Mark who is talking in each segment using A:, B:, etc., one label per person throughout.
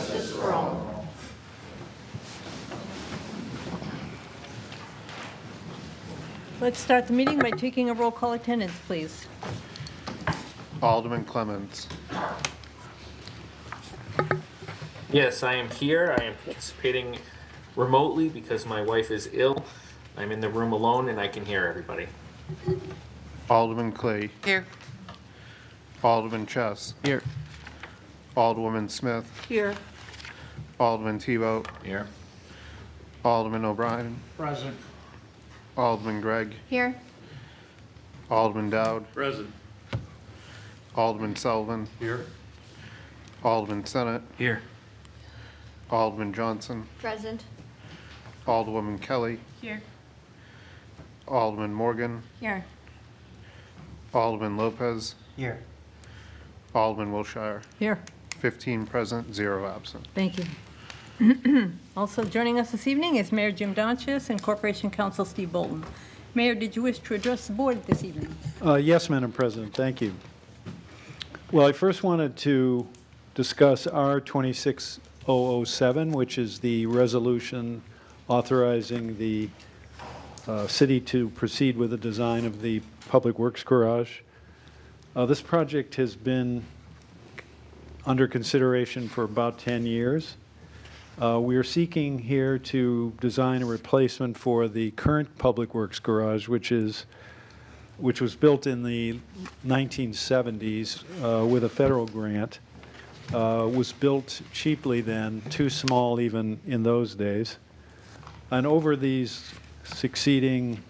A: justice for all.
B: Let's start the meeting by taking a roll call attendance, please.
C: Alderman Clemens.
D: Yes, I am here. I am participating remotely because my wife is ill. I'm in the room alone and I can hear everybody.
C: Alderman Clay.
E: Here.
C: Alderman Chess.
E: Here.
C: Alderwoman Smith.
B: Here.
C: Alderman Tebow.
E: Here.
C: Alderman O'Brien.
E: Present.
C: Alderman Gregg.
A: Here.
C: Alderman Dowd.
E: Present.
C: Alderman Sullivan.
E: Here.
C: Alderman Senate.
E: Here.
C: Alderman Johnson.
A: Present.
C: Alderwoman Kelly.
B: Here.
C: Alderman Morgan.
B: Here.
C: Alderman Lopez.
E: Here.
C: Alderman Wilshire.
B: Here.
C: 15 present, 0 absent.
B: Thank you. Also joining us this evening is Mayor Jim Donchis and Corporation Counsel Steve Bolton. Mayor, did you wish to address the board this evening?
F: Yes, Madam President, thank you. Well, I first wanted to discuss R 26007, which is the resolution authorizing the city to proceed with the design of the Public Works Garage. This project has been under consideration for about 10 years. We are seeking here to design a replacement for the current Public Works Garage, which was built in the 1970s with a federal grant. Was built cheaply then, too small even in those days. And over these succeeding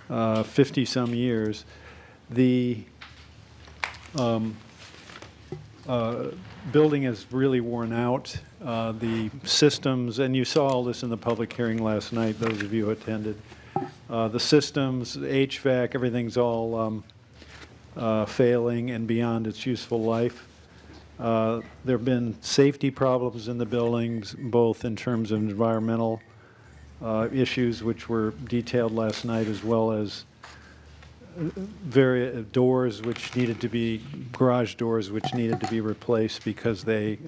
F: 50-some years, the building has really worn out. The systems, and you saw all this in the public hearing last night, those of you who attended. The systems, HVAC, everything's all failing and beyond its useful life. There have been safety problems in the buildings, both in terms of environmental issues, which were detailed last night, as well as various doors which needed to be, garage doors which needed to be replaced because they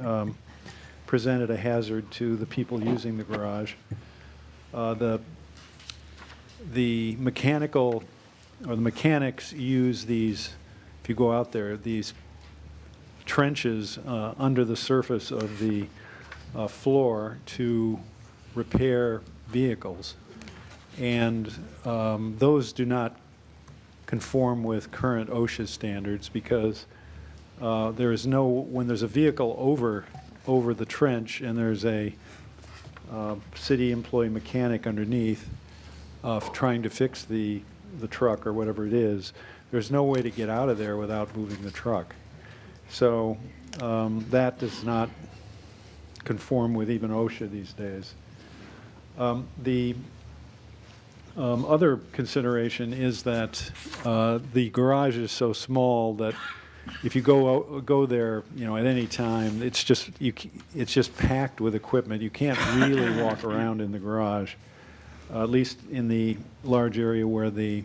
F: presented a hazard to the people using the garage. The mechanical, or the mechanics use these, if you go out there, these trenches under the surface of the floor to repair vehicles. And those do not conform with current OSHA standards because there is no, when there's a vehicle over the trench and there's a city employee mechanic underneath trying to fix the truck or whatever it is, there's no way to get out of there without moving the truck. So that does not conform with even OSHA these days. The other consideration is that the garage is so small that if you go there, you know, at any time, it's just packed with equipment. You can't really walk around in the garage, at least in the large area where the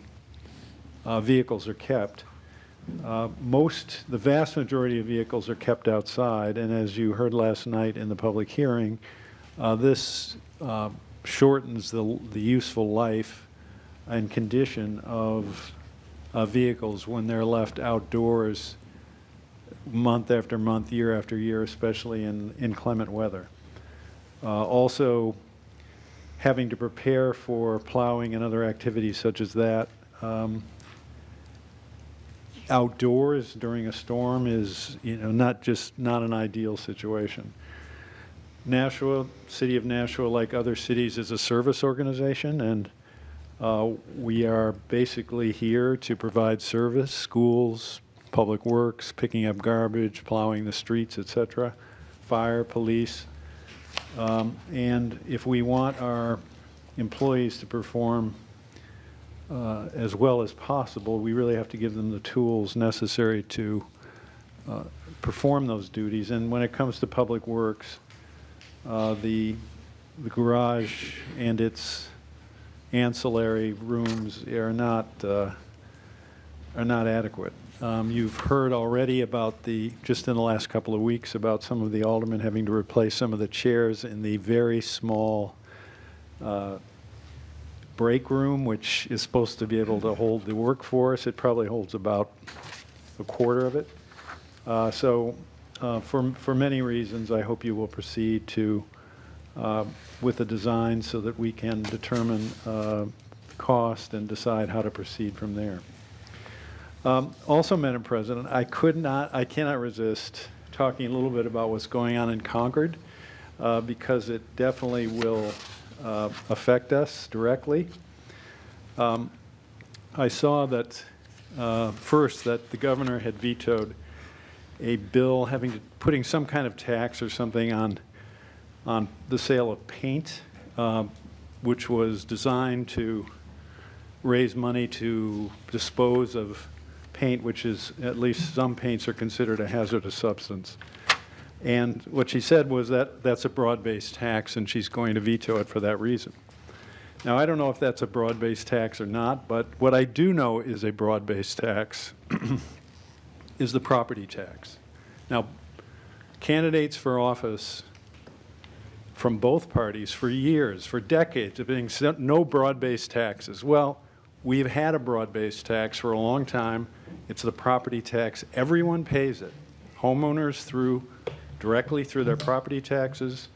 F: vehicles are kept. The vast majority of vehicles are kept outside, and as you heard last night in the public hearing, this shortens the useful life and condition of vehicles when they're left outdoors month after month, year after year, especially in inclement weather. Also, having to prepare for plowing and other activities such as that outdoors during a storm is, you know, not an ideal situation. Nashua, City of Nashua, like other cities, is a service organization, and we are basically here to provide service, schools, public works, picking up garbage, plowing the streets, etc., fire, police. And if we want our employees to perform as well as possible, we really have to give them the tools necessary to perform those duties. And when it comes to public works, the garage and its ancillary rooms are not adequate. You've heard already about just in the last couple of weeks, about some of the aldermen having to replace some of the chairs in the very small break room, which is supposed to be able to hold the workforce. It probably holds about a quarter of it. For many reasons, I hope you will proceed with the design so that we can determine cost and decide how to proceed from there. Also, Madam President, I cannot resist talking a little bit about what's going on in Concord, because it definitely will affect us directly. I saw that, first, that the governor had vetoed a bill putting some kind of tax or something on the sale of paint, which was designed to raise money to dispose of paint, which is, at least some paints are considered a hazardous substance. And what she said was that that's a broad-based tax, and she's going to veto it for that reason. Now, I don't know if that's a broad-based tax or not, but what I do know is a broad-based tax is the property tax. Now, candidates for office from both parties for years, for decades, have been saying no broad-based taxes. Well, we've had a broad-based tax for a long time. It's the property tax. Everyone pays it. Homeowners directly through their property taxes,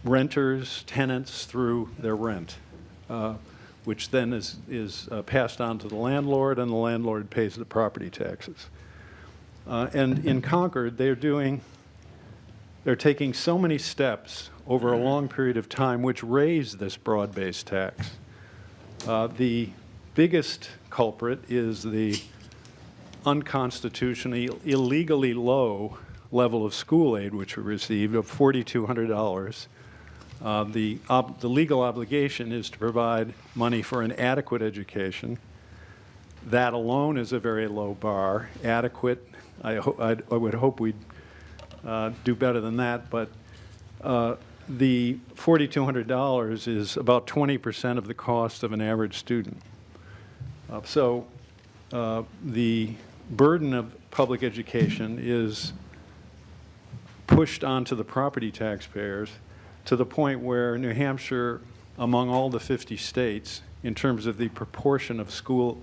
F: renters, tenants through their rent, which then is passed on to the landlord, and the landlord pays the property taxes. And in Concord, they're taking so many steps over a long period of time which raise this broad-based tax. The biggest culprit is the unconstitutionally, illegally low level of school aid which we received of $4,200. The legal obligation is to provide money for an adequate education. That alone is a very low bar. Adequate, I would hope we'd do better than that, but the $4,200 is about 20% of the cost of an average student. So the burden of public education is pushed onto the property taxpayers to the point where New Hampshire, among all the 50 states, in terms of the proportion of school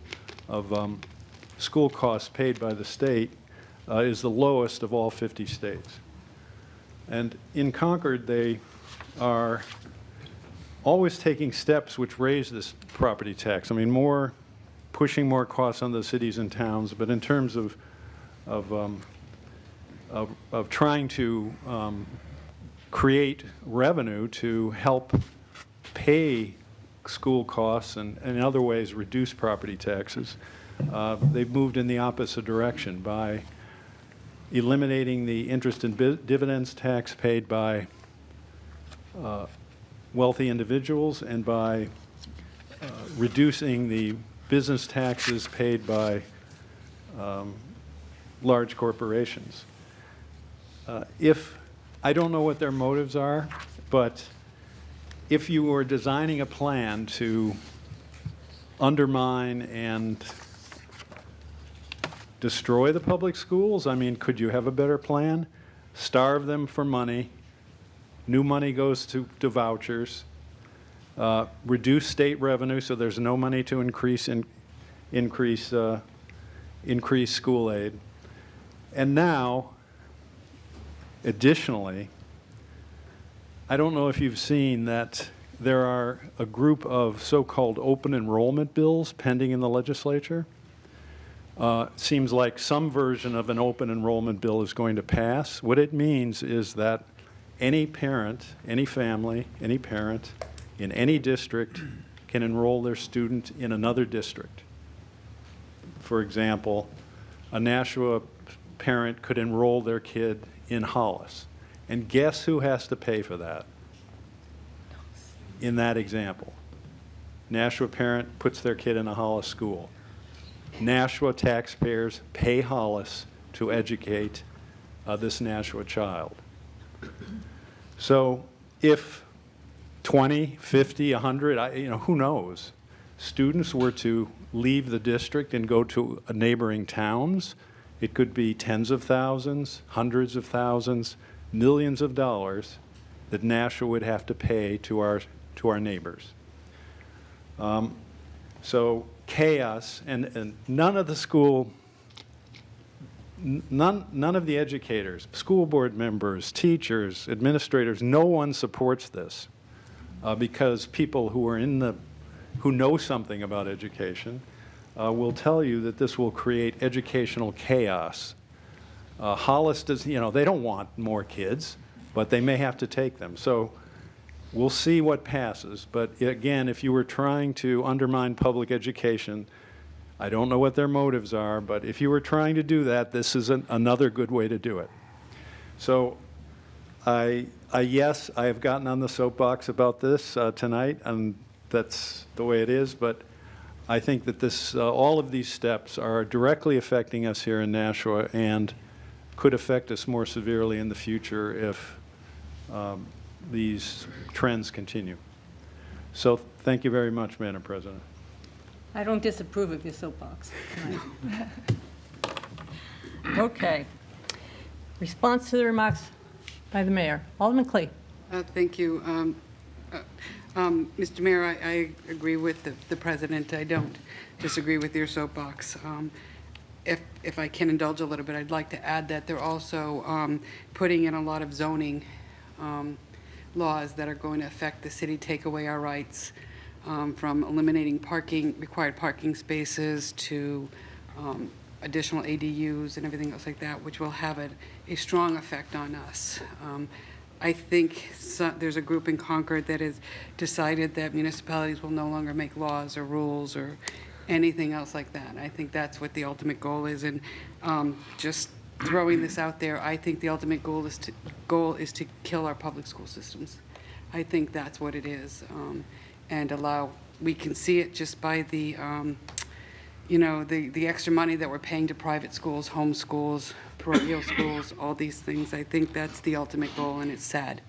F: costs paid by the state, is the lowest of all 50 states. And in Concord, they are always taking steps which raise this property tax. I mean, pushing more costs on the cities and towns, but in terms of trying to create revenue to help pay school costs and in other ways reduce property taxes, they've moved in the opposite direction by eliminating the interest and dividends tax paid by wealthy individuals and by reducing the business taxes paid by large corporations. I don't know what their motives are, but if you were designing a plan to undermine and destroy the public schools, I mean, could you have a better plan? Starve them for money. New money goes to vouchers. Reduce state revenue so there's no money to increase school aid. And now, additionally, I don't know if you've seen that there are a group of so-called open enrollment bills pending in the legislature. Seems like some version of an open enrollment bill is going to pass. What it means is that any parent, any family, any parent in any district can enroll their student in another district. For example, a Nashua parent could enroll their kid in Hollis. And guess who has to pay for that in that example? Nashua parent puts their kid in a Hollis school. Nashua taxpayers pay Hollis to educate this Nashua child. So if 20, 50, 100, who knows, students were to leave the district and go to neighboring towns, it could be tens of thousands, hundreds of thousands, millions of dollars that Nashua would have to pay to our neighbors. So chaos, and none of the school, none of the educators, school board members, teachers, administrators, no one supports this because people who know something about education will tell you that this will create educational chaos. Hollis does, they don't want more kids, but they may have to take them. So we'll see what passes. But again, if you were trying to undermine public education, I don't know what their motives are, but if you were trying to do that, this is another good way to do it. So yes, I have gotten on the soapbox about this tonight, and that's the way it is, but I think that this, all of these steps are directly affecting us here in Nashua and could affect us more severely in the future if these trends continue. So thank you very much, Madam President.
B: I don't disapprove of your soapbox tonight. Okay. Response to the remarks by the mayor. Alderman Clay.
A: Thank you. Mr. Mayor, I agree with the president. I don't disagree with your soapbox. If I can indulge a little bit, I'd like to add that they're also putting in a lot of zoning laws that are going to affect the city, take away our rights, from eliminating required parking spaces to additional ADUs and everything else like that, which will have a strong effect on us. I think there's a group in Concord that has decided that municipalities will no longer make laws or rules or anything else like that. I think that's what the ultimate goal is. And just throwing this out there, I think the ultimate goal is to kill our public school systems. I think that's what it is. And we can see it just by the extra money that we're paying to private schools, home schools, parochial schools, all these things. I think that's the ultimate goal, and it's sad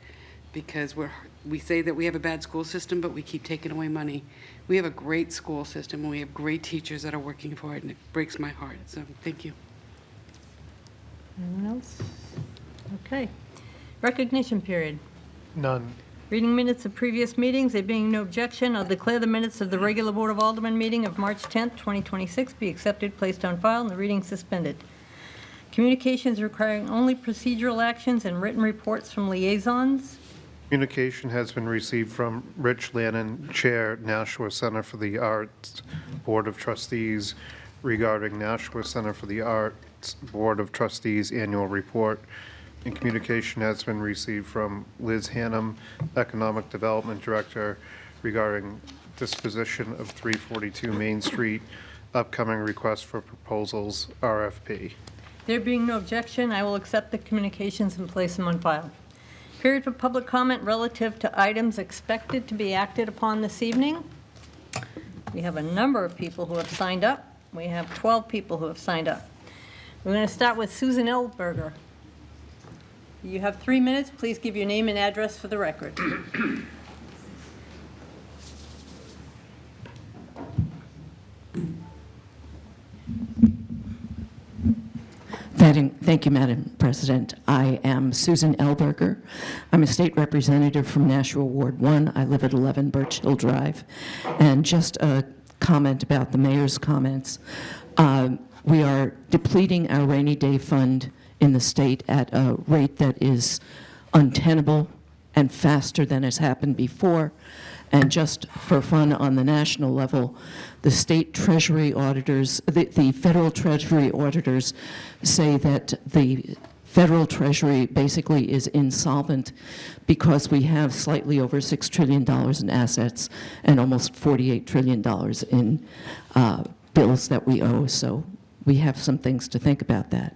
A: because we say that we have a bad school system, but we keep taking away money. We have a great school system, and we have great teachers that are working for it, and it breaks my heart. So thank you.
B: Anyone else? Okay. Recognition period.
C: None.
B: Reading minutes of previous meetings, there being no objection, I'll declare the minutes of the regular Board of Aldermen meeting of March 10th, 2026 be accepted, placed on file, and the reading suspended. Communications requiring only procedural actions and written reports from liaisons.
C: Communication has been received from Rich Lannon, Chair, Nashua Center for the Arts Board of Trustees, regarding Nashua Center for the Arts Board of Trustees Annual Report. And communication has been received from Liz Hannum, Economic Development Director, regarding disposition of 342 Main Street, upcoming request for proposals, RFP.
B: There being no objection, I will accept the communications and place them on file. Period for public comment relative to items expected to be acted upon this evening. We have a number of people who have signed up. We have 12 people who have signed up. We're going to start with Susan Elberger. You have 3 minutes. Please give your name and address for the record.
E: Thank you, Madam President. I am Susan Elberger. I'm a state representative from Nashua Ward 1. I live at 11 Birch Hill Drive. And just a comment about the mayor's comments. We are depleting our rainy day fund in the state at a rate that is untenable and faster than has happened before. And just for fun on the national level, the state treasury auditors, the federal treasury auditors say that the federal treasury basically is insolvent because we have slightly over $6 trillion in assets and almost $48 trillion in bills that we owe. So we have some things to think about that.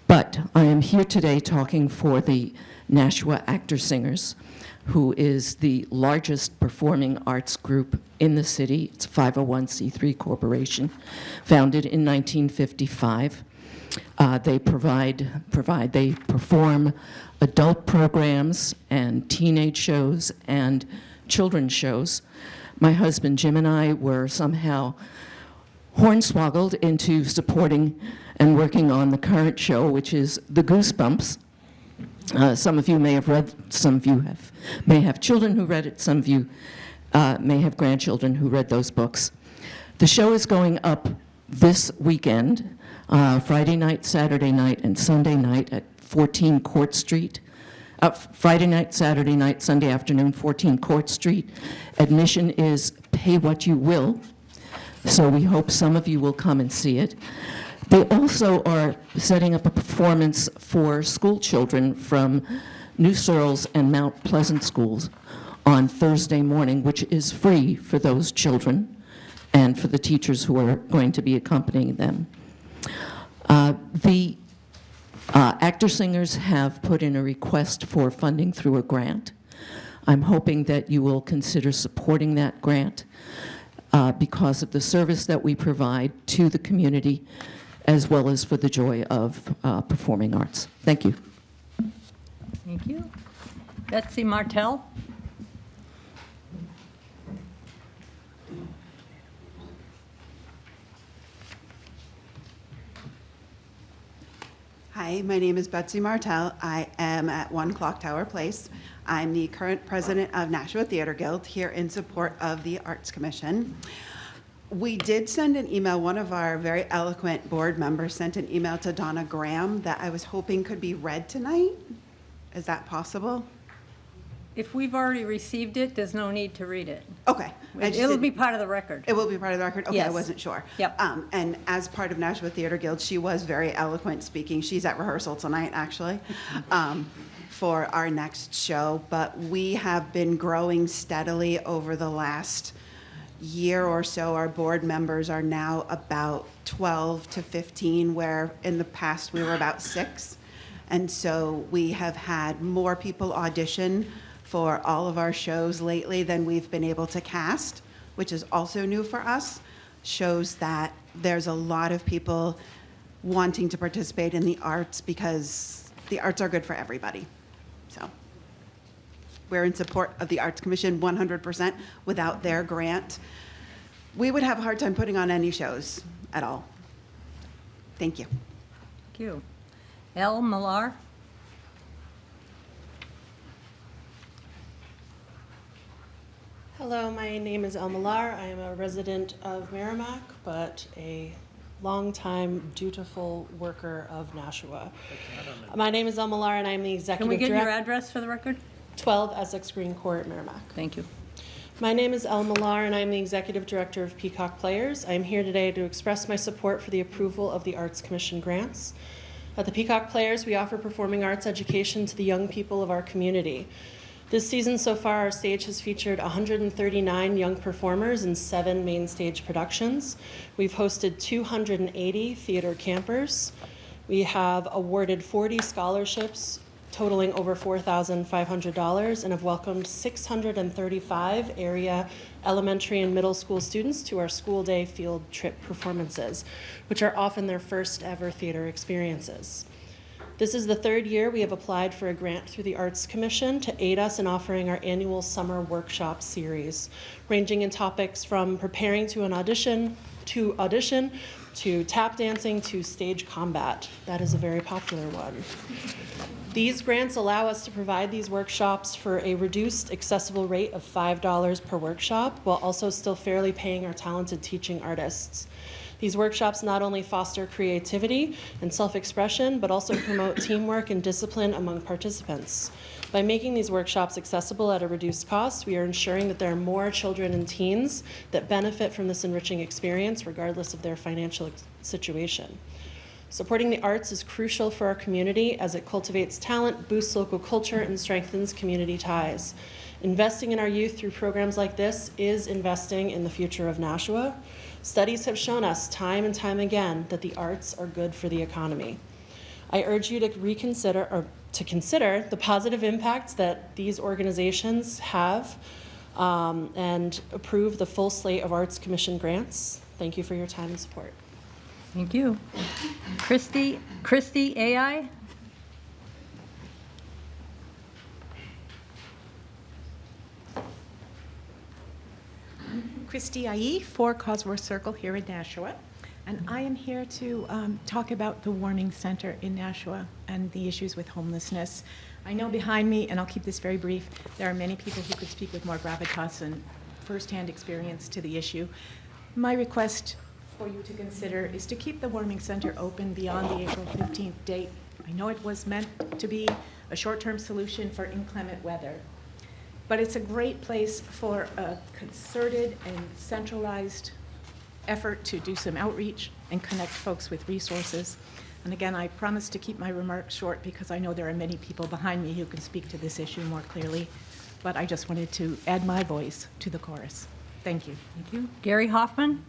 E: But I am here today talking for the Nashua Actor-Singers, who is the largest performing arts group in the city. It's a 501c3 corporation, founded in 1955. They perform adult programs and teenage shows and children's shows. my husband Jim and I were somehow hornswoggled into supporting and working on the current show, which is The Goosebumps. Some of you may have read, some of you may have children who read it, some of you may have grandchildren who read those books. The show is going up this weekend, Friday night, Saturday night, and Sunday night at 14 Court Street. Friday night, Saturday night, Sunday afternoon, 14 Court Street. Admission is pay what you will, so we hope some of you will come and see it. They also are setting up a performance for school children from New Searles and Mount Pleasant schools on Thursday morning, which is free for those children and for the teachers who are going to be accompanying them. The actor-singers have put in a request for funding through a grant. I'm hoping that you will consider supporting that grant because of the service that we provide to the community, as well as for the joy of performing arts. Thank you.
B: Thank you. Betsy Martell?
G: Hi, my name is Betsy Martell. I am at 1 Clock Tower Place. I'm the current president of Nashua Theater Guild, here in support of the Arts Commission. We did send an email. One of our very eloquent board members sent an email to Donna Graham that I was hoping could be read tonight. Is that possible?
B: If we've already received it, there's no need to read it.
G: Okay. I just
B: It'll
G: didn't-
B: be part of the record.
G: It will be part of the record? Okay, I
B: Yes.
G: wasn't sure.
B: Yep.
G: And as part of Nashua Theater Guild, she was very eloquent speaking. She's at rehearsal tonight, actually, for our next show. But we have been growing steadily over the last year or so. Our board members are now about 12 to 15, where in the past we were about 6. And so we have had more people audition for all of our shows lately than we've been able to cast, which is also new for us. Shows that there's a lot of people wanting to participate in the arts because the arts are good for everybody. So we're in support of the Arts Commission 100%. Without their grant, we would have a hard time putting on any shows at all. Thank you.
B: Thank you. Elle Millar?
H: Hello, my name is El Millar. I am a resident of Merrimack, but a longtime dutiful worker of Nashua. My name is El Millar, and I am the
B: Can
H: executive
B: we get your
H: director.
B: address for the record?
H: 12 Essex Green Court, Merrimack.
B: Thank you.
H: My name is El Millar, and I am the executive director of Peacock Players. I am here today to express my support for the approval of the Arts Commission grants. At the Peacock Players, we offer performing arts education to the young people of our community. This season so far, our stage has featured 139 young performers in 7 main stage productions. We've hosted 280 theater campers. We have awarded 40 scholarships totaling over $4,500 and have welcomed 635 area elementary and middle school students to our school day field trip performances, which are often their first ever theater experiences. This is the 3rd year we have applied for a grant through the Arts Commission to aid us in offering our annual summer workshop series, ranging in topics from preparing to audition, to tap dancing, to stage combat. That is a very popular one. These grants allow us to provide these workshops for a reduced accessible rate of $5 per workshop, while also still fairly paying our talented teaching artists. These workshops not only foster creativity and self-expression, but also promote teamwork and discipline among participants. By making these workshops accessible at a reduced cost, we are ensuring that there are more children and teens that benefit from this enriching experience, regardless of their financial situation. Supporting the arts is crucial for our community as it cultivates talent, boosts local culture, and strengthens community ties. Investing in our youth through programs like this is investing in the future of Nashua. Studies have shown us time and time again that the arts are good for the economy. I urge you to consider the positive impacts that these organizations have and approve the full slate of Arts Commission grants. Thank you for your time and support.
B: Thank you. Christy AI?
I: Christy Aye, 4 Cosworth Circle here in Nashua. And I am here to talk about the Warming Center in Nashua and the issues with homelessness. I know behind me, and I'll keep this very brief, there are many people who could speak with more gravitas and firsthand experience to the issue. My request for you to consider is to keep the Warming Center open beyond the April 15th date. I know it was meant to be a short-term solution for inclement weather, but it's a great place for a concerted and centralized effort to do some outreach and connect folks with resources. And again, I promise to keep my remarks short because I know there are many people behind me who can speak to this issue more clearly, but I just wanted to add my voice to the chorus. Thank you.
B: Thank you. Gary Hoffman?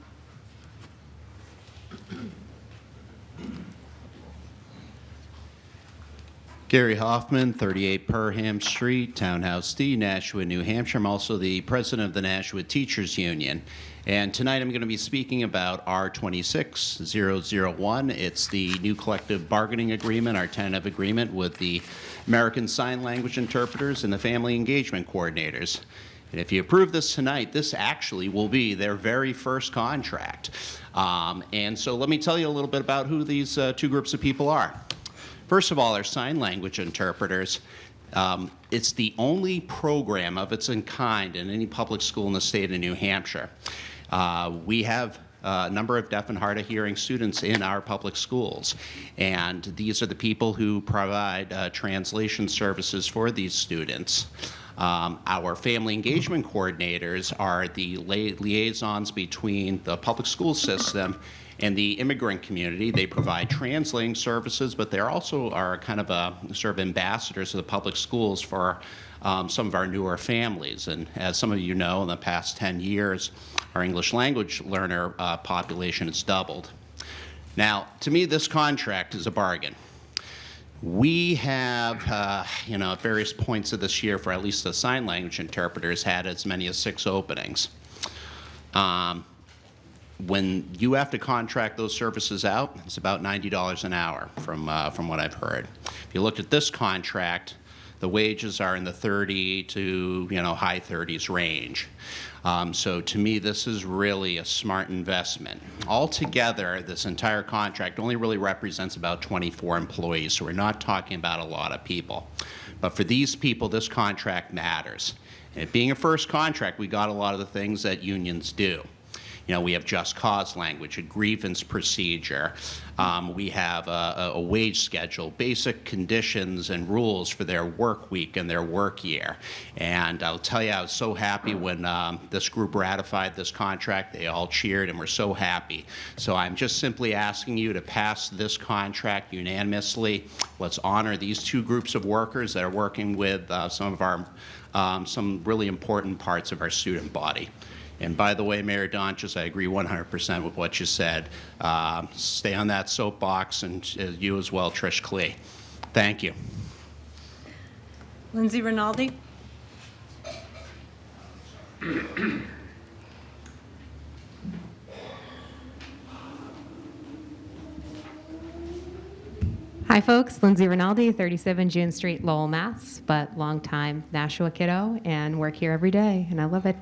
J: Gary Hoffman, 38 Perham Street, Townhouse D, Nashua, New Hampshire. I'm also the president of the Nashua Teachers Union. And tonight I'm going to be speaking about R26001. It's the new collective bargaining agreement, our tentative agreement with the American Sign Language interpreters and the family engagement coordinators. And if you approve this tonight, this actually will be their very first contract. And so let me tell you a little bit about who these two groups of people are. First of all, our sign language interpreters. It's the only program of its kind in any public school in the state of New Hampshire. We have a number of deaf and hard of hearing students in our public schools, and these are the people who provide translation services for these students. Our family engagement coordinators are the liaisons between the public school system and the immigrant community. They provide translating services, but they also are kind of a sort of ambassadors of the public schools for some of our newer families. And as some of you know, in the past 10 years, our English language learner population has doubled. Now, to me, this contract is a bargain. We have, at various points of this year, for at least the sign language interpreters, had as many as 6 openings. When you have to contract those services out, it's about $90 an hour from what I've heard. If you look at this contract, the wages are in the 30 to high 30s range. So to me, this is really a smart investment. Altogether, this entire contract only really represents about 24 employees, so we're not talking about a lot of people. But for these people, this contract matters. And it being a first contract, we got a lot of the things that unions do. We have just cause language, a grievance procedure. We have a wage schedule, basic conditions and rules for their work week and their work year. And I'll tell you, I was so happy when this group ratified this contract. They all cheered and were so happy. So I'm just simply asking you to pass this contract unanimously. Let's honor these two groups of workers that are working with some really important parts of our student body. And by the way, Mayor Donches, I agree 100% with what you said. Stay on that soapbox, and you as well, Trish Klee. Thank you.
B: Lindsay Rinaldi?
K: Hi folks, Lindsay Rinaldi, 37 June Street, Lowell, Mass, but longtime Nashua kiddo and work here every day, and I love it.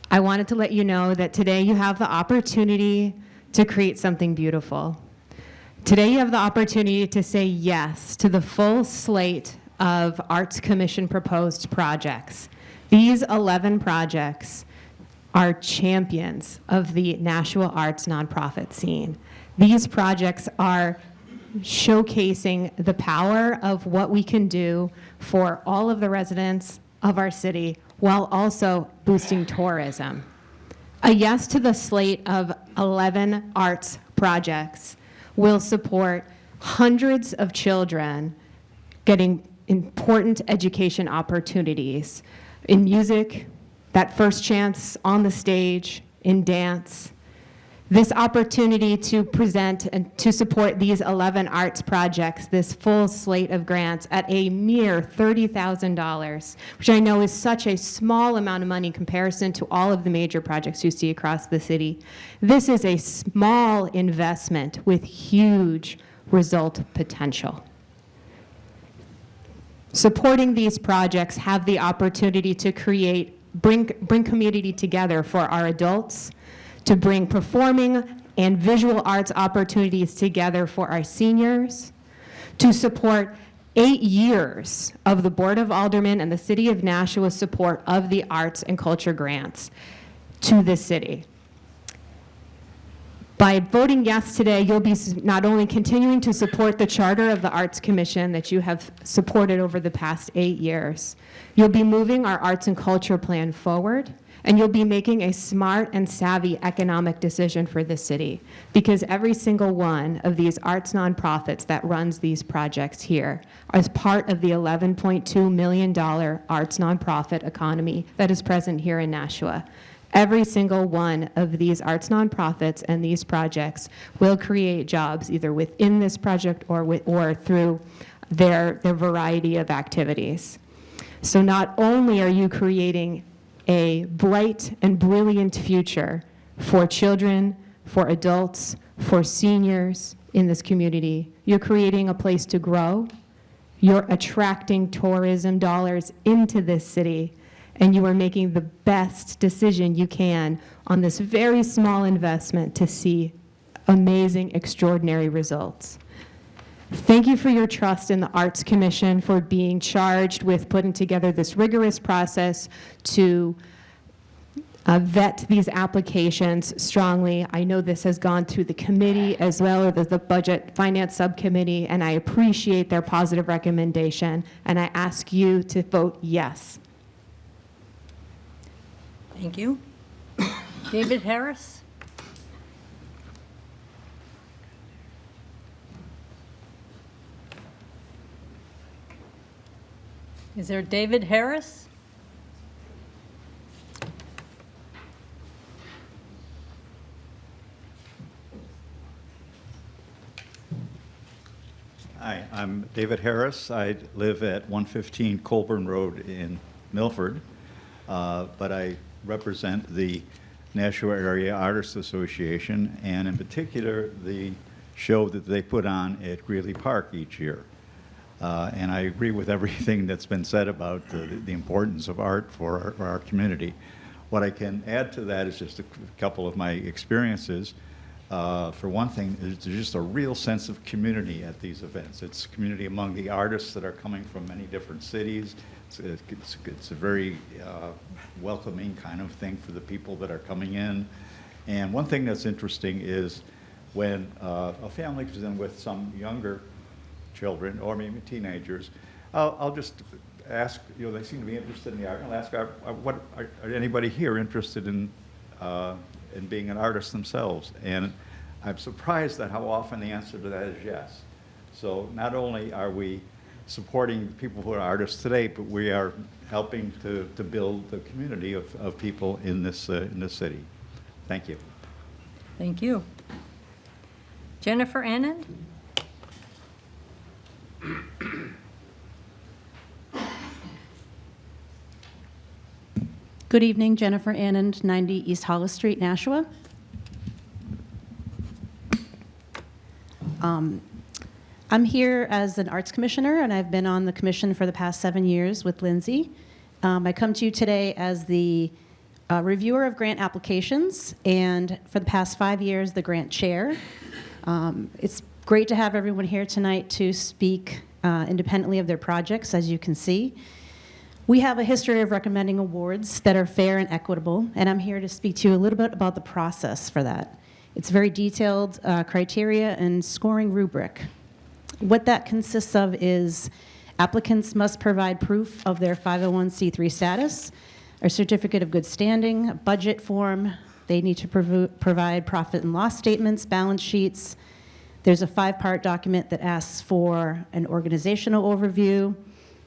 K: I wanted to let you know that today you have the opportunity to create something beautiful. Today you have the opportunity to say yes to the full slate of Arts Commission proposed projects. These 11 projects are champions of the Nashua arts nonprofit scene. These projects are showcasing the power of what we can do for all of the residents of our city while also boosting tourism. A yes to the slate of 11 arts projects will support hundreds of children getting important education opportunities in music, that first chance on the stage, in dance. This opportunity to present and to support these 11 arts projects, this full slate of grants at a mere $30,000, which I know is such a small amount of money in comparison to all of the major projects you see across the city. This is a small investment with huge result potential. Supporting these projects have the opportunity to create bring community together for our adults, to bring performing and visual arts opportunities together for our seniors, to support 8 years of the Board of Aldermen and the City of Nashua's support of the arts and culture grants to this city. By voting yes today, you'll be not only continuing to support the charter of the Arts Commission that you have supported over the past 8 years, you'll be moving our arts and culture plan forward, and you'll be making a smart and savvy economic decision for the city, because every single one of these arts nonprofits that runs these projects here is part of the $11.2 million arts nonprofit economy that is present here in Nashua. Every single one of these arts nonprofits and these projects will create jobs either within this project or through their variety of activities. So not only are you creating a bright and brilliant future for children, for adults, for seniors in this community, you're creating a place to grow, you're attracting tourism dollars into this city, and you are making the best decision you can on this very small investment to see amazing, extraordinary results. Thank you for your trust in the Arts Commission, for being charged with putting together this rigorous process to vet these applications strongly. I know this has gone through the committee as well as the Budget Finance Subcommittee, and I appreciate their positive recommendation, and I ask you to vote yes.
B: Thank you. David Harris? Is there David Harris?
L: Hi, I'm David Harris. I live at 115 Colburn Road in Milford, but I represent the Nashua Area Artists Association, and in particular the show that they put on at Greeley Park each year. And I agree with everything that's been said about the importance of art for our community. What I can add to that is just a couple of my experiences. For one thing, there's just a real sense of community at these events. It's community among the artists that are coming from many different cities. It's a very welcoming kind of thing for the people that are coming in. And one thing that's interesting is when a family comes in with some younger children or maybe teenagers, I'll just ask, they seem to be interested in the art, and I'll ask, are anybody here interested in being an artist themselves? And I'm surprised at how often the answer to that is yes. So not only are we supporting people who are artists today, but we are helping to build the community of people in this city. Thank you.
B: Thank you. Jennifer Anand?
M: Good evening, Jennifer Anand, 90 East Hollis Street, Nashua. I'm here as an arts commissioner, and I've been on the commission for the past 7 years with Lindsay. I come to you today as the reviewer of grant applications, and for the past 5 years, the grant chair. It's great to have everyone here tonight to speak independently of their projects, as you can see. We have a history of recommending awards that are fair and equitable, and I'm here to speak to you a little bit about the process for that. It's very detailed criteria and scoring rubric. What that consists of is applicants must provide proof of their 501c3 status, a certificate of good standing, a budget form. They need to provide profit and loss statements, balance sheets. There's a 5-part document that asks for an organizational overview,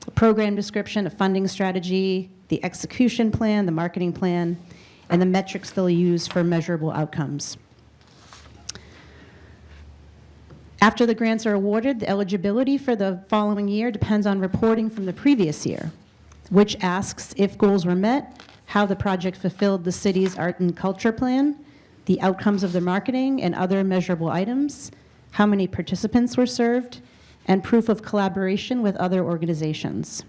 M: a program description, a funding strategy, the execution plan, the marketing plan, and the metrics they'll use for measurable outcomes. After the grants are awarded, the eligibility for the following year depends on reporting from the previous year, which asks if goals were met, how the project fulfilled the city's art and culture plan, the outcomes of the marketing and other measurable items, how many participants were served, and proof of collaboration with other organizations.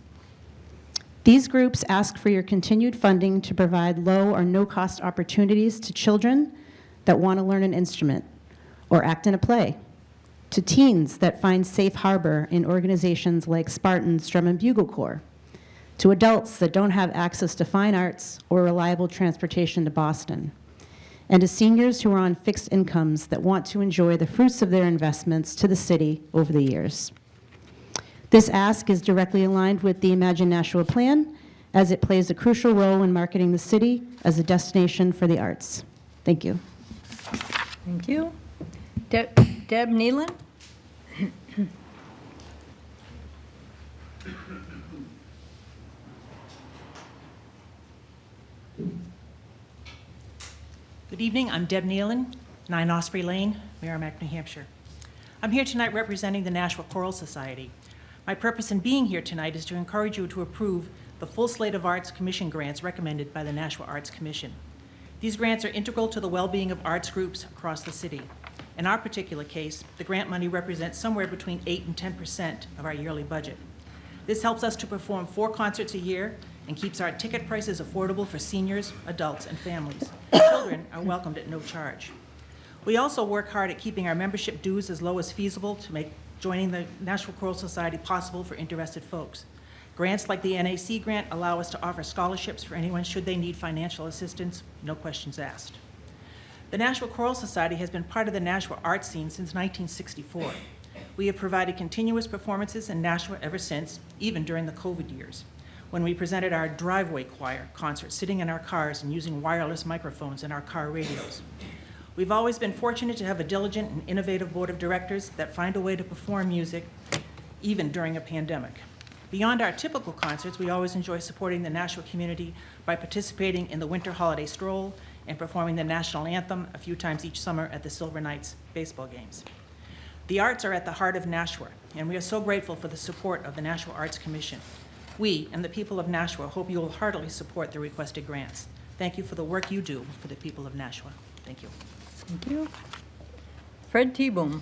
M: These groups ask for your continued funding to provide low or no-cost opportunities to children that want to learn an instrument or act in a play, to teens that find safe harbor in organizations like Spartan's Drum and Bugle Corps, to adults that don't have access to fine arts or reliable transportation to Boston, and to seniors who are on fixed incomes that want to enjoy the fruits of their investments to the city over the years. This ask is directly aligned with the Imagine Nashua plan, as it plays a crucial role in marketing the city as a destination for the arts. Thank you.
B: Thank you. Deb Nealon?
N: Good evening, I'm Deb Nealon, 9 Osprey Lane, Merrimack, New Hampshire. I'm here tonight representing the Nashua Choral Society. My purpose in being here tonight is to encourage you to approve the full slate of Arts Commission grants recommended by the Nashua Arts Commission. These grants are integral to the well-being of arts groups across the city. In our particular case, the grant money represents somewhere between 8 and 10% of our yearly budget. This helps us to perform 4 concerts a year and keeps our ticket prices affordable for seniors, adults, and families. Children are welcomed at no charge. We also work hard at keeping our membership dues as low as feasible to make joining the Nashua Choral Society possible for interested folks. Grants like the NAC grant allow us to offer scholarships for anyone should they need financial assistance, no questions asked. The Nashua Choral Society has been part of the Nashua art scene since 1964. We have provided continuous performances in Nashua ever since, even during the COVID years, when we presented our driveway choir concert sitting in our cars and using wireless microphones in our car radios. We've always been fortunate to have a diligent and innovative board of directors that find a way to perform music even during a pandemic. Beyond our typical concerts, we always enjoy supporting the Nashua community by participating in the Winter Holiday Stroll and performing the national anthem a few times each summer at the Silver Knights baseball games. The arts are at the heart of Nashua, and we are so grateful for the support of the Nashua Arts Commission. We and the people of Nashua hope you will heartily support the requested grants. Thank you for the work you do for the people of Nashua. Thank you.
B: Thank you. Fred T-Boom.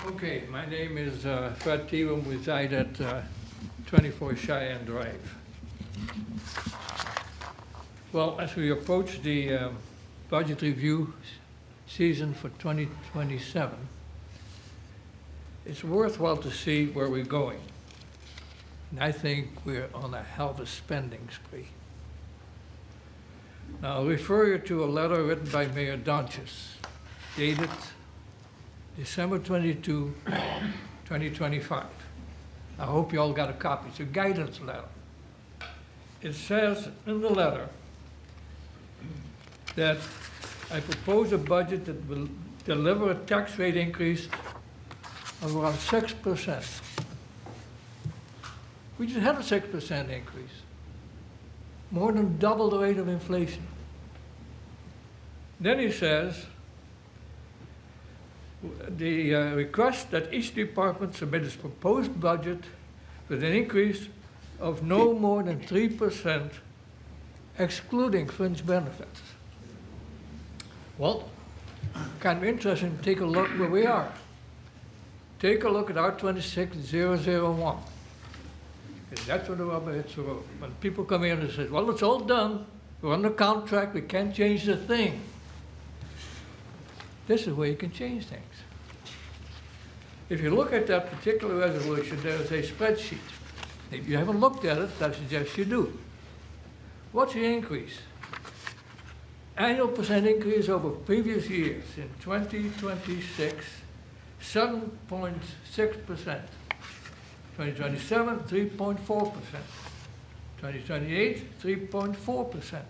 O: Okay, my name is Fred T-Boom, reside at 24 Cheyenne Drive. Well, as we approach the budget review season for 2027, it's worthwhile to see where we're going. And I think we're on a hell of a spending spree. Now, I'll refer you to a letter written by Mayor Donches, dated December 22, 2025. I hope you all got a copy. It's a guidance letter. It says in the letter that I propose a budget that will deliver a tax rate increase of around 6%. We just had a 6% increase, more than double the rate of inflation. Then he says, the request that each department submit its proposed budget with an increase of no more than 3%, excluding fringe benefits. Well, kind of interesting to take a look where we are. Take a look at R26001. Because that's where the rubber hits the road. When people come in and say, well, it's all done, we're under contract, we can't change the thing. This is where you can change things. If you look at that particular resolution, there is a spreadsheet. If you haven't looked at it, I suggest you do. What's the increase? Annual percent increase over previous years. In 2026, 7.6%. 2027, 3.4%. 2028, 3.4%.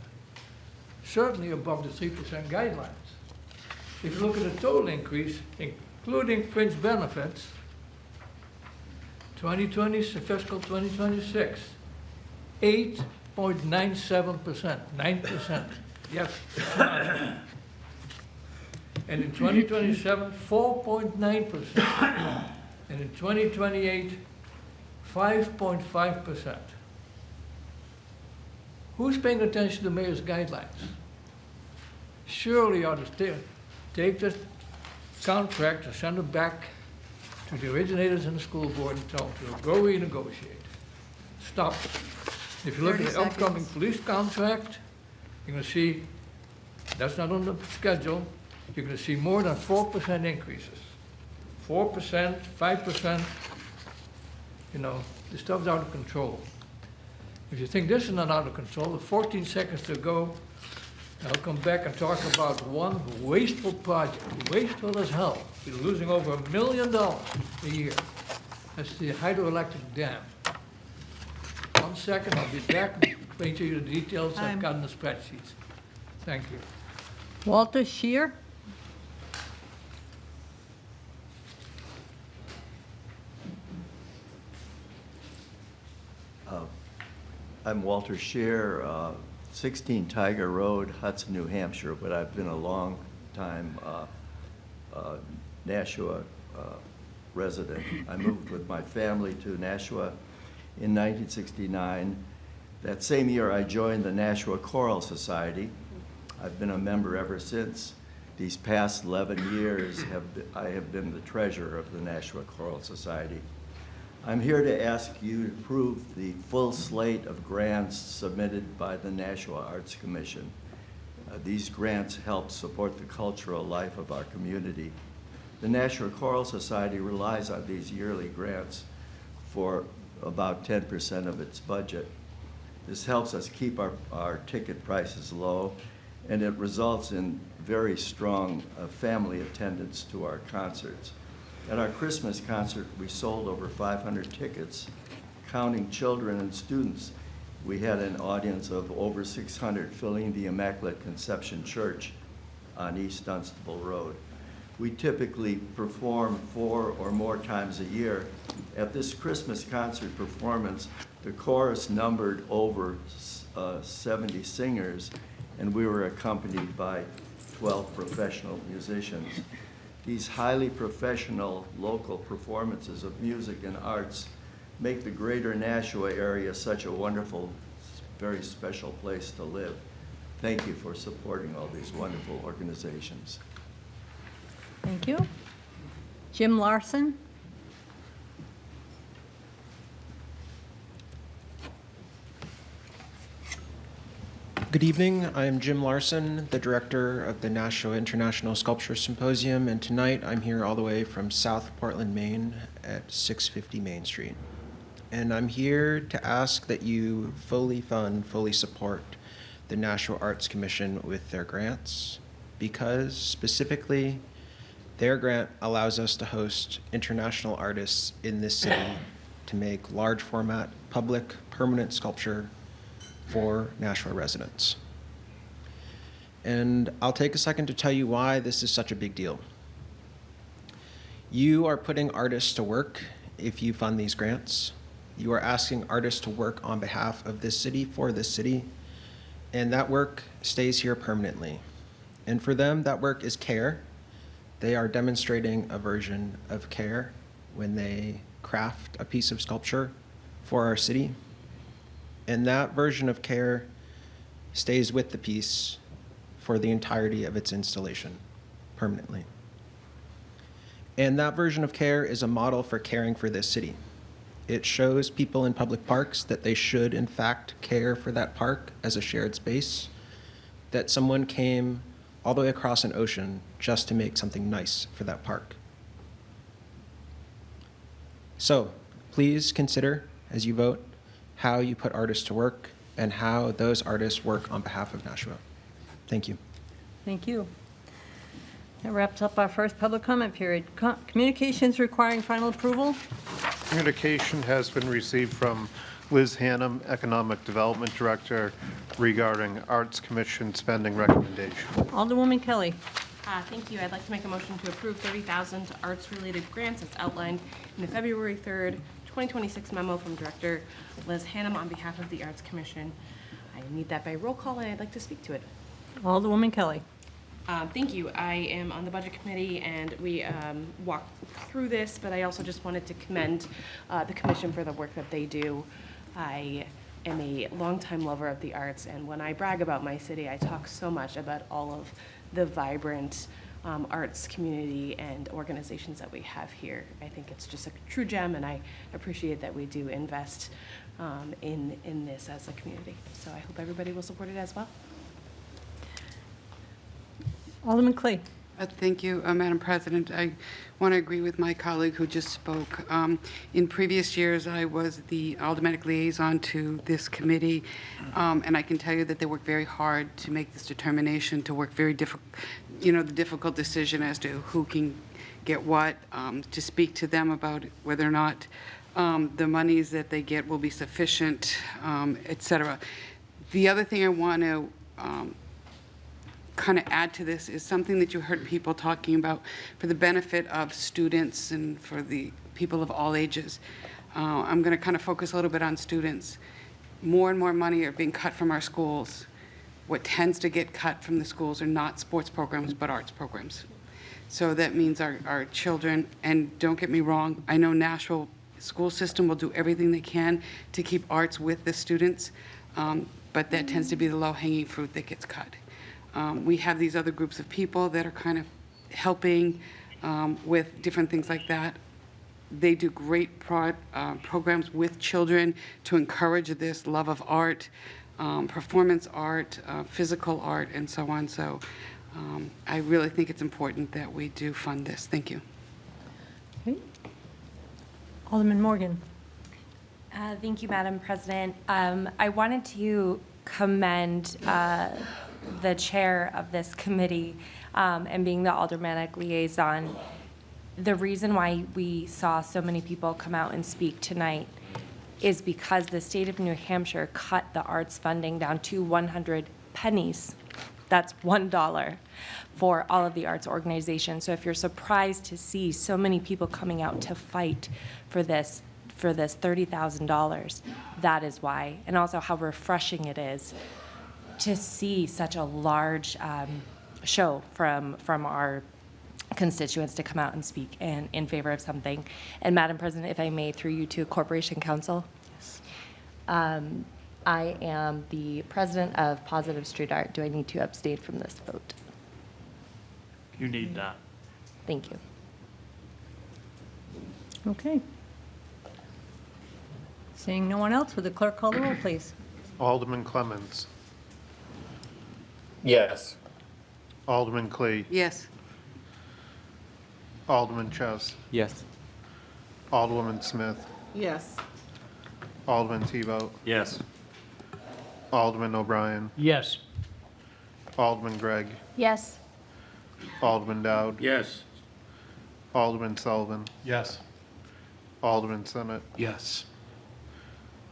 O: Certainly above the 3% guidelines. If you look at the total increase, including fringe benefits, 2020, fiscal 2026, 8.97%, 9%. Yes, it's not. And in 2027, 4.9%. And in 2028, 5.5%. Who's paying attention to the mayor's guidelines? Surely you ought to take this contract and send it back to the originators in the school board and tell them to go renegotiate. Stop it. If you look at
B: 30
O: the upcoming
B: seconds.
O: police contract, you're gonna see, that's not on the schedule, you're gonna see more than 4% increases. 4%, 5%, you know, this stuff's out of control. If you think this is not out of control, with 14 seconds to go, I'll come back and talk about one wasteful project, wasteful as hell. We're losing over $1 million a year. That's the hydroelectric dam. 1 second, I'll be back and explain to you the details I've got in the spreadsheets. Thank you.
B: Walter Scheer?
P: I'm Walter Scheer, 16 Tiger Road, Hudson, New Hampshire, but I've been a long time Nashua resident. I moved with my family to Nashua in 1969. That same year, I joined the Nashua Choral Society. I've been a member ever since. These past 11 years, I have been the treasurer of the Nashua Choral Society. I'm here to ask you to approve the full slate of grants submitted by the Nashua Arts Commission. These grants help support the cultural life of our community. The Nashua Choral Society relies on these yearly grants for about 10% of its budget. This helps us keep our ticket prices low, and it results in very strong family attendance to our concerts. At our Christmas concert, we sold over 500 tickets. Counting children and students, we had an audience of over 600 filling the Immaculate Conception Church on East Dunstable Road. We typically perform 4 or more times a year. At this Christmas concert performance, the chorus numbered over 70 singers, and we were accompanied by 12 professional musicians. These highly professional local performances of music and arts make the greater Nashua area such a wonderful, very special place to live. Thank you for supporting all these wonderful organizations.
B: Thank you. Jim Larson?
Q: Good evening. I am Jim Larson, the director of the Nashua International Sculpture Symposium, and tonight I'm here all the way from South Portland, Maine at 650 Main Street. And I'm here to ask that you fully fund, fully support the Nashua Arts Commission with their grants, because specifically their grant allows us to host international artists in this city to make large format, public, permanent sculpture for Nashua residents. And I'll take a second to tell you why this is such a big deal. You are putting artists to work if you fund these grants. You are asking artists to work on behalf of this city, for this city, and that work stays here permanently. And for them, that work is care. They are demonstrating a version of care when they craft a piece of sculpture for our city. And that version of care stays with the piece for the entirety of its installation, permanently. And that version of care is a model for caring for this city. It shows people in public parks that they should, in fact, care for that park as a shared space, that someone came all the way across an ocean just to make something nice for that park. So please consider, as you vote, how you put artists to work and how those artists work on behalf of Nashua. Thank you.
B: Thank you. That wraps up our first public comment period. Communications requiring final approval.
C: Communication has been received from Liz Hannum, Economic Development Director, regarding Arts Commission spending recommendation.
B: Alderwoman Kelly.
R: Thank you. I'd like to make a motion to approve $30,000 to arts-related grants as outlined in the February 3rd, 2026 memo from Director Liz Hannum on behalf of the Arts Commission. I need that by roll call, and I'd like to speak to it.
B: Alderwoman Kelly.
R: Thank you. I am on the Budget Committee, and we walked through this, but I also just wanted to commend the Commission for the work that they do. I am a longtime lover of the arts, and when I brag about my city, I talk so much about all of the vibrant arts community and organizations that we have here. I think it's just a true gem, and I appreciate that we do invest in this as a community. So I hope everybody will support it as well.
B: Alderman Clay.
A: Thank you, Madam President. I want to agree with my colleague who just spoke. In previous years, I was the aldermanic liaison to this committee, and I can tell you that they work very hard to make this determination, to work very difficult, the difficult decision as to who can get what, to speak to them about whether or not the monies that they get will be sufficient, et cetera. The other thing I want to kind of add to this is something that you heard people talking about for the benefit of students and for the people of all ages. I'm going to kind of focus a little bit on students. More and more money are being cut from our schools. What tends to get cut from the schools are not sports programs, but arts programs. So that means our children, and don't get me wrong, I know Nashville school system will do everything they can to keep arts with the students, but that tends to be the low-hanging fruit that gets cut. We have these other groups of people that are kind of helping with different things like that. They do great programs with children to encourage this love of art, performance art, physical art, and so on. So I really think it's important that we do fund this. Thank you.
B: Okay. Alderman Morgan.
S: Thank you, Madam President. I wanted to commend the chair of this committee and being the aldermanic liaison. The reason why we saw so many people come out and speak tonight is because the state of New Hampshire cut the arts funding down to 100 pennies. That's $1 for all of the arts organizations. So if you're surprised to see so many people coming out to fight for this $30,000, that is why. And also how refreshing it is to see such a large show from our constituents to come out and speak in favor of something. And Madam President, if I may, through you to Corporation Council. Yes. I am the president of Positive Street Art. Do I need to abstain from this vote?
T: You need that.
S: Thank you.
B: Okay. Seeing no one else, would the clerk call the roll, please?
C: Alderman Clemmons.
D: Yes.
C: Alderman Clee.
A: Yes.
C: Alderman Chess.
T: Yes.
C: Alderwoman Smith.
G: Yes.
C: Alderman Tebow.
T: Yes.
C: Alderman O'Brien.
T: Yes.
C: Alderman Gregg.
S: Yes.
C: Alderman Dowd.
T: Yes.
C: Alderman Sullivan.
T: Yes.
C: Alderman Senate.
T: Yes.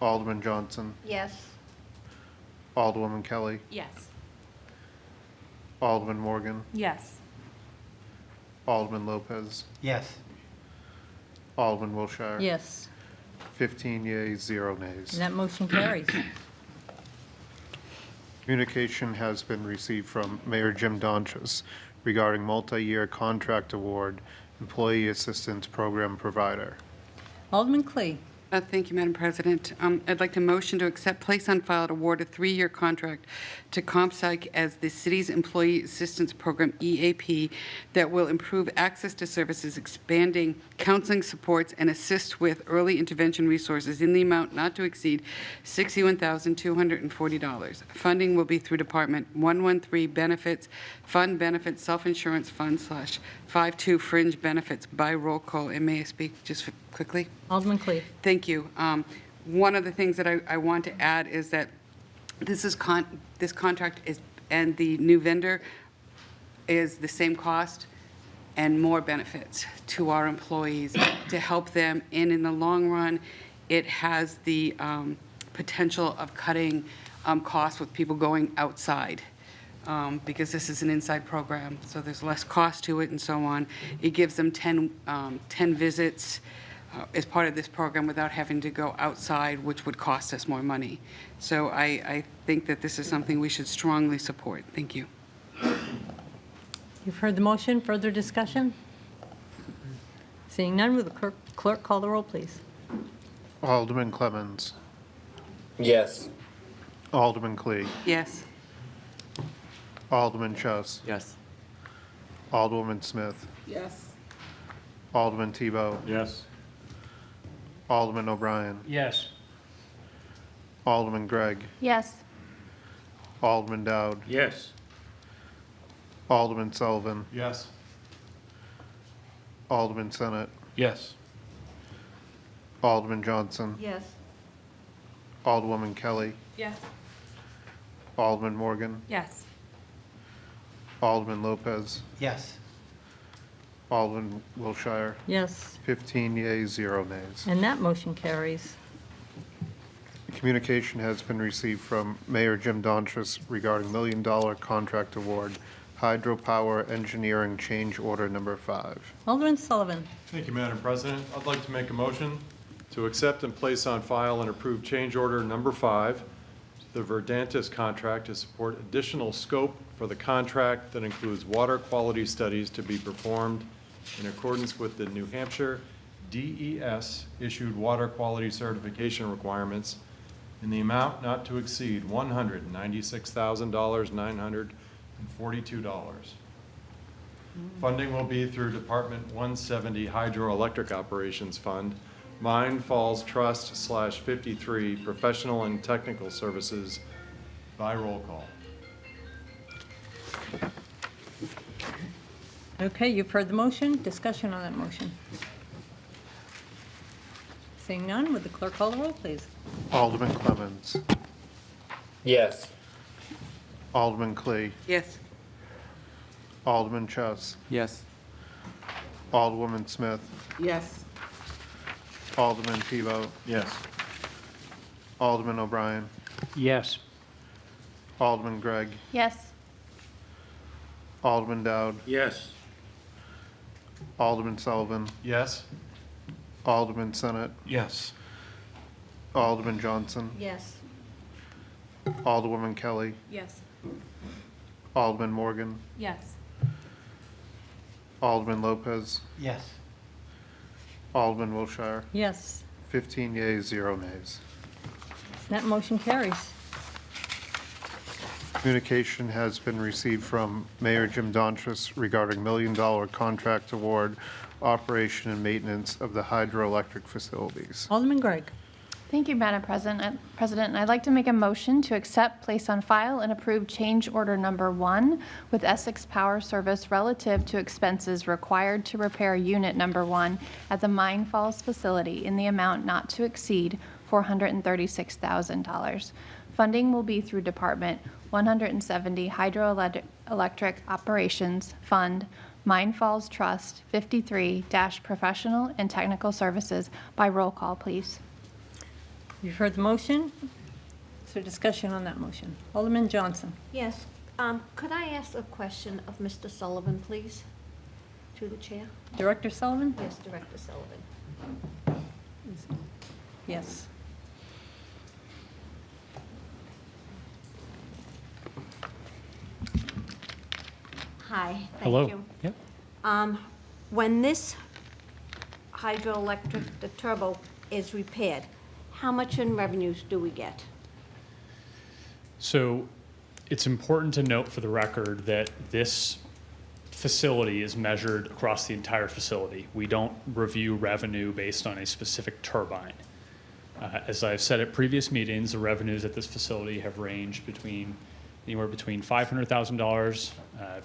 C: Alderman Johnson.
S: Yes.
C: Alderwoman Kelly.
S: Yes.
C: Alderman Morgan.
S: Yes.
C: Alderman Lopez.
T: Yes.
C: Alderman Wilshire.
B: Yes.
C: 15 yeas, 0 nays.
B: And that motion carries.
C: Communication has been received from Mayor Jim Donchis regarding multi-year contract award, Employee Assistance Program Provider.
B: Alderman Clee.
A: Thank you, Madam President. I'd like to motion to accept, place on file, and award a 3-year contract to CompSci as the city's Employee Assistance Program, EAP, that will improve access to services, expanding counseling supports, and assist with early intervention resources in the amount not to exceed $61,240. Funding will be through Department 113 Benefits, Fund Benefits, Self-Insurance Fund /52 Fringe Benefits by roll call. And may I speak just quickly?
B: Alderman Clee.
A: Thank you. One of the things that I want to add is that this contract is, and the new vendor is the same cost and more benefits to our employees to help them. And in the long run, it has the potential of cutting costs with people going outside. Because this is an inside program, so there's less cost to it and so on. It gives them 10 visits as part of this program without having to go outside, which would cost us more money. So I think that this is something we should strongly support. Thank you.
B: You've heard the motion. Further discussion? Seeing none, will the clerk call the roll, please?
C: Alderman Clemmons.
D: Yes.
C: Alderman Clee.
A: Yes.
C: Alderman Chess.
T: Yes.
C: Alderwoman Smith.
A: Yes.
C: Alderman Tebow.
T: Yes.
C: Alderman O'Brien.
T: Yes.
C: Alderman Gregg.
S: Yes.
C: Alderman Dowd.
T: Yes.
C: Alderman Sullivan.
T: Yes.
C: Alderman Senate.
T: Yes.
C: Alderman Johnson.
B: Yes.
C: Alderwoman Kelly.
R: Yes.
C: Alderman Morgan.
S: Yes.
C: Alderman Lopez.
Q: Yes.
C: Alderman Wilshire.
B: Yes.
C: 15 yeas, 0 nays.
B: And that motion carries.
C: Communication has been received from Mayor Jim Dontress regarding $1 million contract award, hydropower engineering change order number 5.
B: Alderman Sullivan.
U: Thank you, Madam President. I'd like to make a motion to accept and place on file and approve change order number 5 to the Verdantis contract to support additional scope for the contract that includes water quality studies to be performed in accordance with the New Hampshire DES issued water quality certification requirements in the amount not to exceed $196,942. Funding will be through Department 170 Hydroelectric Operations Fund, Mine Falls Trust /53 Professional and Technical Services by roll call.
B: Okay, you've heard the motion. Discussion on that motion. Seeing none, would the clerk call the roll, please?
C: Alderman Clemmons.
D: Yes.
C: Alderman Clee.
A: Yes.
C: Alderman Chess.
T: Yes.
C: Alderwoman Smith.
A: Yes.
C: Alderman Tebow.
U: Yes.
C: Alderman O'Brien.
T: Yes.
C: Alderman Gregg.
S: Yes.
C: Alderman Dowd.
T: Yes.
C: Alderman Sullivan.
U: Yes.
C: Alderman Senate.
U: Yes.
C: Alderman Johnson.
B: Yes.
C: Alderwoman Kelly.
R: Yes.
C: Alderman Morgan.
S: Yes.
C: Alderman Lopez.
Q: Yes.
C: Alderman Wilshire.
B: Yes.
C: 15 yeas, 0 nays.
B: That motion carries.
C: Communication has been received from Mayor Jim Dontress regarding $1 million contract award, operation and maintenance of the hydroelectric facilities.
B: Alderman Gregg.
S: Thank you, Madam President. I'd like to make a motion to accept, place on file, and approve change order number 1 with Essex Power Service relative to expenses required to repair unit number 1 at the Mine Falls facility in the amount not to exceed $436,000. Funding will be through Department 170 Hydroelectric Operations Fund, Mine Falls Trust 53-Professional and Technical Services by roll call, please.
B: You've heard the motion. Is there discussion on that motion? Alderman Johnson.
V: Yes. Could I ask a question of Mr. Sullivan, please, to the chair?
B: Director Sullivan?
V: Yes, Director Sullivan.
B: Yes.
V: Hi, thank
T: Hello.
V: you.
T: Yep.
V: When this hydroelectric, the turbo, is repaired, how much in revenues do we get?
T: So it's important to note for the record that this facility is measured across the entire facility. We don't review revenue based on a specific turbine. As I've said at previous meetings, the revenues at this facility have ranged anywhere between $500,000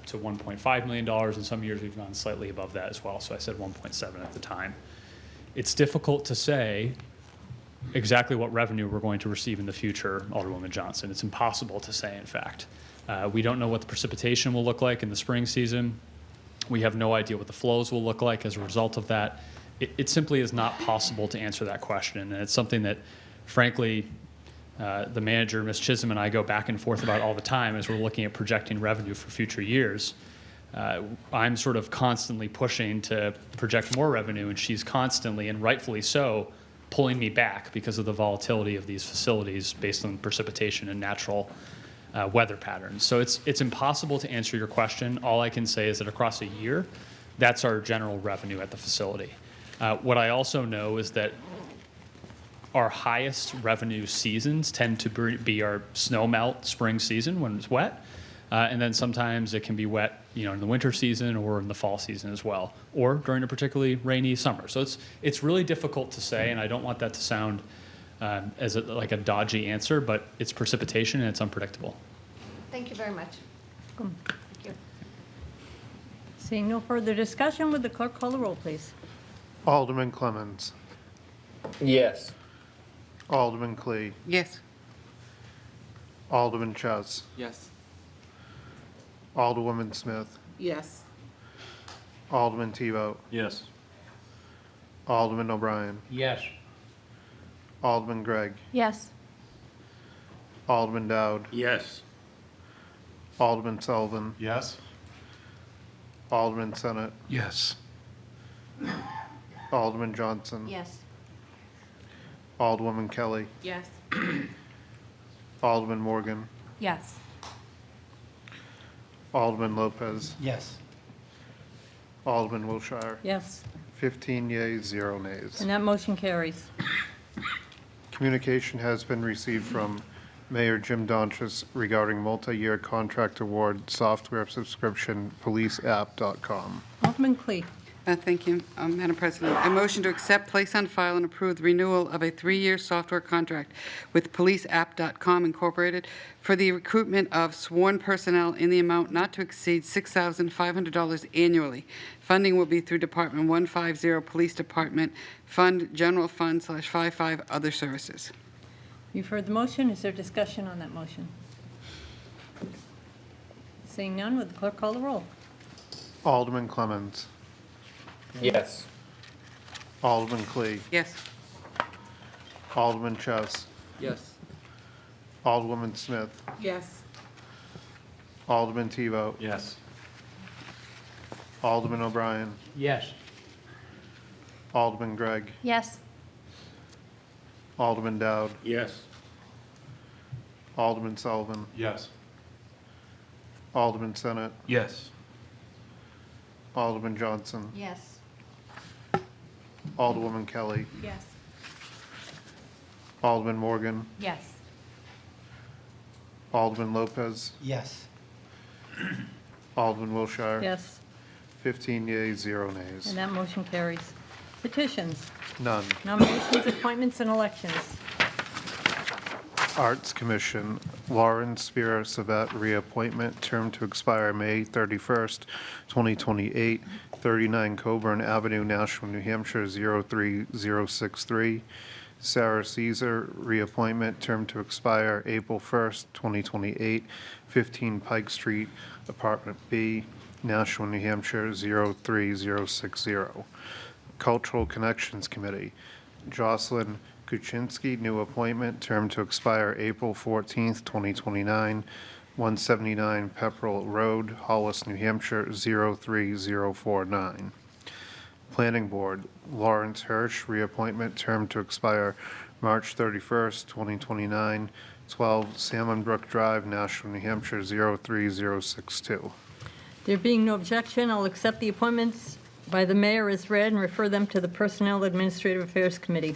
T: to $1.5 million. In some years, we've gone slightly above that as well. So I said 1.7 at the time. It's difficult to say exactly what revenue we're going to receive in the future, Alderwoman Johnson. It's impossible to say, in fact. We don't know what the precipitation will look like in the spring season. We have no idea what the flows will look like as a result of that. It simply is not possible to answer that question. And it's something that, frankly, the manager, Ms. Chisholm, and I go back and forth about all the time as we're looking at projecting revenue for future years. I'm sort of constantly pushing to project more revenue, and she's constantly, and rightfully so, pulling me back because of the volatility of these facilities based on precipitation and natural weather patterns. So it's impossible to answer your question. All I can say is that across a year, that's our general revenue at the facility. What I also know is that our highest revenue seasons tend to be our snow melt spring season when it's wet. And then sometimes it can be wet, in the winter season or in the fall season as well, or during a particularly rainy summer. So it's really difficult to say, and I don't want that to sound as like a dodgy answer, but it's precipitation and it's unpredictable.
V: Thank you very much. Thank you.
B: Seeing no further discussion, would the clerk call the roll, please?
C: Alderman Clemmons.
D: Yes.
C: Alderman Clee.
A: Yes.
C: Alderman Chess.
D: Yes.
C: Alderwoman Smith.
R: Yes.
C: Alderman Tebow.
U: Yes.
C: Alderman O'Brien.
O: Yes.
C: Alderman Gregg.
S: Yes.
C: Alderman Dowd.
U: Yes.
C: Alderman Sullivan.
U: Yes.
C: Alderman Senate.
U: Yes.
C: Alderman Johnson.
V: Yes.
C: Alderwoman Kelly.
R: Yes.
C: Alderman Morgan.
S: Yes.
C: Alderman Lopez.
O: Yes.
C: Alderman Wilshire.
B: Yes.
C: 15 yeas, 0 nays.
B: And that motion carries.
C: Communication has been received from Mayor Jim Donchis regarding multi-year contract award software subscription policeapp.com.
B: Alderman Clee.
A: Thank you, Madam President. I motion to accept, place on file, and approve the renewal of a 3-year software contract with policeapp.com Incorporated for the recruitment of sworn personnel in the amount not to exceed $6,500 annually. Funding will be through Department 150 Police Department Fund, General Fund /55 Other Services.
B: You've heard the motion. Is there discussion on that motion? Seeing none, would the clerk call the roll?
C: Alderman Clemmons.
D: Yes.
C: Alderman Clee.
A: Yes.
C: Alderman Chess.
D: Yes.
C: Alderwoman Smith.
R: Yes.
C: Alderman Tebow.
U: Yes.
C: Alderman O'Brien.
O: Yes.
C: Alderman Gregg.
S: Yes.
C: Alderman Dowd.
U: Yes.
C: Alderman Sullivan.
U: Yes.
C: Alderman Senate.
U: Yes.
C: Alderman Johnson.
V: Yes.
C: Alderwoman Kelly.
R: Yes.
C: Alderman Morgan.
S: Yes.
C: Alderman Lopez.
O: Yes.
C: Alderman Wilshire.
B: Yes.
C: 15 yeas, 0 nays.
B: And that motion carries. Petitions.
C: None.
B: Nominations, appointments, and elections.
C: Arts Commission, Lauren Spira Savet, reappointment, term to expire May 31st, 2028, 39 Coburn Avenue, Nashua, New Hampshire, 03063. Sarah Caesar, reappointment, term to expire April 1st, 2028, 15 Pike Street, Apartment B, Nashua, New Hampshire, 03060. Cultural Connections Committee, Jocelyn Kuczynski, new appointment, term to expire April 14th, 2029, 179 Pepperell Road, Hollis, New Hampshire, 03049. Planning Board, Lawrence Hirsch, reappointment, term to expire March 31st, 2029, 12 Salmon Brook Drive, Nashua, New Hampshire, 03062.
B: There being no objection, I'll accept the appointments by the mayor as read and refer them to the Personnel Administrative Affairs Committee.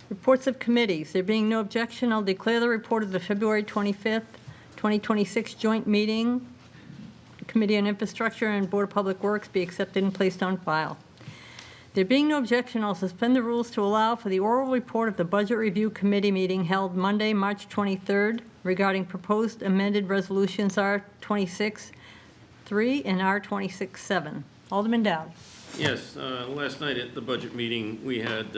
B: Reports of committees. There being no objection, I'll declare the report of the February 25th, 2026 joint meeting, Committee on Infrastructure and Board of Public Works be accepted and placed on file. There being no objection, I'll suspend the rules to allow for the oral report of the Budget Review Committee meeting held Monday, March 23rd regarding proposed amended resolutions R26-3 and R26-7. Alderman Dowd.
E: Yes, last night at the budget meeting, we had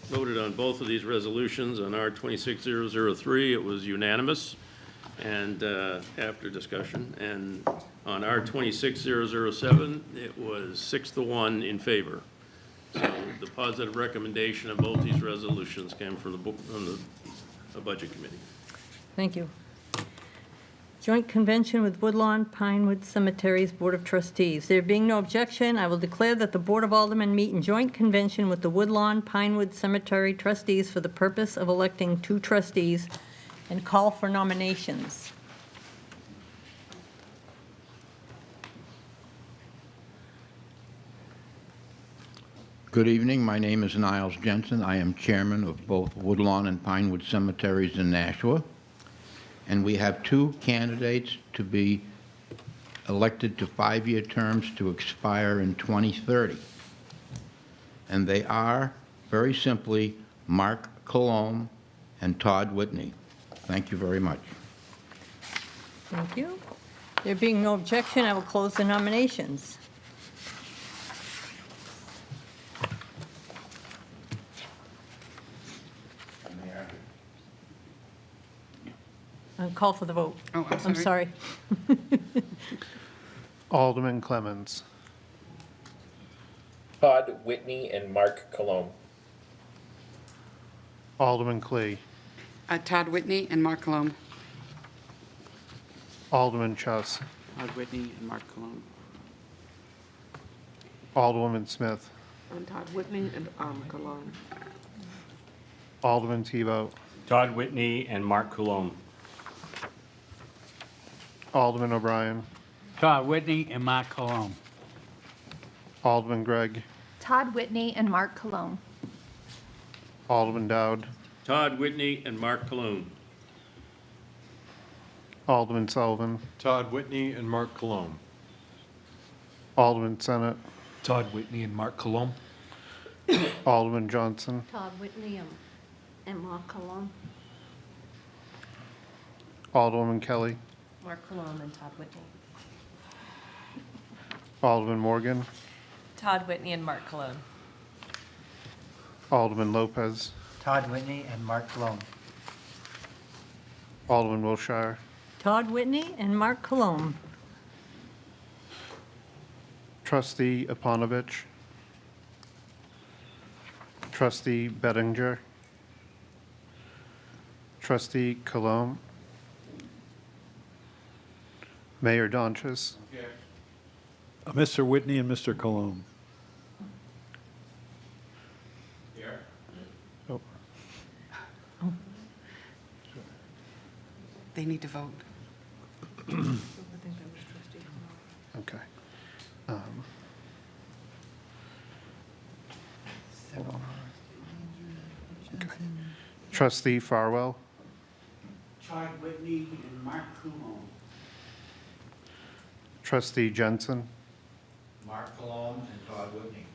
E: voted on both of these resolutions. On R26003, it was unanimous, and after discussion, and on R26007, it was 6-1 in favor. So the positive recommendation of both these resolutions came from the Budget Committee.
B: Thank you. Joint convention with Woodlawn Pinewood Cemeteries Board of Trustees. There being no objection, I will declare that the Board of Aldermen meet in joint convention with the Woodlawn Pinewood Cemetery Trustees for the purpose of electing 2 trustees and call for nominations.
F: Good evening. My name is Niles Jensen. I am chairman of both Woodlawn and Pinewood Cemeteries in Nashua. and we have 2 candidates to be elected to 5-year terms to expire in 2030. And they are, very simply, Mark Colomb and Todd Whitney. Thank you very much.
B: Thank you. There being no objection, I will close the nominations. And call for the vote.
A: Oh, I'm
B: I'm sorry.
C: Alderman Clemmons.
D: Todd Whitney and Mark Cologne.
C: Alderman Clee.
A: Todd Whitney and Mark Cologne.
C: Alderman Chuss.
A: Todd Whitney and Mark Cologne.
C: Alderwoman Smith.
R: And Todd Whitney and Cologne.
C: Alderman Tebow.
H: Todd Whitney and Mark Coulombe.
C: Alderman O'Brien.
H: Todd Whitney and Mark Coulombe.
C: Alderman Gregg.
I: Todd Whitney and Mark Cologne.
C: Alderman Dowd.
E: Todd Whitney and Mark Cologne.
C: Alderman Sullivan.
U: Todd Whitney and Mark Cologne.
C: Alderman Senate.
H: Todd Whitney and Mark Coulombe.
C: Alderman Johnson.
V: Todd Whitney and Mark Cologne.
C: Alderwoman Kelly.
R: Mark Cologne and Todd Whitney.
C: Alderman Morgan.
R: Todd Whitney and Mark Cologne.
C: Alderman Lopez.
H: Todd Whitney and Mark Cologne.
C: Alderman Wilshire.
B: Todd Whitney and Mark Cologne.
C: Trustee Aponovich. Trustee Bettinger. Trustee Cologne. Mayor Donches.
U: Mr. Whitney and Mr. Cologne.
C: Oh,
A: They need to vote.
C: okay. Okay. Trustee Farwell.
H: Todd Whitney and Mark Coulombe.
C: Trustee Jensen.
F: Mark Colomb and Todd Whitney.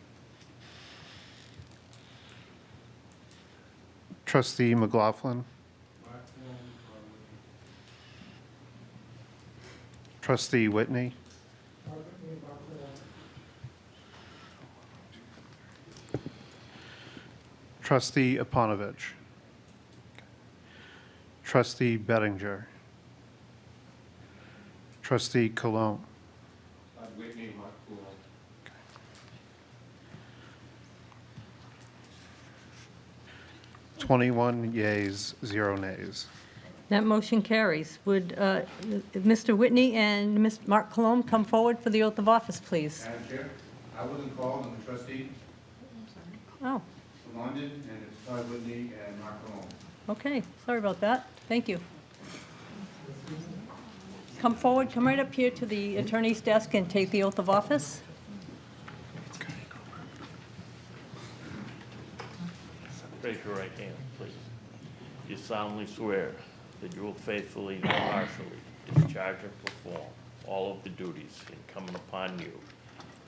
C: Trustee McLaughlin. Trustee Whitney. Trustee Aponovich. Trustee Bettinger. Trustee Cologne.
H: Todd Whitney and Mark Coulombe.
C: 21 yeas, 0 nays.
B: That motion carries. Would Mr. Whitney and Ms. Mark Cologne come forward for the oath of office, please?
F: Madam Chair, I wasn't called, I'm a trustee
B: Oh,
F: from London, and it's Todd Whitney and Mark Colomb.
B: okay. Sorry about that. Thank you. Come forward, come right up here to the attorney's desk and take the oath of office.
W: Raise your right hand, please. You solemnly swear that you will faithfully and impartially discharge and perform all of the duties incumbent upon you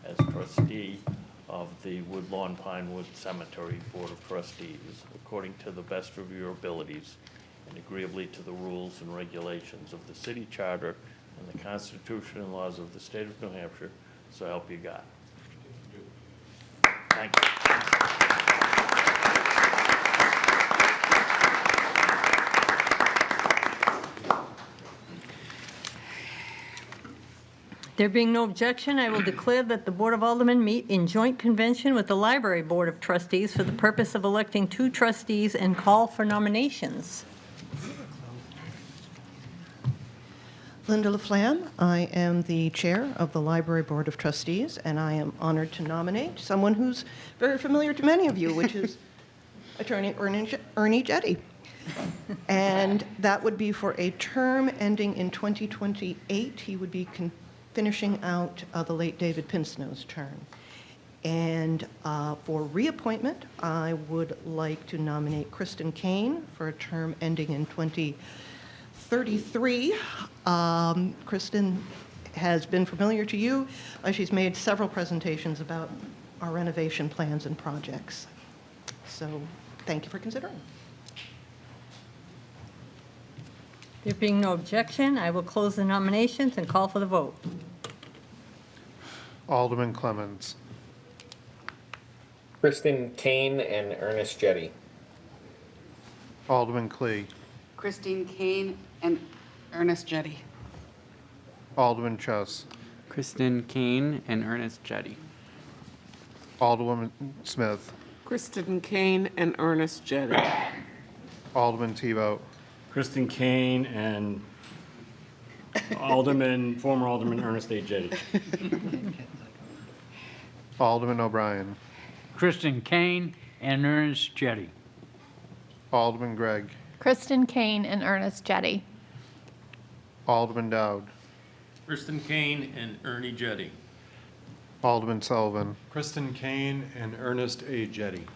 W: as trustee of the Woodlawn Pinewood Cemetery Board of Trustees, according to the best of your abilities and agreeably to the rules and regulations of the city charter and the Constitution and laws of the state of New Hampshire, so help you God. Thank you.
B: There being no objection, I will declare that the Board of Aldermen meet in joint convention with the Library Board of Trustees for the purpose of electing 2 trustees and call for nominations.
X: Linda LaFlamme. I am the chair of the Library Board of Trustees, and I am honored to nominate someone who's very familiar to many of you, which is Attorney Ernie Jetty. And that would be for a term ending in 2028. He would be finishing out the late David Pinsnow's term. And for reappointment, I would like to nominate Kristen Kane for a term ending in 2030. 33. Kristen has been familiar to you. She's made several presentations about our renovation plans and projects. So thank you for considering.
B: There being no objection, I will close the nominations and call for the vote.
C: Alderman Clemmons.
D: Kristen Kane and Ernest Jetty.
C: Alderman Clee.
A: Christine Kane and Ernest Jetty.
C: Alderman Chess.
J: Kristen Kane and Ernest Jetty.
C: Alderwoman Smith.
K: Kristen Kane and Ernest Jetty.
C: Alderman Tebow.
L: Kristen Kane and former Alderman Ernest A. Jetty.
C: Alderman O'Brien.
H: Kristen Kane and Ernest Jetty.
C: Alderman Gregg.
I: Kristen Kane and Ernest Jetty.
C: Alderman Dowd.
E: Kristen Kane and Ernie Jetty.
C: Alderman Sullivan.
U: Kristen Kane and Ernest A. Jetty.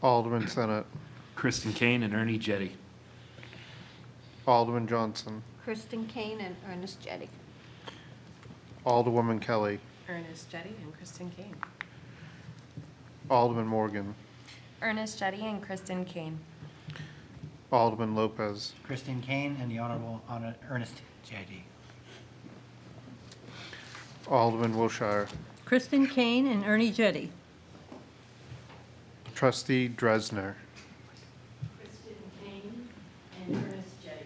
C: Alderman Senate.
L: Kristen Kane and Ernie Jetty.
C: Alderman Johnson.
V: Kristen Kane and Ernest Jetty.
C: Alderwoman Kelly.
R: Ernest Jetty and Kristen Kane.
C: Alderman Morgan.
S: Ernest Jetty and Kristen Kane.
C: Alderman Lopez.
H: Kristen Kane and the Honorable Ernest Jetty.
C: Alderman Wilshire.
B: Kristen Kane and Ernie Jetty.
C: Trustee Dresner.
V: Kristen Kane and Ernest Jetty.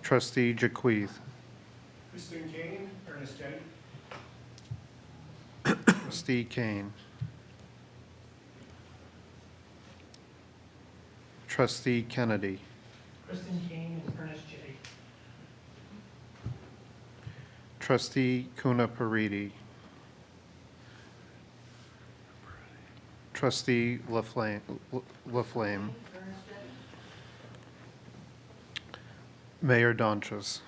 C: Trustee Jaquith.
H: Kristen Kane, Ernest Jetty.
C: Trustee Kane. Trustee Kennedy.
H: Kristen Kane and Ernest Jetty.
C: Trustee Kuna Paridi. Trustee Laflamme. Mayor Donches.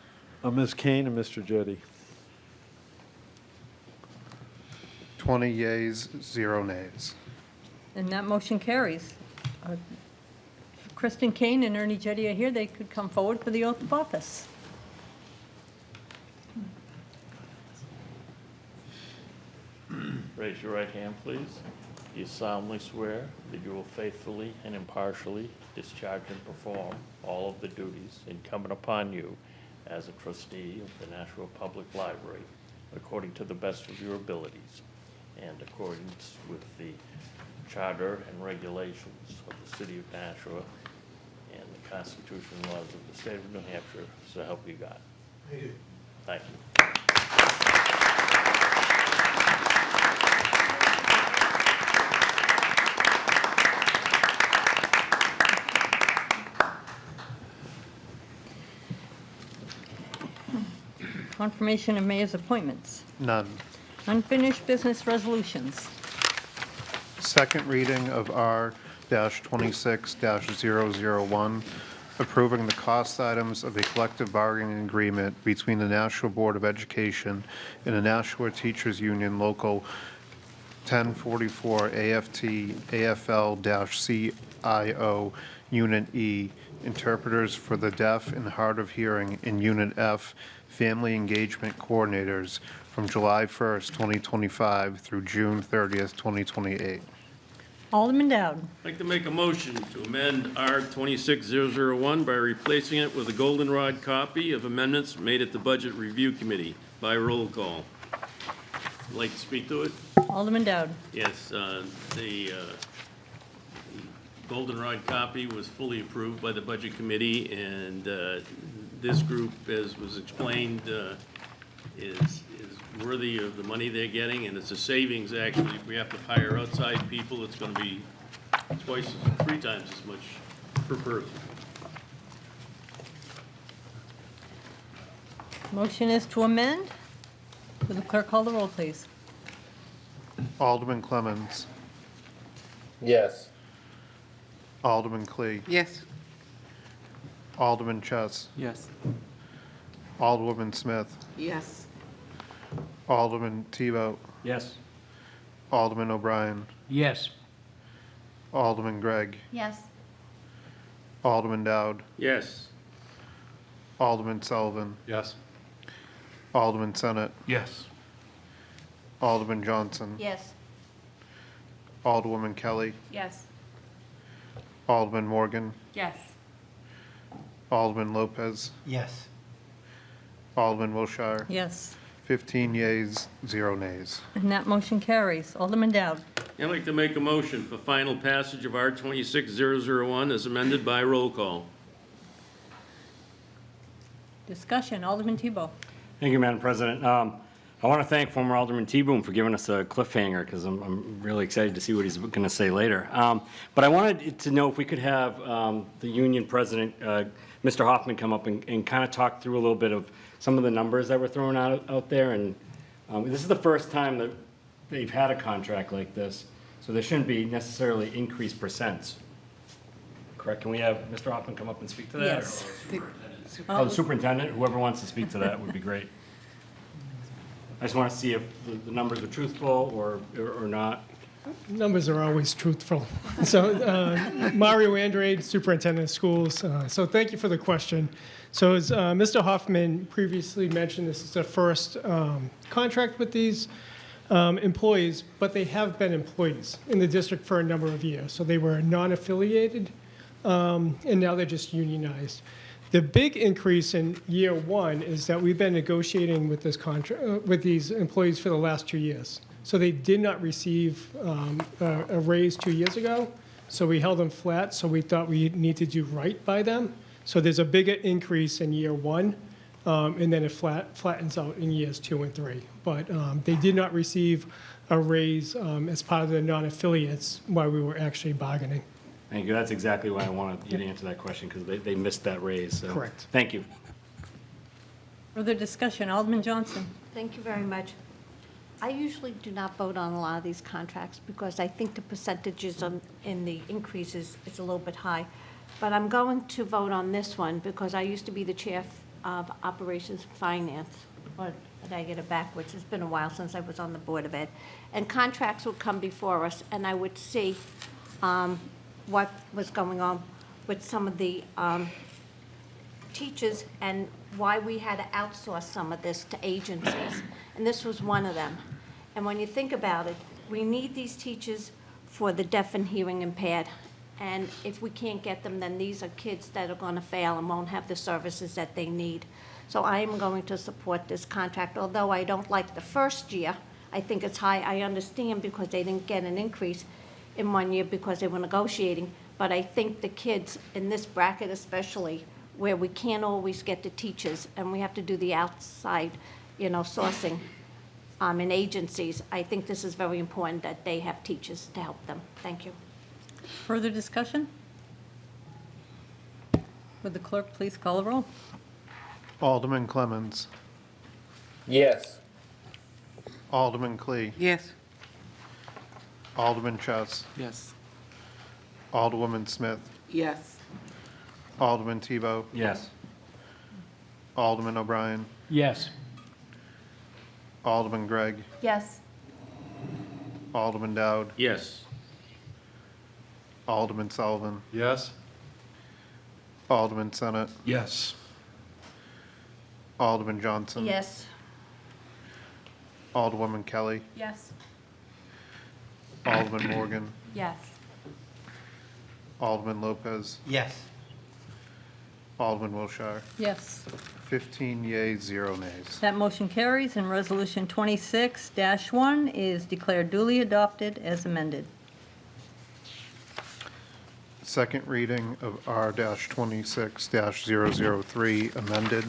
U: Ms. Kane and Mr. Jetty.
C: 20 yeas, 0 nays.
B: And that motion carries. Kristen Kane and Ernie Jetty are here. They could come forward for the oath of office.
W: Raise your right hand, please. Do you solemnly swear that you will faithfully and impartially discharge and perform all of the duties incumbent upon you as a trustee of the Nashua Public Library according to the best of your abilities and accordance with the charter and regulations of the city of Nashua and the Constitution and laws of the state of New Hampshire, so help you God?
H: I do.
W: Thank you.
B: Confirmation of mayor's appointments.
C: None.
B: Unfinished business resolutions.
C: Second reading of R-26-001, approving the cost items of a collective bargaining agreement between the Nashua Board of Education and the Nashua Teachers Union Local 1044 AFT AFL-CIO Unit E, interpreters for the deaf and hard of hearing in Unit F, family engagement coordinators from July 1st, 2025 through June 30th, 2028.
B: Alderman Dowd.
E: I'd like to make a motion to amend R 26001 by replacing it with a goldenrod copy of amendments made at the Budget Review Committee by roll call. Would like to speak to it?
B: Alderman Dowd.
E: Yes, the goldenrod copy was fully approved by the Budget Committee, and this group, as was explained, is worthy of the money they're getting, and it's a savings, actually. If we have to hire outside people, it's going to be three times as much per person.
B: Motion is to amend. Will the clerk call the roll, please?
C: Alderman Clemmons.
D: Yes.
C: Alderman Clee.
A: Yes.
C: Alderman Chess.
J: Yes.
C: Alderwoman Smith.
K: Yes.
C: Alderman Tebow.
L: Yes.
C: Alderman O'Brien.
H: Yes.
C: Alderman Gregg.
I: Yes.
C: Alderman Dowd,
E: Yes.
C: Alderman Sullivan,
U: Yes.
C: Alderman Senate,
L: Yes.
C: Alderman Johnson,
V: Yes.
C: Alderwoman Kelly,
R: Yes.
C: Alderman Morgan,
R: Yes.
C: Alderman Lopez,
H: Yes.
C: Alderman Wilshire.
B: Yes.
C: 15 yeas, 0 nays.
B: And that motion carries. Alderman Dowd.
E: I'd like to make a motion for final passage of R 26001 as amended by roll call.
B: Discussion, Alderman Tebow.
L: Thank you, Madam President. I want to thank former Alderman T-Boom for giving us a cliffhanger, because I'm really excited to see what he's going to say later. But I wanted to know if we could have the union president, Mr. Hoffman, come up and kind of talk through a little bit of some of the numbers that were thrown out there. And this is the first time that they've had a contract like this, so there shouldn't be necessarily increased percents. Correct? Can we have Mr. Hoffman come up and speak to that?
B: Yes.
L: Oh, the superintendent, whoever wants to speak to that would be great. I just want to see if the numbers are truthful or not.
G: Numbers are always truthful. So Mario Andrade, Superintendent of Schools. So thank you for the question. So as Mr. Hoffman previously mentioned, this is the first contract with these employees, but they have been employees in the district for a number of years. So they were non-affiliated, and now they're just unionized. The big increase in year one is that we've been negotiating with this contract with these employees for the last 2 years. So they did not receive a raise 2 years ago, so we held them flat. So we thought we need to do right by them. So there's a bigger increase in year one, and then it flattens out in years 2 and 3. But they did not receive a raise as part of the non-affiliates while we were actually bargaining.
L: Thank you. That's exactly why I wanted you to answer that question, because they missed that raise. So.
G: Correct.
L: Thank you.
B: Further discussion, Alderman Johnson.
V: Thank you very much. I usually do not vote on a lot of these contracts because I think the percentages in the increases is a little bit high. But I'm going to vote on this one because I used to be the chair of Operations and Finance. Or did I get it backwards? It's been a while since I was on the Board of Ed. And contracts would come before us, and I would see what was going on with some of the teachers and why we had to outsource some of this to agencies. And this was one of them. And when you think about it, we need these teachers for the deaf and hearing impaired. And if we can't get them, then these are kids that are going to fail and won't have the services that they need. So I am going to support this contract. Although I don't like the first year, I think it's high. I understand because they didn't get an increase in 1 year because they were negotiating. But I think the kids in this bracket especially, where we can't always get the teachers and we have to do the outside, sourcing in agencies, I think this is very important that they have teachers to help them. Thank you.
B: Further discussion? Would the clerk please call the roll?
C: Alderman Clemmons,
D: Yes.
C: Alderman Clee,
A: Yes.
C: Alderman Chess,
J: Yes.
C: Alderwoman Smith,
K: Yes.
C: Alderman Tebow,
L: Yes.
C: Alderman O'Brien,
L: Yes.
C: Alderman Gregg,
I: Yes.
C: Alderman Dowd,
E: Yes.
C: Alderman Sullivan,
U: Yes.
C: Alderman Senate,
L: Yes.
C: Alderman Johnson,
V: Yes.
C: Alderwoman Kelly,
I: Yes.
C: Alderman Morgan,
I: Yes.
C: Alderman Lopez,
H: Yes.
C: Alderman Wilshire.
B: Yes.
C: 15 yeas, 0 nays.
B: That motion carries, and Resolution 26-1 is declared duly adopted as amended.
C: Second reading of R-26-003 amended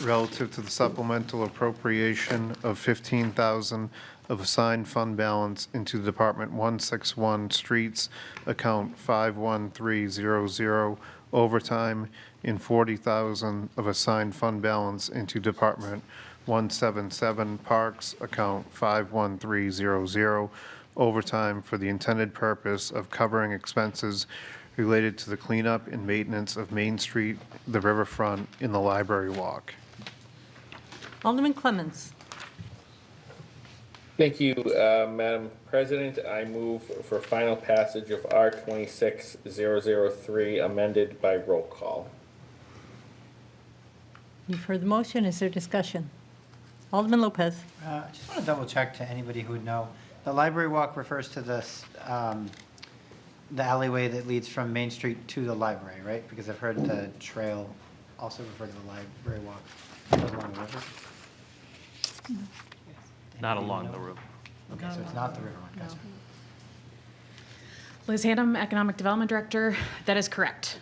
C: relative to the supplemental appropriation of $15,000 of assigned fund balance into Department 161 Streets, account 51300, overtime, and $40,000 of assigned fund balance into Department 177 Parks, account 51300, overtime for the intended purpose of covering expenses related to the cleanup and maintenance of Main Street, the riverfront, and the Library Walk.
B: Alderman Clemmons.
D: Thank you, Madam President. I move for final passage of R 26003 amended by roll call.
B: You've heard the motion. Is there discussion? Alderman Lopez.
M: I just want to double check to anybody who would know. The library walk refers to this, the alleyway that leads from Main Street to the library, right? Because I've heard the trail also refer to the library walk. Goes along the river?
W: Not along the river.
M: Okay, so it's not the river one, gotcha.
N: Liz Hannum, Economic Development Director. That is correct.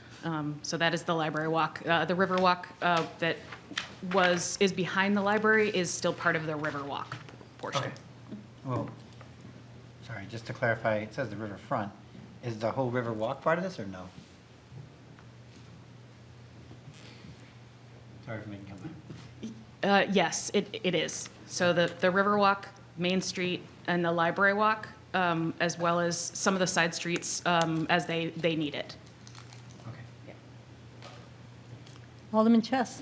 N: So that is the library walk. The river walk that is behind the library is still part of the river walk portion.
M: Okay. Well, sorry, just to clarify, it says the riverfront. Is the whole river walk part of this or no? Sorry for making come back.
N: Yes, it is. So the Riverwalk, Main Street, and the Library Walk, as well as some of the side streets as they need it.
B: Alderman Chess.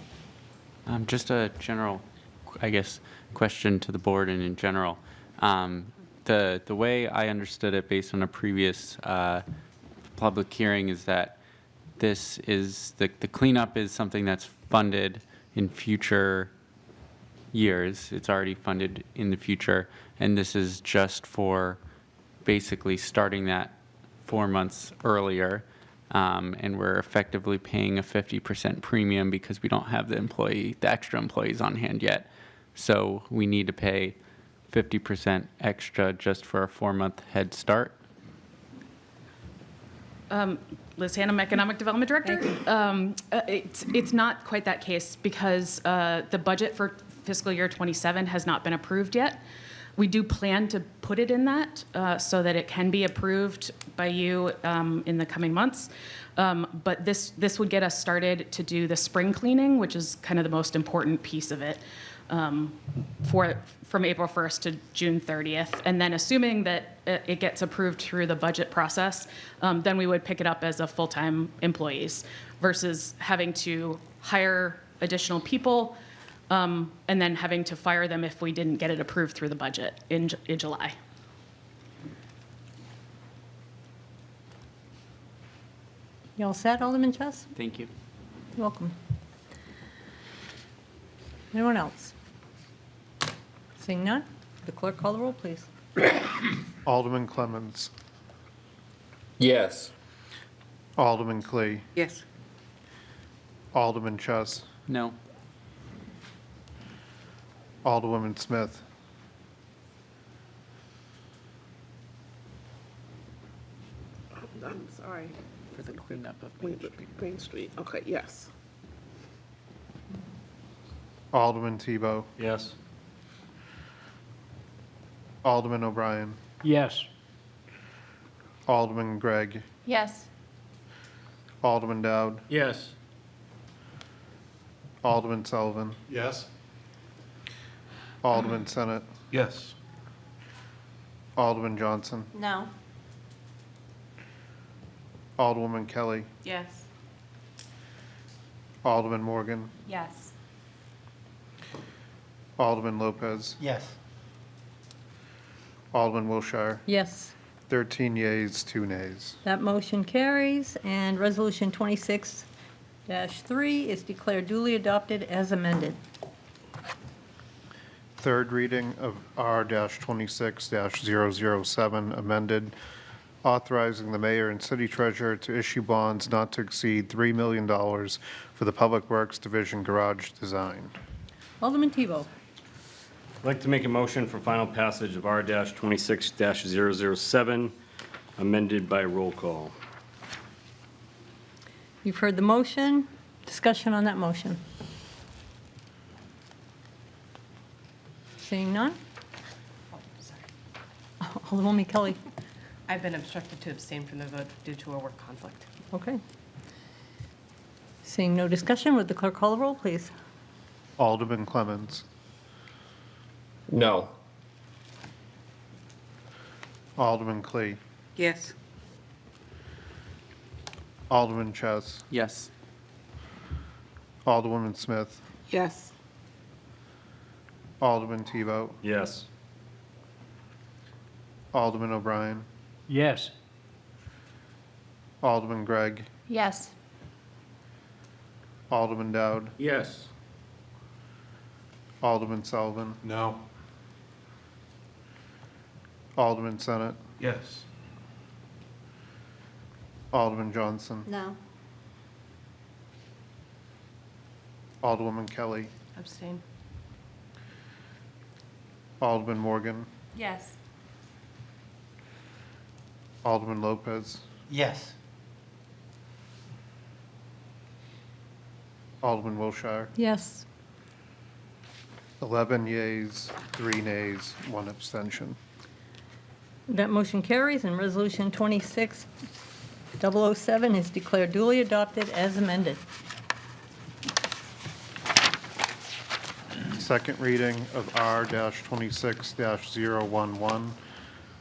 J: Just a general, I guess, question to the board and in general. The way I understood it based on a previous public hearing is that this is, the cleanup is something that's funded in future years. It's already funded in the future, and this is just for basically starting that 4 months earlier, and we're effectively paying a 50% premium because we don't have the extra employees on hand yet. So we need to pay 50% extra just for a 4-month head start.
N: Liz Hannum, Economic Development Director. It's not quite that case because the budget for fiscal year 27 has not been approved yet. We do plan to put it in that so that it can be approved by you in the coming months. But this would get us started to do the spring cleaning, which is kind of the most important piece of it, from April 1st to June 30th. And then assuming that it gets approved through the budget process, then we would pick it up as a full-time employees versus having to hire additional people and then having to fire them if we didn't get it approved through the budget in July.
B: You all set, Alderman Chess?
J: Thank you.
B: You're welcome. Anyone else? Seeing none, the clerk call the roll, please.
C: Alderman Clemmons.
D: Yes.
C: Alderman Clee.
A: Yes.
C: Alderman Chess.
J: No.
C: Alderwoman Smith.
K: I'm sorry.
J: For the cleanup of
K: Main Street. Okay, yes.
C: Alderman Tebow.
U: Yes.
C: Alderman O'Brien.
H: Yes.
C: Alderman Gregg.
I: Yes.
C: Alderman Dowd.
E: Yes.
C: Alderman Sullivan.
U: Yes.
C: Alderman Senate.
U: Yes.
C: Alderman Johnson.
V: No.
C: Alderwoman Kelly.
R: Yes.
C: Alderman Morgan.
S: Yes.
C: Alderman Lopez.
M: Yes.
C: Alderman Wilshire.
B: Yes.
C: 13 yeas, 2 nays.
B: That motion carries, and Resolution 26-3 is declared duly adopted as amended.
C: Third reading of R-26-007 amended, authorizing the mayor and city treasurer to issue bonds not to exceed $3 million for the Public Works Division garage design.
B: Alderman Tebow.
L: I'd like to make a motion for final passage of R-26-007, amended by roll call.
B: You've heard the motion. Discussion on that motion. Seeing none? Alderwoman Kelly.
R: I've been instructed to abstain from the vote due to a work conflict.
B: Okay. Seeing no discussion, would the clerk call the roll, please?
C: Alderman Clemmons.
D: No.
C: Alderman Clee.
A: Yes.
C: Alderman Chess.
J: Yes.
C: Alderwoman Smith.
K: Yes.
C: Alderman Tebow.
U: Yes.
C: Alderman O'Brien,
H: Yes.
C: Alderman Gregg,
I: Yes.
C: Alderman Dowd,
E: Yes.
C: Alderman Sullivan,
U: No.
C: Alderman Senate,
U: Yes.
C: Alderman Johnson,
V: No.
C: Alderwoman Kelly,
R: Abstain.
C: Alderman Morgan,
R: Yes.
C: Alderman Lopez,
M: Yes.
C: Alderman Wilshire.
B: Yes.
C: 11 yeas, 3 nays, 1 abstention.
B: That motion carries, and Resolution 26-007 is declared duly adopted as amended.
C: Second reading of R-26-011,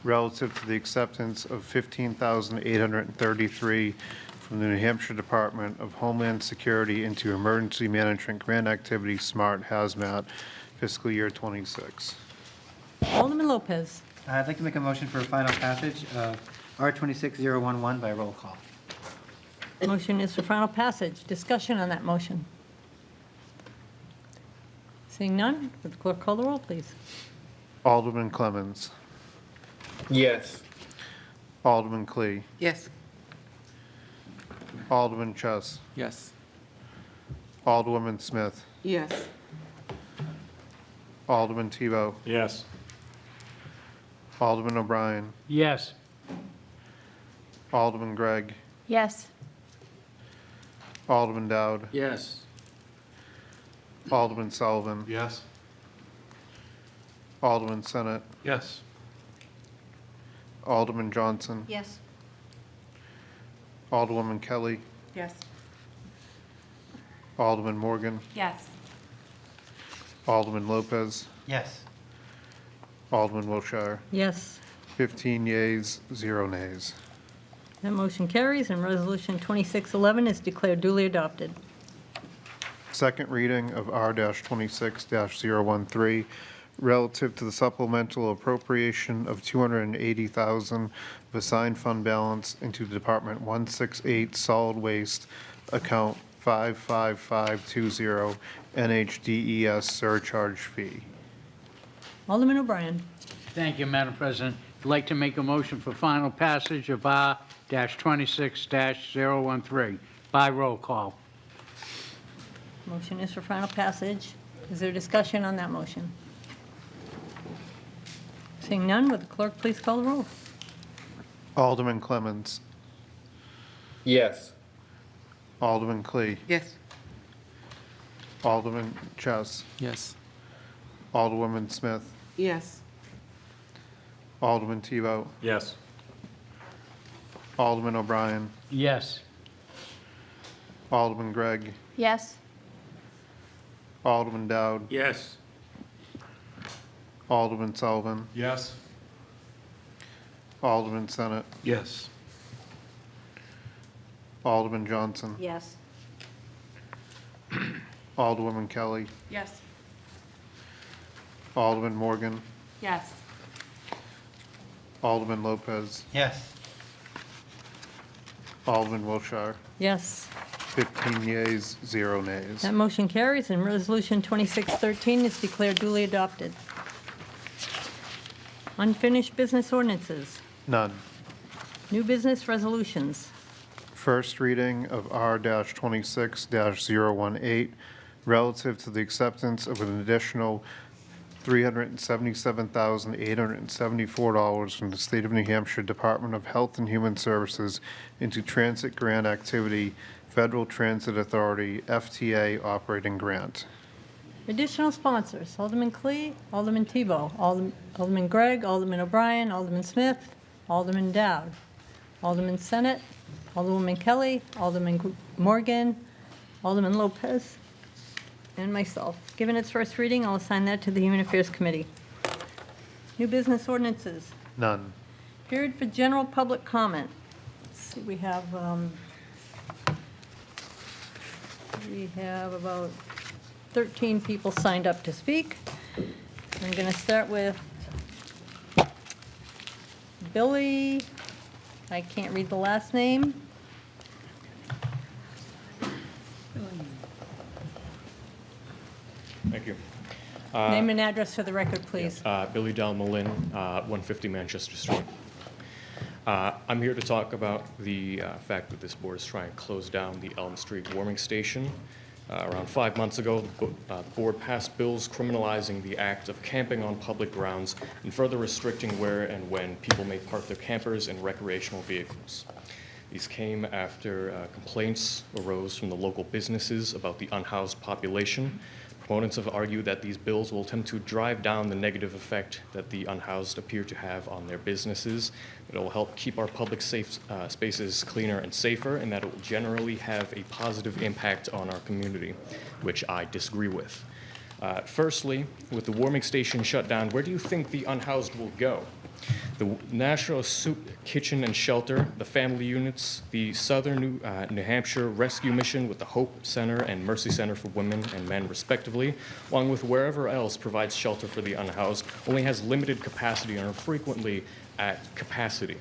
C: relative to the acceptance of $15,833 from the New Hampshire Department of Homeland Security into Emergency Management Grant Activity Smart Hazmat, fiscal year '26.
B: Alderman Lopez.
M: I'd like to make a motion for a final passage of R-26011 by roll call.
B: Motion is for final passage. Discussion on that motion. Seeing none, would the clerk call the roll, please?
C: Alderman Clemmons,
D: Yes.
C: Alderman Clee,
A: Yes.
C: Alderman Chess,
J: Yes.
C: Alderwoman Smith,
A: Yes.
C: Alderman Tebow,
L: Yes.
C: Alderman O'Brien,
H: Yes.
C: Alderman Gregg,
I: Yes.
C: Alderman Dowd,
E: Yes.
C: Alderman Sullivan,
U: Yes.
C: Alderman Senate,
U: Yes.
C: Alderman Johnson,
V: Yes.
C: Alderwoman Kelly,
R: Yes.
C: Alderman Morgan,
R: Yes.
C: Alderman Lopez,
M: Yes.
C: Alderman Wilshire.
B: Yes.
C: 15 yeas, 0 nays.
B: That motion carries, and Resolution 2611 is declared duly adopted.
C: Second reading of R-26-013, relative to the supplemental appropriation of $280,000 of assigned fund balance into the Department 168 Solid Waste Account 55520 NHDES surcharge fee.
B: Alderman O'Brien.
H: Thank you, Madam President. I'd like to make a motion for final passage of R-26-013 by roll call.
B: Motion is for final passage. Is there discussion on that motion? Seeing none, would the clerk please call the roll?
C: Alderman Clemmons,
D: Yes.
C: Alderman Clee,
A: Yes.
C: Alderman Chess,
J: Yes.
C: Alderwoman Smith,
R: Yes.
C: Alderman Tebow,
L: Yes.
C: Alderman O'Brien,
H: Yes.
C: Alderman Gregg,
I: Yes.
C: Alderman Dowd,
E: Yes.
C: Alderman Sullivan,
U: Yes.
C: Alderman Senate,
U: Yes.
C: Alderman Johnson,
V: Yes.
C: Alderwoman Kelly,
R: Yes.
C: Alderman Morgan,
R: Yes.
C: Alderman Lopez,
M: Yes.
C: Alderman Wilshire.
B: Yes.
C: 15 yeas, 0 nays.
B: That motion carries, and Resolution 2613 is declared duly adopted. Unfinished business ordinances.
C: None.
B: New business resolutions.
C: First reading of R-26-018, relative to the acceptance of an additional $377,874 from the State of New Hampshire Department of Health and Human Services into Transit Grant Activity, Federal Transit Authority, FTA Operating Grant.
B: Additional sponsors, Alderman Clee, Alderman Tebow, Alderman Gregg, Alderman O'Brien, Alderman Smith, Alderman Dowd, Alderman Senate, Alderwoman Kelly, Alderman Morgan, Alderman Lopez, and myself. Given its first reading, I'll assign that to the Human Affairs Committee. New business ordinances.
C: None.
B: Period for general public comment. Let's see, we have about 13 people signed up to speak. I'm going to start with Billy, I can't read the last name.
O: Thank you.
B: Name and address for the record, please.
O: Billy Dalmalin, 150 Manchester Street. I'm here to talk about the fact that this board is trying to close down the Elm Street warming station. Around 5 months ago, the board passed bills criminalizing the act of camping on public grounds and further restricting where and when people may park their campers and recreational vehicles. These came after complaints arose from the local businesses about the unhoused population. Proponents have argued that these bills will attempt to drive down the negative effect that the unhoused appear to have on their businesses. It will help keep our public spaces cleaner and safer, and that it will generally have a positive impact on our community, which I disagree with. Firstly, with the warming station shut down, where do you think the unhoused will go? The National Soup Kitchen and Shelter, the family units, the Southern New Hampshire Rescue Mission with the Hope Center and Mercy Center for Women and Men, respectively, along with wherever else provides shelter for the unhoused, only has limited capacity and are frequently at capacity.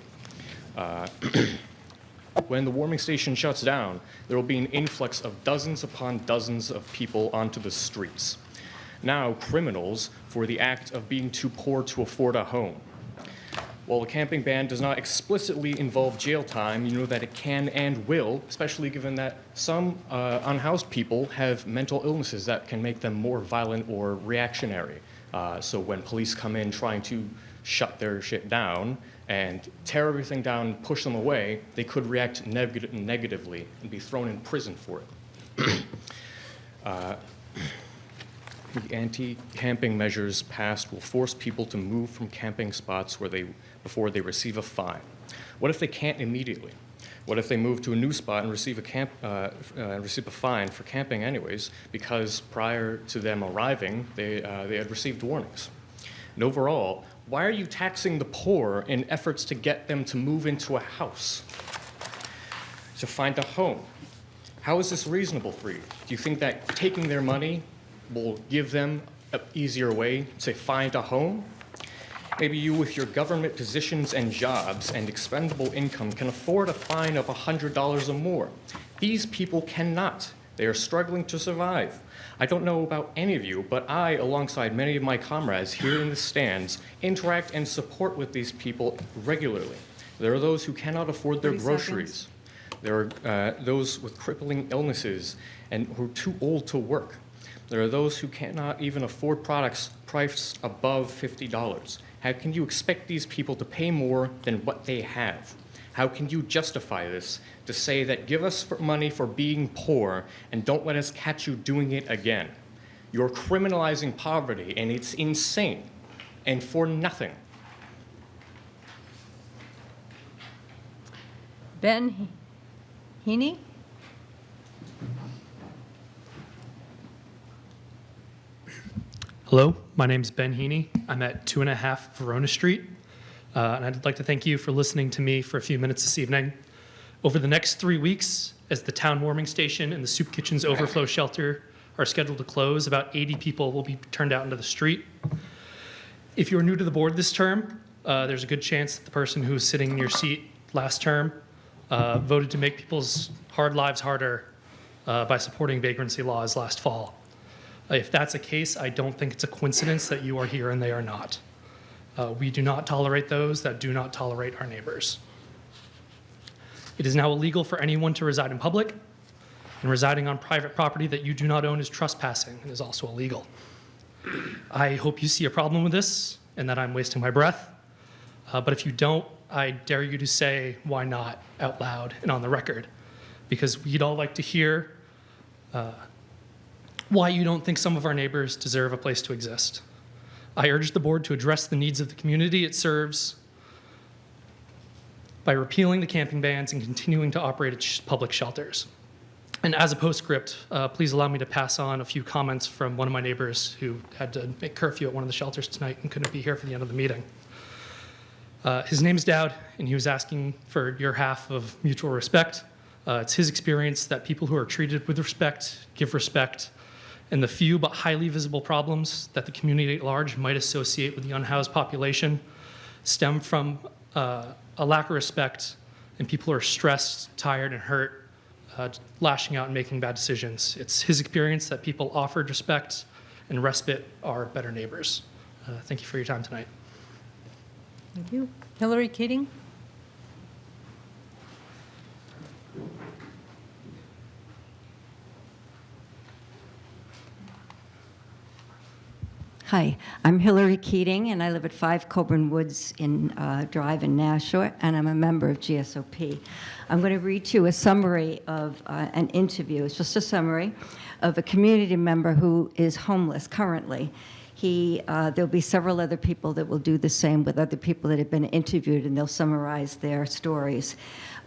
O: When the warming station shuts down, there will be an influx of dozens upon dozens of people onto the streets. Now, criminals for the act of being too poor to afford a home. While the camping ban does not explicitly involve jail time, you know that it can and will, especially given that some unhoused people have mental illnesses that can make them more violent or reactionary. So when police come in trying to shut their shit down and tear everything down, push them away, they could react negatively and be thrown in prison for it. The anti-camping measures passed will force people to move from camping spots before they receive a fine. What if they can't immediately? What if they move to a new spot and receive a fine for camping anyways, because prior to them arriving, they had received warnings? And overall, why are you taxing the poor in efforts to get them to move into a house, to find a home? How is this reasonable for you? Do you think that taking their money will give them an easier way to find a home? Maybe you, with your government positions and jobs and expendable income, can afford a fine of $100 or more. These people cannot. They are struggling to survive. I don't know about any of you, but I, alongside many of my comrades here in the stands, interact and support with these people regularly. There are those who cannot afford their groceries. There are those with crippling illnesses and who are too old to work. There are those who cannot even afford products priced above $50. How can you expect these people to pay more than what they have? How can you justify this to say that give us money for being poor and don't let us catch you doing it again? You're criminalizing poverty, and it's insane, and for nothing.
B: Ben Heaney?
P: Hello, my name is Ben Heaney. I'm at 2.5 Verona Street, and I'd like to thank you for listening to me for a few minutes this evening. Over the next 3 weeks, as the town warming station and the soup kitchen's overflow shelter are scheduled to close, about 80 people will be turned out into the street. If you're new to the board this term, there's a good chance that the person who was sitting in your seat last term voted to make people's hard lives harder by supporting vagrancy laws last fall. If that's the case, I don't think it's a coincidence that you are here and they are not. We do not tolerate those that do not tolerate our neighbors. It is now illegal for anyone to reside in public, and residing on private property that you do not own is trespassing and is also illegal. I hope you see a problem with this and that I'm wasting my breath, but if you don't, I dare you to say why not out loud and on the record, because we'd all like to hear why you don't think some of our neighbors deserve a place to exist. I urge the board to address the needs of the community it serves by repealing the camping bans and continuing to operate its public shelters. And as a postscript, please allow me to pass on a few comments from one of my neighbors who had to make curfew at one of the shelters tonight and couldn't be here for the end of the meeting. His name is Dowd, and he was asking for your half of mutual respect. It's his experience that people who are treated with respect give respect, and the few but highly visible problems that the community at large might associate with the unhoused population stem from a lack of respect, and people are stressed, tired, and hurt, lashing out and making bad decisions. It's his experience that people offered respect and respite are better neighbors. Thank you for your time tonight.
B: Thank you. Hillary Keating?
F: Hi, I'm Hillary Keating, and I live at 5 Coburn Woods Drive in Nashua, and I'm a member of GSOP. I'm going to read to you a summary of an interview. It's just a summary of a community member who is homeless currently. There'll be several other people that will do the same with other people that have been interviewed, and they'll summarize their stories.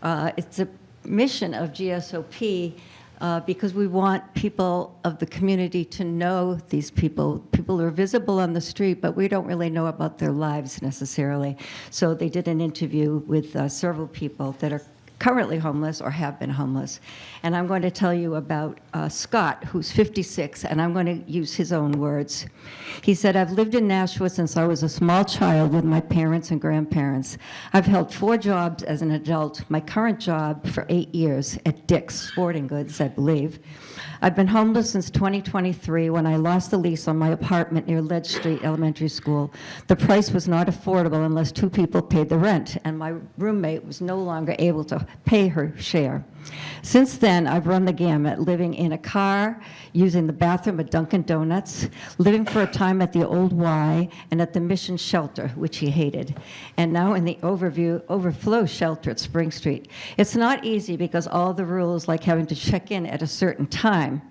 F: It's a mission of GSOP because we want people of the community to know these people. People are visible on the street, but we don't really know about their lives necessarily. So they did an interview with several people that are currently homeless or have been homeless. And I'm going to tell you about Scott, who's 56, and I'm going to use his own words. He said, "I've lived in Nashua since I was a small child with my parents and grandparents. I've held 4 jobs as an adult, my current job for 8 years at Dick's Sporting Goods, I believe. I've been homeless since 2023 when I lost the lease on my apartment near Ledge Street Elementary School. The price was not affordable unless 2 people paid the rent, and my roommate was no longer able to pay her share. Since then, I've run the gamut, living in a car, using the bathroom at Dunkin' Donuts, living for a time at the Old Y, and at the Mission Shelter, which he hated, and now in the Overflow Shelter at Spring Street. It's not easy because all the rules, like having to check in at a certain time.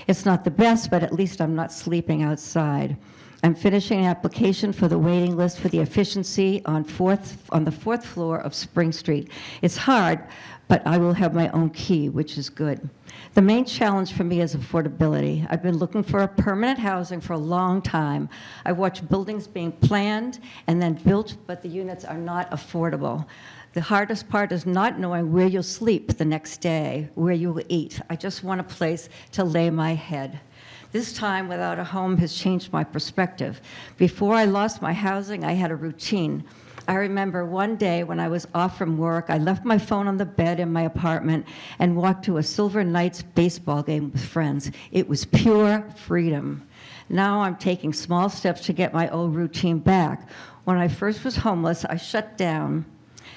F: It's not the best, but at least I'm not sleeping outside. I'm finishing an application for the waiting list for the efficiency on the 4th floor of Spring Street. It's hard, but I will have my own key, which is good. The main challenge for me is affordability. I've been looking for a permanent housing for a long time. I watch buildings being planned and then built, but the units are not affordable. The hardest part is not knowing where you'll sleep the next day, where you will eat. I just want a place to lay my head. This time without a home has changed my perspective. Before I lost my housing, I had a routine. I remember one day when I was off from work, I left my phone on the bed in my apartment and walked to a Silver Knights baseball game with friends. It was pure freedom. Now I'm taking small steps to get my old routine back. When I first was homeless, I shut down,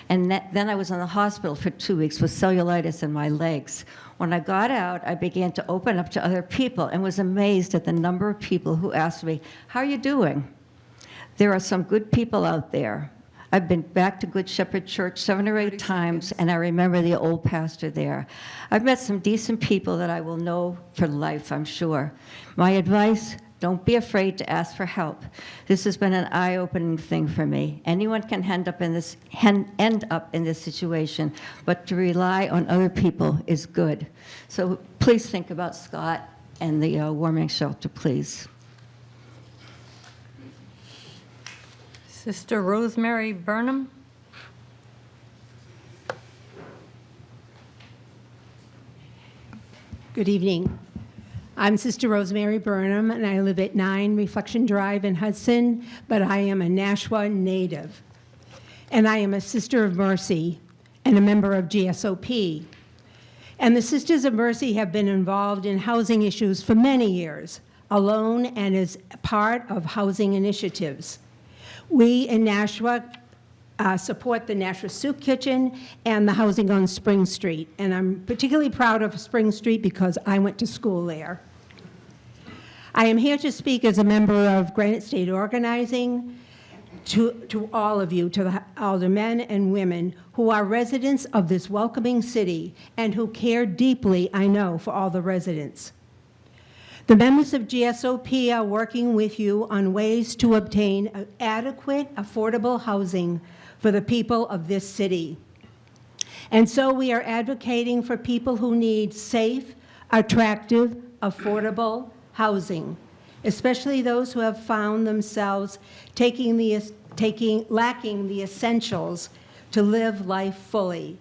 F: and then I was in the hospital for 2 weeks with cellulitis in my legs. When I got out, I began to open up to other people and was amazed at the number of people who asked me, "How are you doing?" There are some good people out there. I've been back to Good Shepherd Church 7 or 8 times, and I remember the old pastor there. I've met some decent people that I will know for life, I'm sure. My advice, don't be afraid to ask for help. This has been an eye-opening thing for me. Anyone can end up in this situation, but to rely on other people is good. So please think about Scott and the warming shelter, please.
B: Sister Rosemary Burnham?
Q: Good evening. I'm Sister Rosemary Burnham, and I live at 9 Reflection Drive in Hudson, but I am a Nashua native. And I am a Sister of Mercy and a member of GSOP. And the Sisters of Mercy have been involved in housing issues for many years, alone and as part of housing initiatives. We in Nashua support the Nashua Soup Kitchen and the housing on Spring Street. And I'm particularly proud of Spring Street because I went to school there. I am here to speak as a member of Granite State Organizing to all of you, to the aldermen and women who are residents of this welcoming city and who care deeply, I know, for all the residents. The members of GSOP are working with you on ways to obtain adequate, affordable housing for the people of this city. And so we are advocating for people who need safe, attractive, affordable housing, especially those who have found themselves lacking the essentials to live life fully.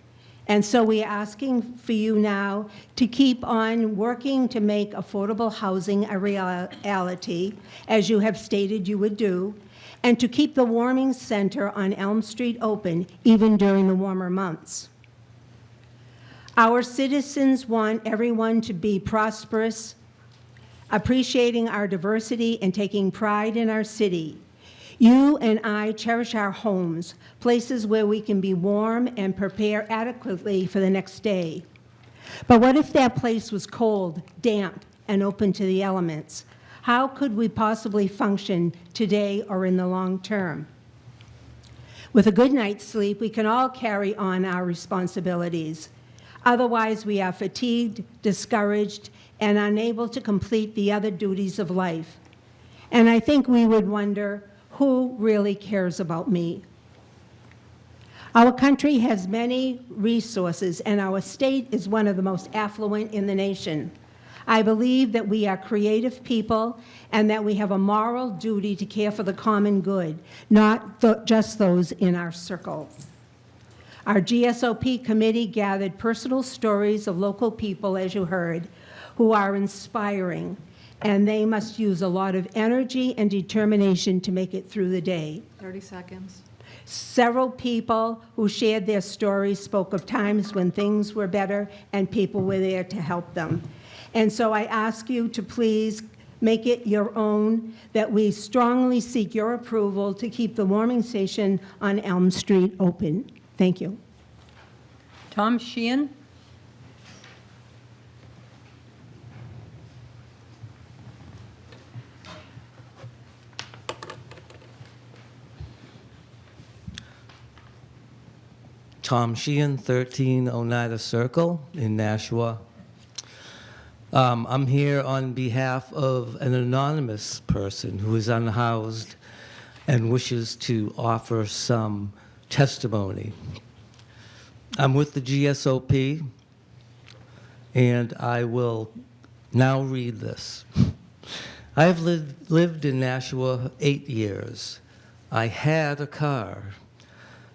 Q: And so we are asking for you now to keep on working to make affordable housing a reality, as you have stated you would do, and to keep the warming center on Elm Street open even during the warmer months. Our citizens want everyone to be prosperous, appreciating our diversity and taking pride in our city. You and I cherish our homes, places where we can be warm and prepare adequately for the next day. But what if that place was cold, damp, and open to the elements? How could we possibly function today or in the long term? With a good night's sleep, we can all carry on our responsibilities. Otherwise, we are fatigued, discouraged, and unable to complete the other duties of life. And I think we would wonder, who really cares about me? Our country has many resources, and our state is one of the most affluent in the nation. I believe that we are creative people and that we have a moral duty to care for the common good, not just those in our circle. Our GSOP committee gathered personal stories of local people, as you heard, who are inspiring, and they must use a lot of energy and determination to make it through the day.
B: 30 seconds.
Q: Several people who shared their stories spoke of times when things were better and people were there to help them. And so I ask you to please make it your own, that we strongly seek your approval to keep the warming station on Elm Street open. Thank you.
B: Tom Sheehan?
G: Tom Sheehan, 13 Oneida Circle in Nashua. I'm here on behalf of an anonymous person who is unhoused and wishes to offer some testimony. I'm with the GSOP, and I will now read this. I have lived in Nashua 8 years. I had a car.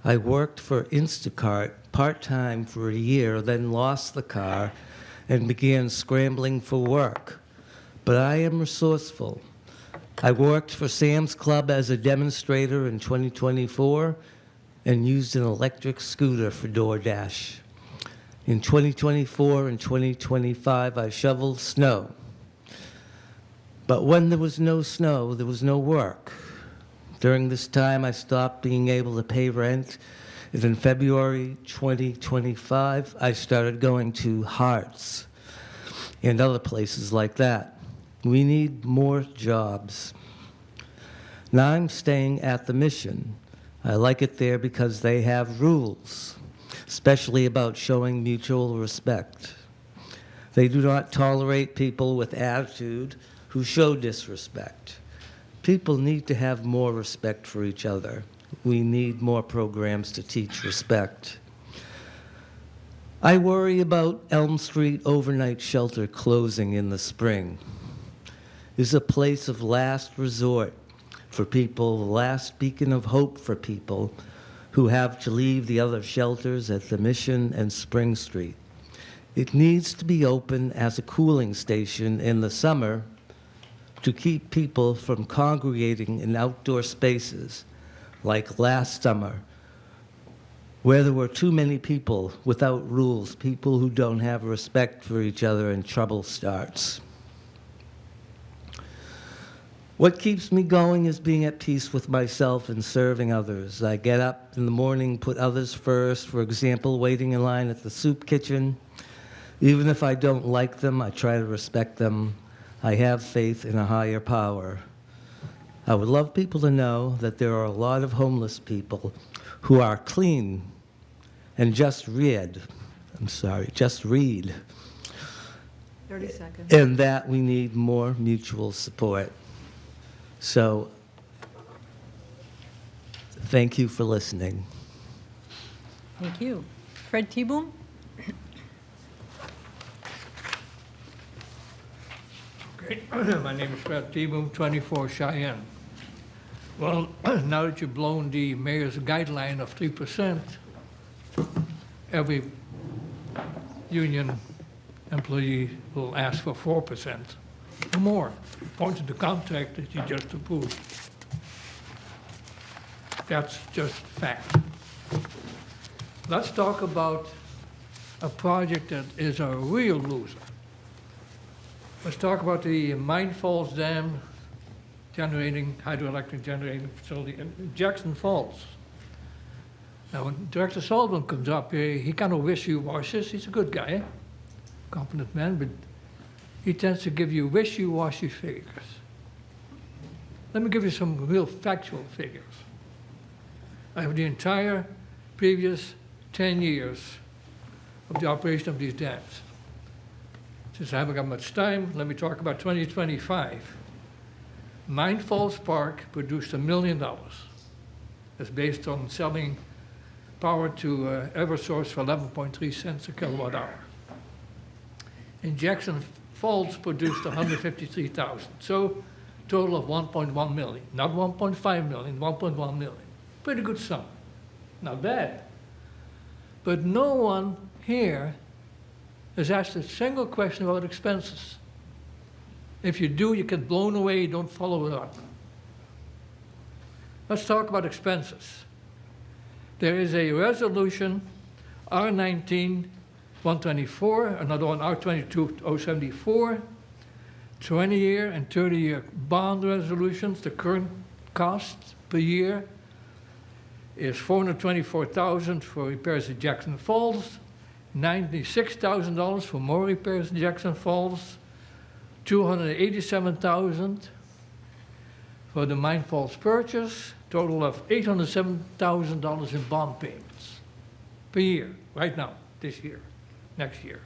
G: I worked for Instacart part-time for a year, then lost the car and began scrambling for work. But I am resourceful. I worked for Sam's Club as a demonstrator in 2024 and used an electric scooter for DoorDash. In 2024 and 2025, I shoveled snow. But when there was no snow, there was no work. During this time, I stopped being able to pay rent. And in February 2025, I started going to Hearts and other places like that. We need more jobs. Now I'm staying at the Mission. I like it there because they have rules, especially about showing mutual respect. They do not tolerate people with attitude who show disrespect. People need to have more respect for each other. We need more programs to teach respect. I worry about Elm Street overnight shelter closing in the spring. It's a place of last resort for people, the last beacon of hope for people who have to leave the other shelters at the Mission and Spring Street. It needs to be open as a cooling station in the summer to keep people from congregating in outdoor spaces, like last summer, where there were too many people without rules, people who don't have respect for each other, and trouble starts. What keeps me going is being at peace with myself and serving others. I get up in the morning, put others first, for example, waiting in line at the soup kitchen. Even if I don't like them, I try to respect them. I have faith in a higher power. I would love people to know that there are a lot of homeless people who are clean and just read.
B: 30 seconds.
G: And that we need more mutual support. So, thank you for listening.
B: Thank you. Fred T-Boom?
T: Great. My name is Fred T-Boom, 24 Cheyenne. Well, now that you've blown the mayor's guideline of 3%, every union employee will ask for 4% or more, according to the contract that you just approved. That's just fact. Let's talk about a project that is a real loser. Let's talk about the Mine Falls Dam hydroelectric generating facility in Jackson Falls. Now, when Director Sullivan comes up here, he kind of wishy-washes. He's a good guy, competent man, but he tends to give you wishy-washy figures. Let me give you some real factual figures. I have the entire previous 10 years of the operation of these dams. Since I haven't got much time, let me talk about 2025. Mine Falls Park produced $1 million. That's based on selling power to Eversource for 11.3 cents a kilowatt hour. And Jackson Falls produced 153,000. So total of 1.1 million, not 1.5 million, 1.1 million. Pretty good sum, not bad. But no one here has asked a single question about expenses. If you do, you get blown away, you don't follow it up. Let's talk about expenses. There is a resolution, R19-124, another one, R22-074, 20-year and 30-year bond resolutions. The current cost per year is $424,000 for repairs at Jackson Falls, $96,000 for more repairs at Jackson Falls, $287,000 for the Mine Falls purchase, total of $807,000 in bond payments per year, right now, this year, next year.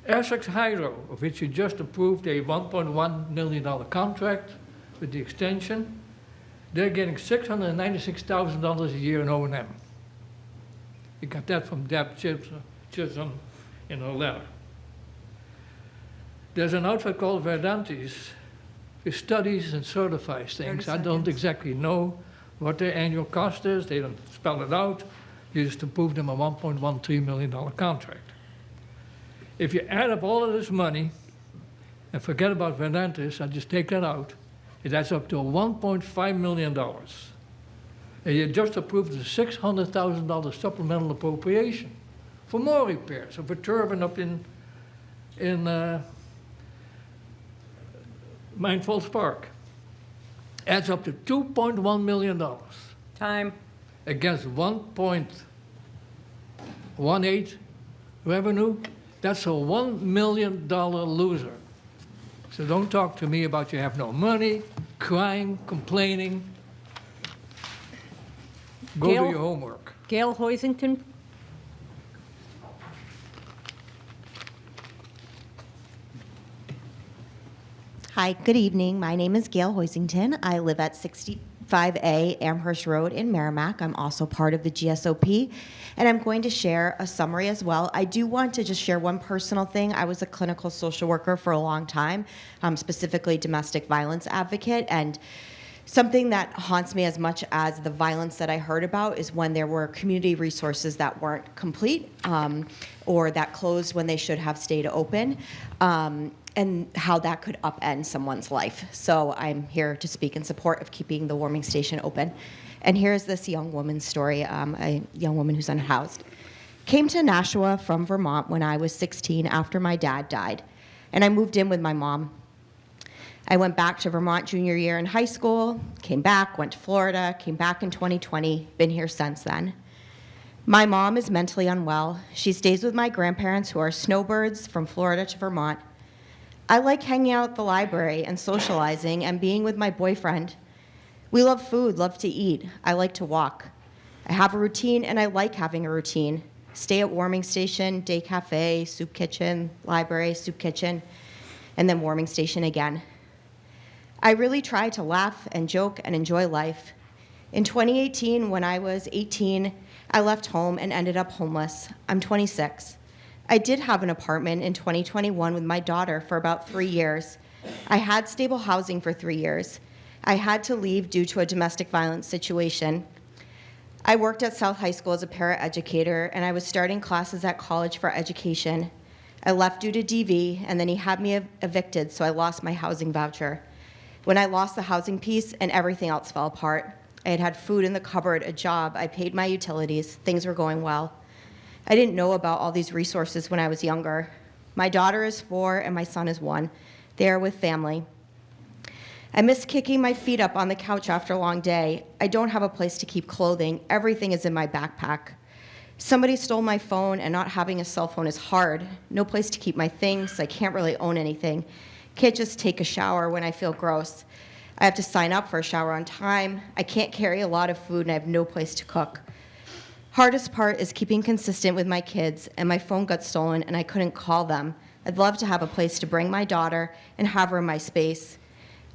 T: Essex Hydro, of which you just approved a $1.1 million contract with the extension, they're getting $696,000 a year in O&M. You got that from Deb Chisholm in her letter. There's an outfit called Verdantis who studies and certifies things. I don't exactly know what their annual cost is. They don't spell it out. You just approve them a $1.13 million contract. If you add up all of this money and forget about Verdantis, I just take that out, it adds up to $1.5 million. And you just approved a $600,000 supplemental appropriation for more repairs of a turbine up in Mine Falls Park. Adds up to $2.1 million.
B: Time.
T: Against 1.18 revenue. That's a $1 million loser. So don't talk to me about you have no money, crying, complaining. Go do your homework.
B: Gail Hoisington.
N: Hi, good evening. My name is Gail Hoisington. I live at 65A Amherst Road in Merrimack. I'm also part of the GSOP, and I'm going to share a summary as well. I do want to just share one personal thing. I was a clinical social worker for a long time, specifically domestic violence advocate, and something that haunts me as much as the violence that I heard about is when there were community resources that weren't complete or that closed when they should have stayed open. And how that could upend someone's life. So I'm here to speak in support of keeping the warming station open. And here's this young woman's story, a young woman who's unhoused. Came to Nashua from Vermont when I was 16 after my dad died. And I moved in with my mom. I went back to Vermont junior year in high school, came back, went to Florida, came back in 2020, been here since then. My mom is mentally unwell. She stays with my grandparents who are snowbirds from Florida to Vermont. I like hanging out at the library and socializing and being with my boyfriend. We love food, love to eat. I like to walk. I have a routine, and I like having a routine. Stay at warming station, day cafe, soup kitchen, library, soup kitchen, and then warming station again. I really try to laugh and joke and enjoy life. In 2018, when I was 18, I left home and ended up homeless. I'm 26. I did have an apartment in 2021 with my daughter for about 3 years. I had stable housing for 3 years. I had to leave due to a domestic violence situation. I worked at South High School as a paraeducator, and I was starting classes at College for Education. I left due to DV, and then he had me evicted, so I lost my housing voucher. When I lost the housing piece and everything else fell apart, I had had food in the cupboard, a job, I paid my utilities, things were going well. I didn't know about all these resources when I was younger. My daughter is 4 and my son is 1. They are with family. I miss kicking my feet up on the couch after a long day. I don't have a place to keep clothing. Everything is in my backpack. Somebody stole my phone, and not having a cell phone is hard. No place to keep my things. I can't really own anything. Can't just take a shower when I feel gross. I have to sign up for a shower on time. I can't carry a lot of food, and I have no place to cook. Hardest part is keeping consistent with my kids, and my phone got stolen, and I couldn't call them. I'd love to have a place to bring my daughter and have her in my space.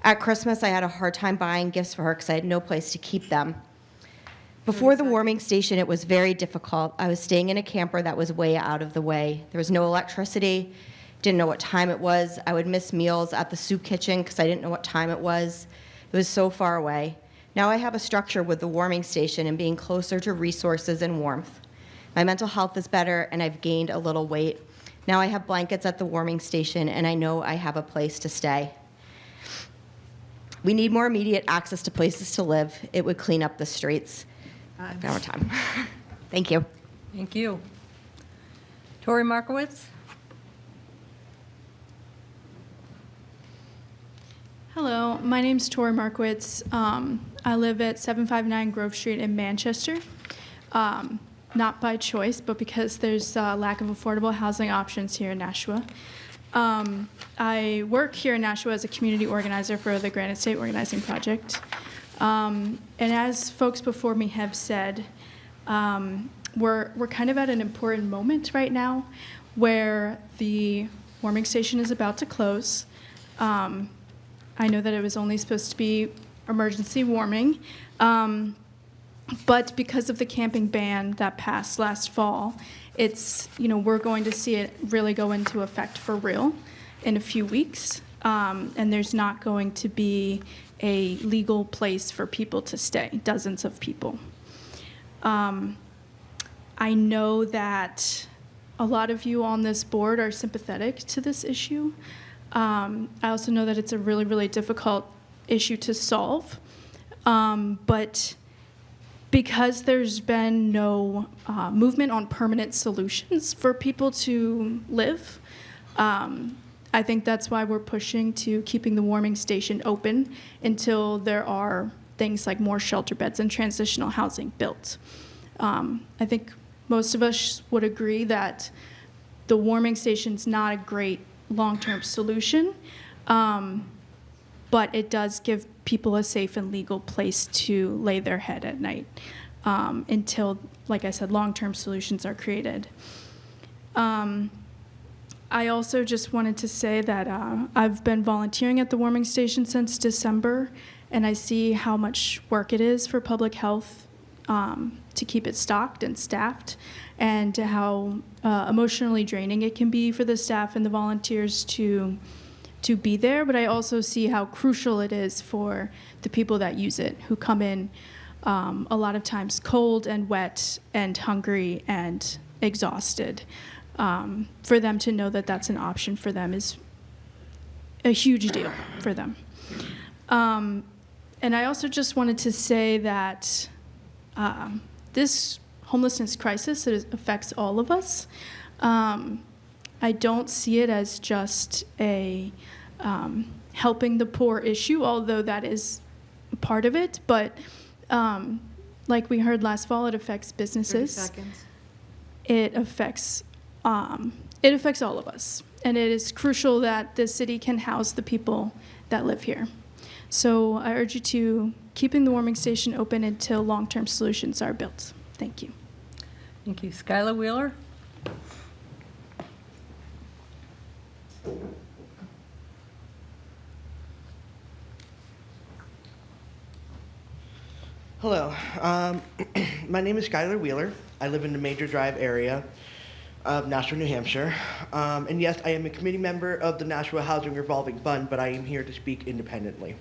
N: At Christmas, I had a hard time buying gifts for her because I had no place to keep them. Before the warming station, it was very difficult. I was staying in a camper that was way out of the way. There was no electricity, didn't know what time it was. I would miss meals at the soup kitchen because I didn't know what time it was. It was so far away. Now I have a structure with the warming station and being closer to resources and warmth. My mental health is better, and I've gained a little weight. Now I have blankets at the warming station, and I know I have a place to stay. We need more immediate access to places to live. It would clean up the streets. Now more time. Thank you.
B: Thank you. Tori Markowitz?
K: Hello, my name's Tori Markowitz. I live at 759 Grove Street in Manchester. Not by choice, but because there's a lack of affordable housing options here in Nashua. I work here in Nashua as a community organizer for the Granite State Organizing Project. And as folks before me have said, we're kind of at an important moment right now where the warming station is about to close. I know that it was only supposed to be emergency warming, but because of the camping ban that passed last fall, it's, we're going to see it really go into effect for real in a few weeks, and there's not going to be a legal place for people to stay, dozens of people. I know that a lot of you on this board are sympathetic to this issue. I also know that it's a really, really difficult issue to solve, but because there's been no movement on permanent solutions for people to live, I think that's why we're pushing to keeping the warming station open until there are things like more shelter beds and transitional housing built. I think most of us would agree that the warming station's not a great long-term solution, but it does give people a safe and legal place to lay their head at night until, like I said, long-term solutions are created. I also just wanted to say that I've been volunteering at the warming station since December, and I see how much work it is for public health to keep it stocked and staffed, and how emotionally draining it can be for the staff and the volunteers to be there. But I also see how crucial it is for the people that use it, who come in a lot of times cold and wet and hungry and exhausted. For them to know that that's an option for them is a huge deal for them. And I also just wanted to say that this homelessness crisis, it affects all of us. I don't see it as just a helping the poor issue, although that is part of it. But like we heard last fall, it affects businesses.
B: 30 seconds.
K: It affects all of us. And it is crucial that the city can house the people that live here. So I urge you to keeping the warming station open until long-term solutions are built. Thank you.
B: Thank you. Skylar Wheeler?
S: Hello. My name is Skylar Wheeler. I live in the Major Drive area of Nashua, New Hampshire. And yes, I am a committee member of the Nashua Housing Revolving Fund, but I am here to speak independently.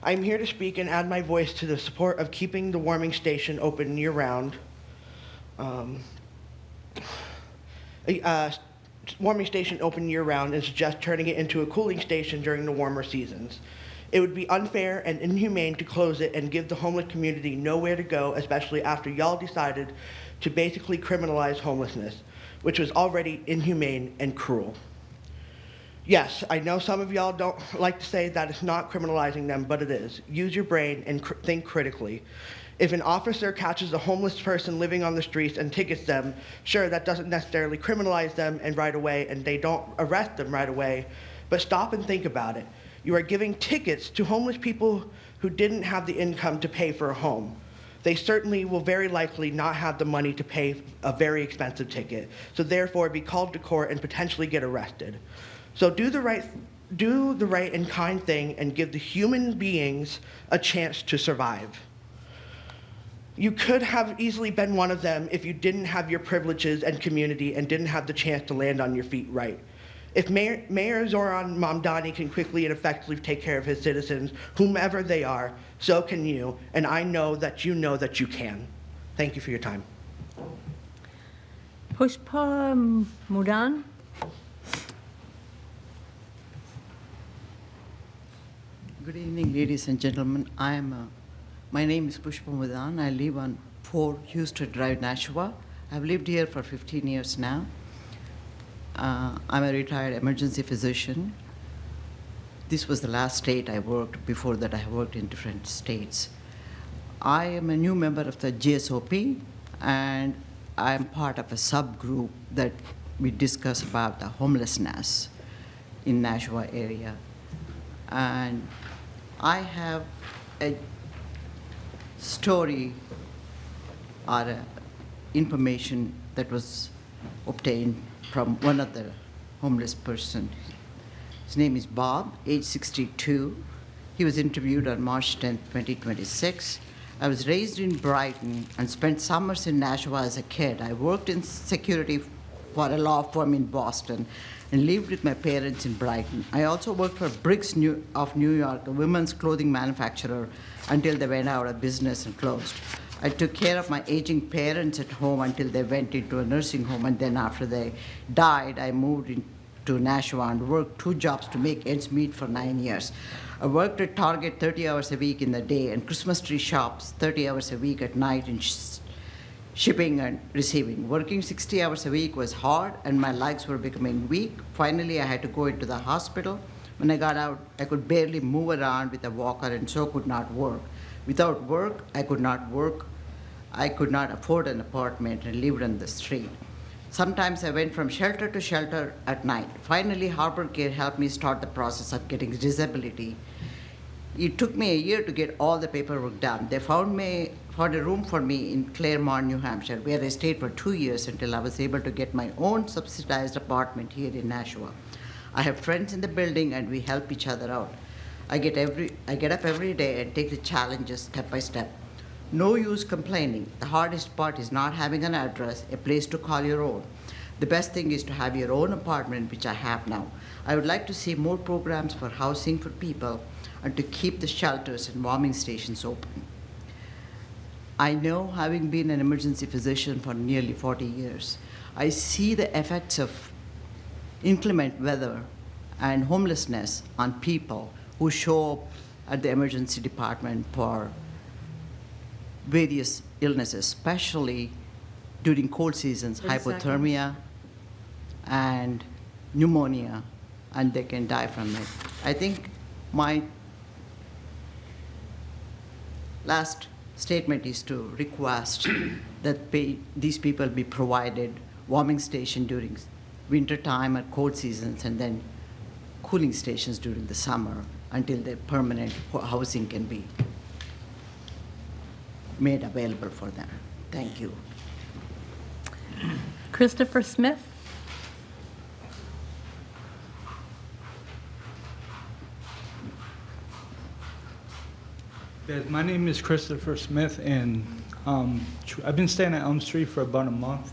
S: I am here to speak and add my voice to the support of keeping the warming station open year-round. Warming station open year-round and suggest turning it into a cooling station during the warmer seasons. It would be unfair and inhumane to close it and give the homeless community nowhere to go, especially after y'all decided to basically criminalize homelessness, which was already inhumane and cruel. Yes, I know some of y'all don't like to say that it's not criminalizing them, but it is. Use your brain and think critically. If an officer catches a homeless person living on the streets and tickets them, sure, that doesn't necessarily criminalize them and right away, and they don't arrest them right away, but stop and think about it. You are giving tickets to homeless people who didn't have the income to pay for a home. They certainly will very likely not have the money to pay a very expensive ticket, so therefore be called to court and potentially get arrested. So do the right and kind thing and give the human beings a chance to survive. You could have easily been one of them if you didn't have your privileges and community and didn't have the chance to land on your feet right. If Mayor Zoran Mamdani can quickly and effectively take care of his citizens, whomever they are, so can you, and I know that you can. Thank you for your time.
B: Pushpa Mudan?
A: Good evening, ladies and gentlemen. My name is Pushpa Mudan. I live on 4 Houston Drive, Nashua. I've lived here for 15 years now. I'm a retired emergency physician. This was the last state I worked. Before that, I worked in different states. I am a new member of the GSOP, and I'm part of a subgroup that we discuss about the homelessness in Nashua area. And I have a story or information that was obtained from one of the homeless person. His name is Bob, age 62. He was interviewed on March 10, 2026. I was raised in Brighton and spent summers in Nashua as a kid. I worked in security for a law firm in Boston and lived with my parents in Brighton. I also worked for Briggs of New York, a women's clothing manufacturer, until they went out of business and closed. I took care of my aging parents at home until they went into a nursing home, and then after they died, I moved into Nashua and worked 2 jobs to make ends meet for 9 years. I worked at Target 30 hours a week in the day and Christmas tree shops 30 hours a week at night in shipping and receiving. Working 60 hours a week was hard, and my legs were becoming weak. Finally, I had to go into the hospital. When I got out, I could barely move around with a walker and so could not work. Without work, I could not work. I could not afford an apartment and lived on the street. Sometimes I went from shelter to shelter at night. Finally, Harbor Care helped me start the process of getting disability. It took me a year to get all the paperwork done. They found a room for me in Claremont, New Hampshire, where I stayed for 2 years until I was able to get my own subsidized apartment here in Nashua. I have friends in the building and we help each other out. I get up every day and take the challenges step by step. No use complaining. The hardest part is not having an address, a place to call your own. The best thing is to have your own apartment, which I have now. I would like to see more programs for housing for people and to keep the shelters and warming stations open. I know, having been an emergency physician for nearly 40 years, I see the effects of inclement weather and homelessness on people who show up at the emergency department for various illnesses, especially during cold seasons, hypothermia and pneumonia, and they can die from it. I think my last statement is to request that these people be provided warming station during winter time or cold seasons, and then cooling stations during the summer until the permanent housing can be made available for them. Thank you.
B: Christopher Smith?
D: My name is Christopher Smith, and I've been staying at Elm Street for about a month.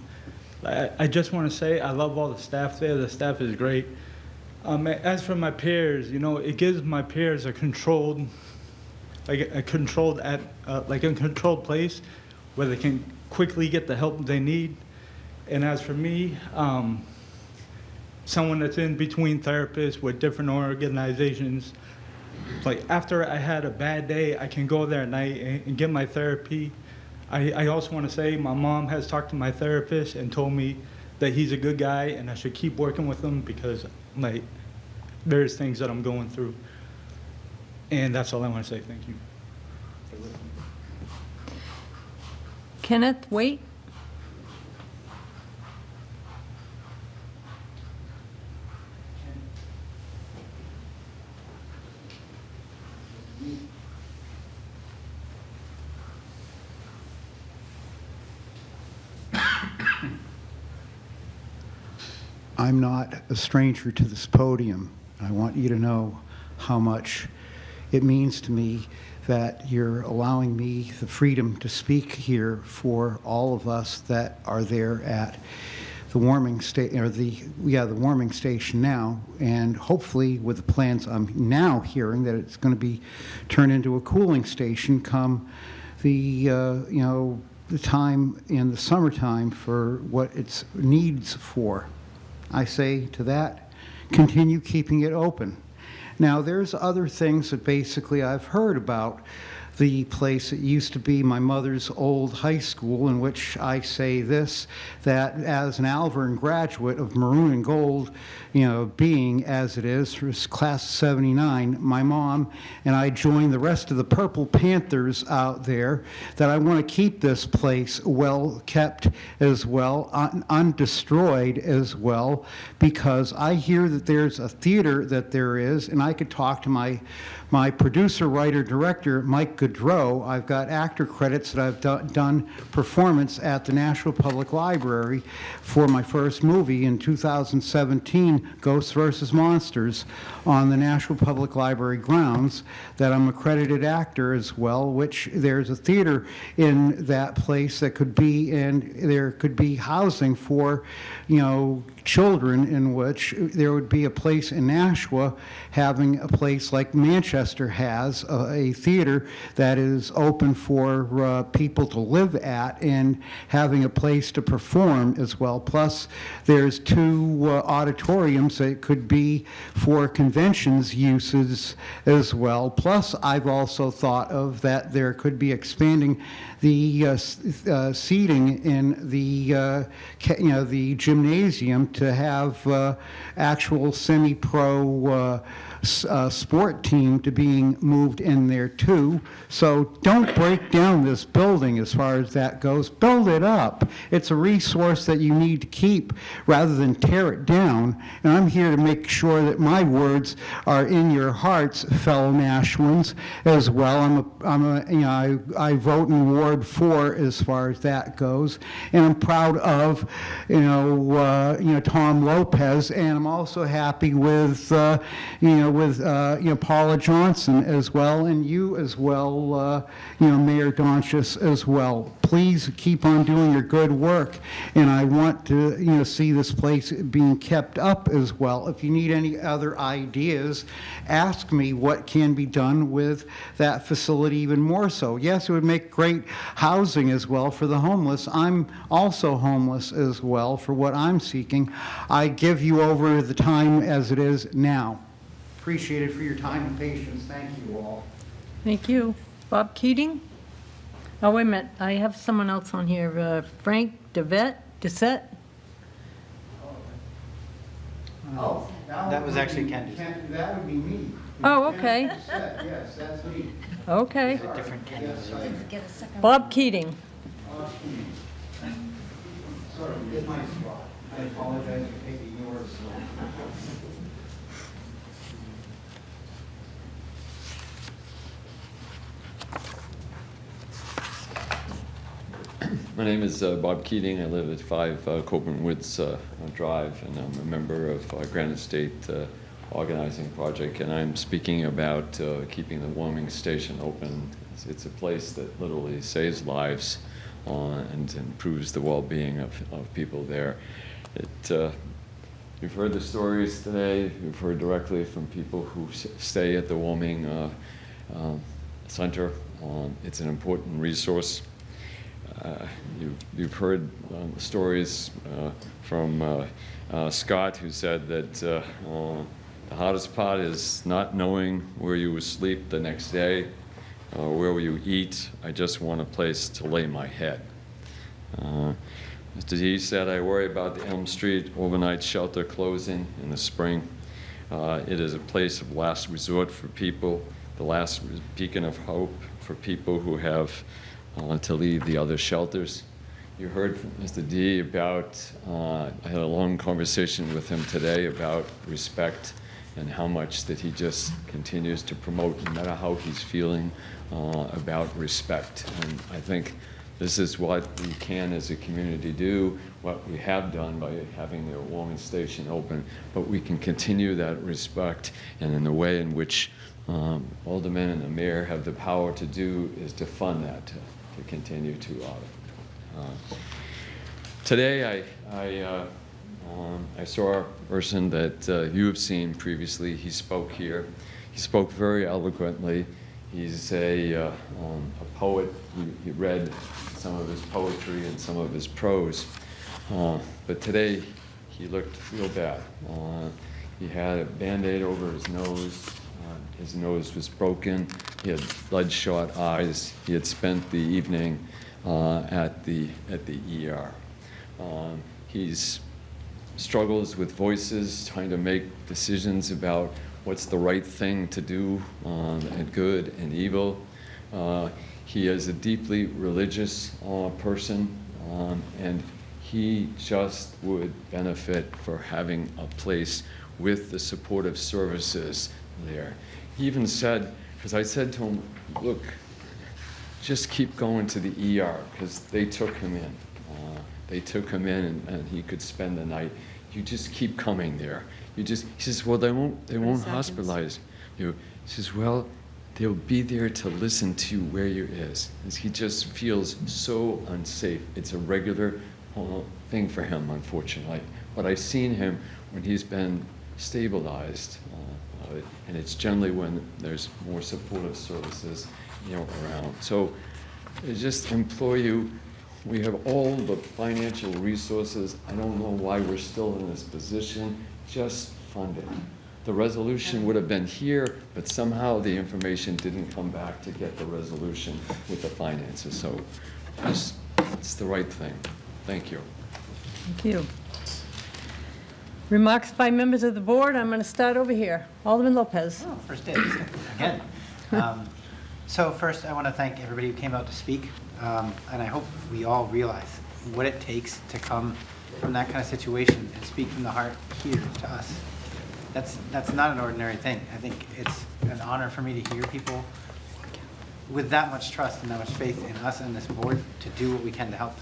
D: I just want to say I love all the staff there. The staff is great. As for my peers, you know, it gives my peers a controlled place where they can quickly get the help they need. And as for me, someone that's in between therapists with different organizations, like after I had a bad day, I can go there at night and get my therapy. I also want to say my mom has talked to my therapist and told me that he's a good guy and I should keep working with him because like there's things that I'm going through. And that's all I want to say. Thank you.
B: Kenneth, wait.
J: I'm not a stranger to this podium. I want you to know how much it means to me that you're allowing me the freedom to speak here for all of us that are there at the warming the warming station now, and hopefully with the plans I'm now hearing that it's going to be turned into a cooling station come the the time in the summertime for what its needs for. I say to that, continue keeping it open. Now, there's other things that basically I've heard about the place that used to be my mother's old high school, in which I say this, that as an Alvern graduate of maroon and gold, being as it is for class of 79, my mom and I joined the rest of the Purple Panthers out there that I want to keep this place well kept as well, undestroyed as well, because I hear that there's a theater that there is, and I could talk to my producer, writer, director, Mike Gaudreau. I've got actor credits that I've done performance at the National Public Library for my first movie in 2017, Ghosts vs. Monsters, on the National Public Library grounds, that I'm a credited actor as well, which there's a theater in that place that could be, and there could be housing for, children, in which there would be a place in Nashua having a place like Manchester has, a theater that is open for people to live at and having a place to perform as well. Plus, there's 2 auditoriums that could be for conventions uses as well. Plus, I've also thought of that there could be expanding the seating in the gymnasium to have actual semi-pro sport team to being moved in there too. So don't break down this building as far as that goes. Build it up. It's a resource that you need to keep rather than tear it down. And I'm here to make sure that my words are in your hearts, fellow Nashwans, as well. I vote in Ward 4 as far as that goes, and I'm proud of Tom Lopez, and I'm also happy with Paula Johnson as well, and you as well, Mayor Donchis as well. Please keep on doing your good work, and I want to see this place being kept up as well. If you need any other ideas, ask me what can be done with that facility even more so. Yes, it would make great housing as well for the homeless. I'm also homeless as well for what I'm seeking. I give you over the time as it is now. Appreciate it for your time and patience. Thank you all.
B: Thank you. Bob Keating? Oh, wait a minute. I have someone else on here. Frank Doucette?
J: Oh,
M: That was actually Ken.
J: That would be me.
B: Oh, okay.
J: Yes, that's me.
B: Okay.
M: Different Ken.
J: Yes.
B: Bob Keating.
J: Sorry, it's my spot. I apologize for taking yours.
L: My name is Bob Keating. I live at 5 Coburn Woods Drive, and I'm a member of Granite State Organizing Project, and I'm speaking about keeping the warming station open. It's a place that literally saves lives and improves the well-being of people there. You've heard the stories today. You've heard directly from people who stay at the warming center. It's an important resource. You've heard stories from Scott, who said that The hardest part is not knowing where you will sleep the next day, or where will you eat. I just want a place to lay my head. Mr. D said, I worry about the Elm Street overnight shelter closing in the spring. It is a place of last resort for people, the last beacon of hope for people who have to leave the other shelters. You heard from Mr. D about, I had a long conversation with him today about respect and how much that he just continues to promote, no matter how he's feeling, about respect. And I think this is what we can as a community do, what we have done by having the warming station open, but we can continue that respect, and in the way in which aldermen and the mayor have the power to do is to fund that, to continue to. Today I saw a person that you have seen previously. He spoke here. He spoke very eloquently. He's a poet. He read some of his poetry and some of his prose. But today, he looked real bad. He had a Band-Aid over his nose. His nose was broken. He had bloodshot eyes. He had spent the evening at the ER. He's struggles with voices, trying to make decisions about what's the right thing to do, and good and evil. He is a deeply religious person, and he just would benefit for having a place with the supportive services there. He even said, because I said to him, look, just keep going to the ER, because they took him in. They took him in, and he could spend the night. You just keep coming there. He says, well, they won't hospitalize you. He says, well, they'll be there to listen to where you is. He just feels so unsafe. It's a regular thing for him, unfortunately. But I've seen him when he's been stabilized, and it's generally when there's more supportive services, around. So I just implore you, we have all the financial resources. I don't know why we're still in this position. Just fund it. The resolution would have been here, but somehow the information didn't come back to get the resolution with the finances. So it's the right thing. Thank you.
B: Thank you. Remarks by members of the board. I'm going to start over here. Alderman Lopez.
M: Oh, first dibs, again. So first, I want to thank everybody who came out to speak, and I hope we all realize what it takes to come from that kind of situation and speak from the heart here to us. That's not an ordinary thing. I think it's an honor for me to hear people with that much trust and that much faith in us and this board to do what we can to help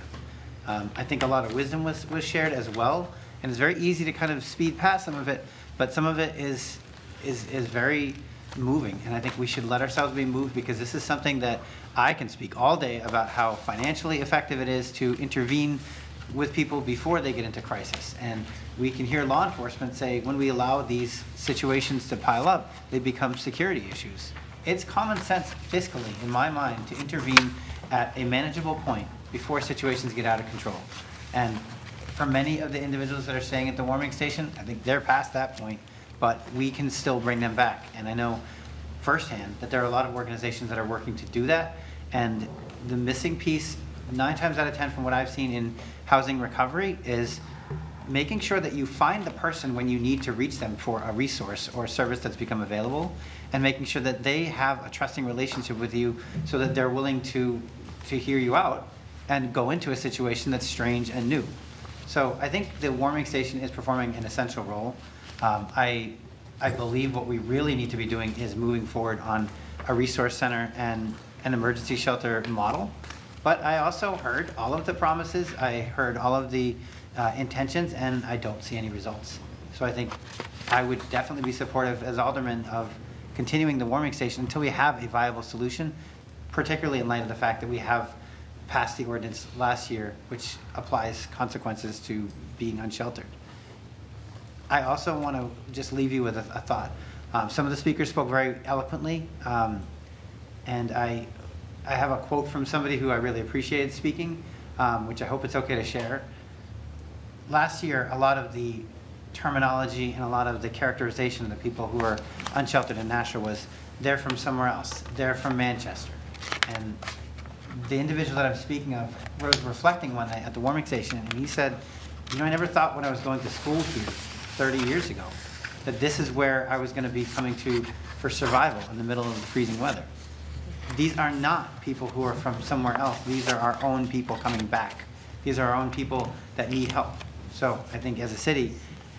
M: them. I think a lot of wisdom was shared as well, and it's very easy to kind of speed past some of it, but some of it is very moving, and I think we should let ourselves be moved, because this is something that I can speak all day about how financially effective it is to intervene with people before they get into crisis. And we can hear law enforcement say when we allow these situations to pile up, they become security issues. It's common sense fiscally, in my mind, to intervene at a manageable point before situations get out of control. And for many of the individuals that are staying at the warming station, I think they're past that point, but we can still bring them back. And I know firsthand that there are a lot of organizations that are working to do that. And the missing piece, 9 times out of 10 from what I've seen in housing recovery, is making sure that you find the person when you need to reach them for a resource or a service that's become available, and making sure that they have a trusting relationship with you so that they're willing to hear you out and go into a situation that's strange and new. So I think the warming station is performing an essential role. I believe what we really need to be doing is moving forward on a resource center and an emergency shelter model. But I also heard all of the promises, I heard all of the intentions, and I don't see any results. So I think I would definitely be supportive as alderman of continuing the warming station until we have a viable solution, particularly in light of the fact that we have passed the ordinance last year, which applies consequences to being unsheltered. I also want to just leave you with a thought. Some of the speakers spoke very eloquently, and I have a quote from somebody who I really appreciated speaking, which I hope it's okay to share. Last year, a lot of the terminology and a lot of the characterization of the people who are unsheltered in Nashua was, they're from somewhere else, they're from Manchester. And the individual that I'm speaking of was reflecting one night at the warming station, and he said, you know, I never thought when I was going to school here 30 years ago that this is where I was going to be coming to for survival in the middle of the freezing weather. These are not people who are from somewhere else. These are our own people coming back. These are our own people that need help. So I think as a city,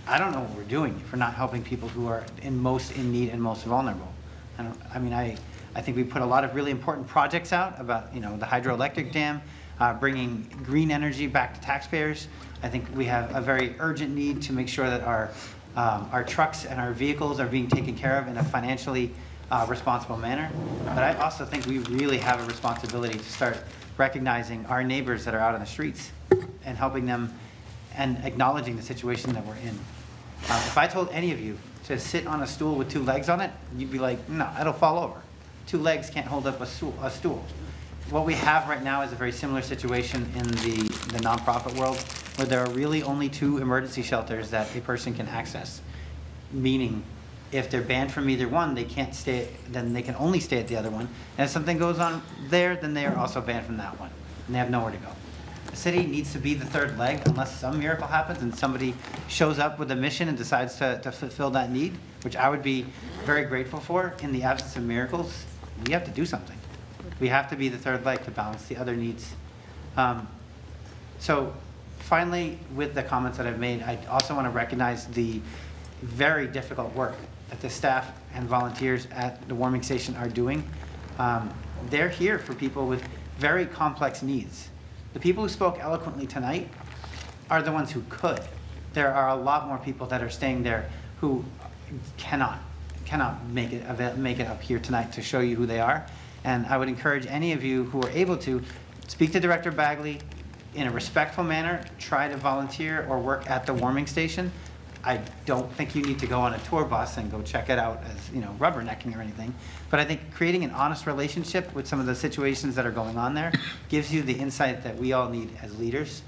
M: I don't know what we're doing if we're not helping people who are most in need and most vulnerable. I think we put a lot of really important projects out about, you know, the hydroelectric dam, bringing green energy back to taxpayers. I think we have a very urgent need to make sure that our trucks and our vehicles are being taken care of in a financially responsible manner. But I also think we really have a responsibility to start recognizing our neighbors that are out on the streets and helping them and acknowledging the situation that we're in. If I told any of you to sit on a stool with 2 legs on it, you'd be like, no, it'll fall over. 2 legs can't hold up a stool. What we have right now is a very similar situation in the nonprofit world, where there are really only 2 emergency shelters that a person can access. Meaning, if they're banned from either one, they can't stay, then they can only stay at the other one. And if something goes on there, then they are also banned from that one, and they have nowhere to go. The city needs to be the 3rd leg unless some miracle happens and somebody shows up with a mission and decides to fulfill that need, which I would be very grateful for. In the absence of miracles, we have to do something. We have to be the 3rd leg to balance the other needs. So finally, with the comments that I've made, I also want to recognize the very difficult work that the staff and volunteers at the warming station are doing. They're here for people with very complex needs. The people who spoke eloquently tonight are the ones who could. There are a lot more people that are staying there who cannot make it up here tonight to show you who they are. And I would encourage any of you who are able to speak to Director Bagley in a respectful manner, try to volunteer or work at the warming station. I don't think you need to go on a tour bus and go check it out as, you know, rubbernecking or anything. But I think creating an honest relationship with some of the situations that are going on there gives you the insight that we all need as leaders.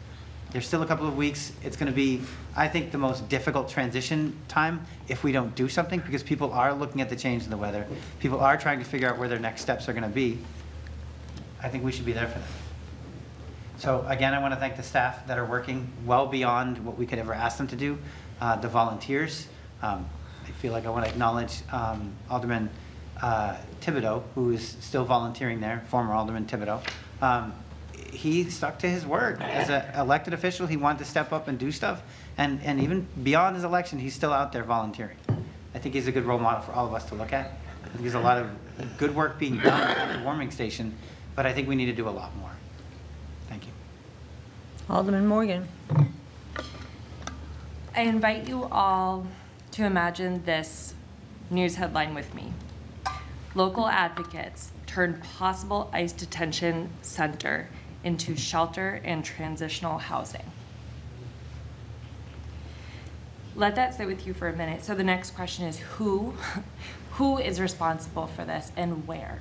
M: There's still a couple of weeks. It's going to be, I think, the most difficult transition time if we don't do something, because people are looking at the change in the weather. People are trying to figure out where their next steps are going to be. I think we should be there for them. So again, I want to thank the staff that are working well beyond what we could ever ask them to do. The volunteers. I feel like I want to acknowledge Alderman Thibodeau, who is still volunteering there, former Alderman Thibodeau. He stuck to his word. As an elected official, he wanted to step up and do stuff. And even beyond his election, he's still out there volunteering. I think he's a good role model for all of us to look at. I think there's a lot of good work being done at the warming station, but I think we need to do a lot more. Thank you.
B: Alderman Morgan.
H: I invite you all to imagine this news headline with me. Local advocates turned possible ICE detention center into shelter and transitional housing. Let that sit with you for a minute. So the next question is who is responsible for this and where?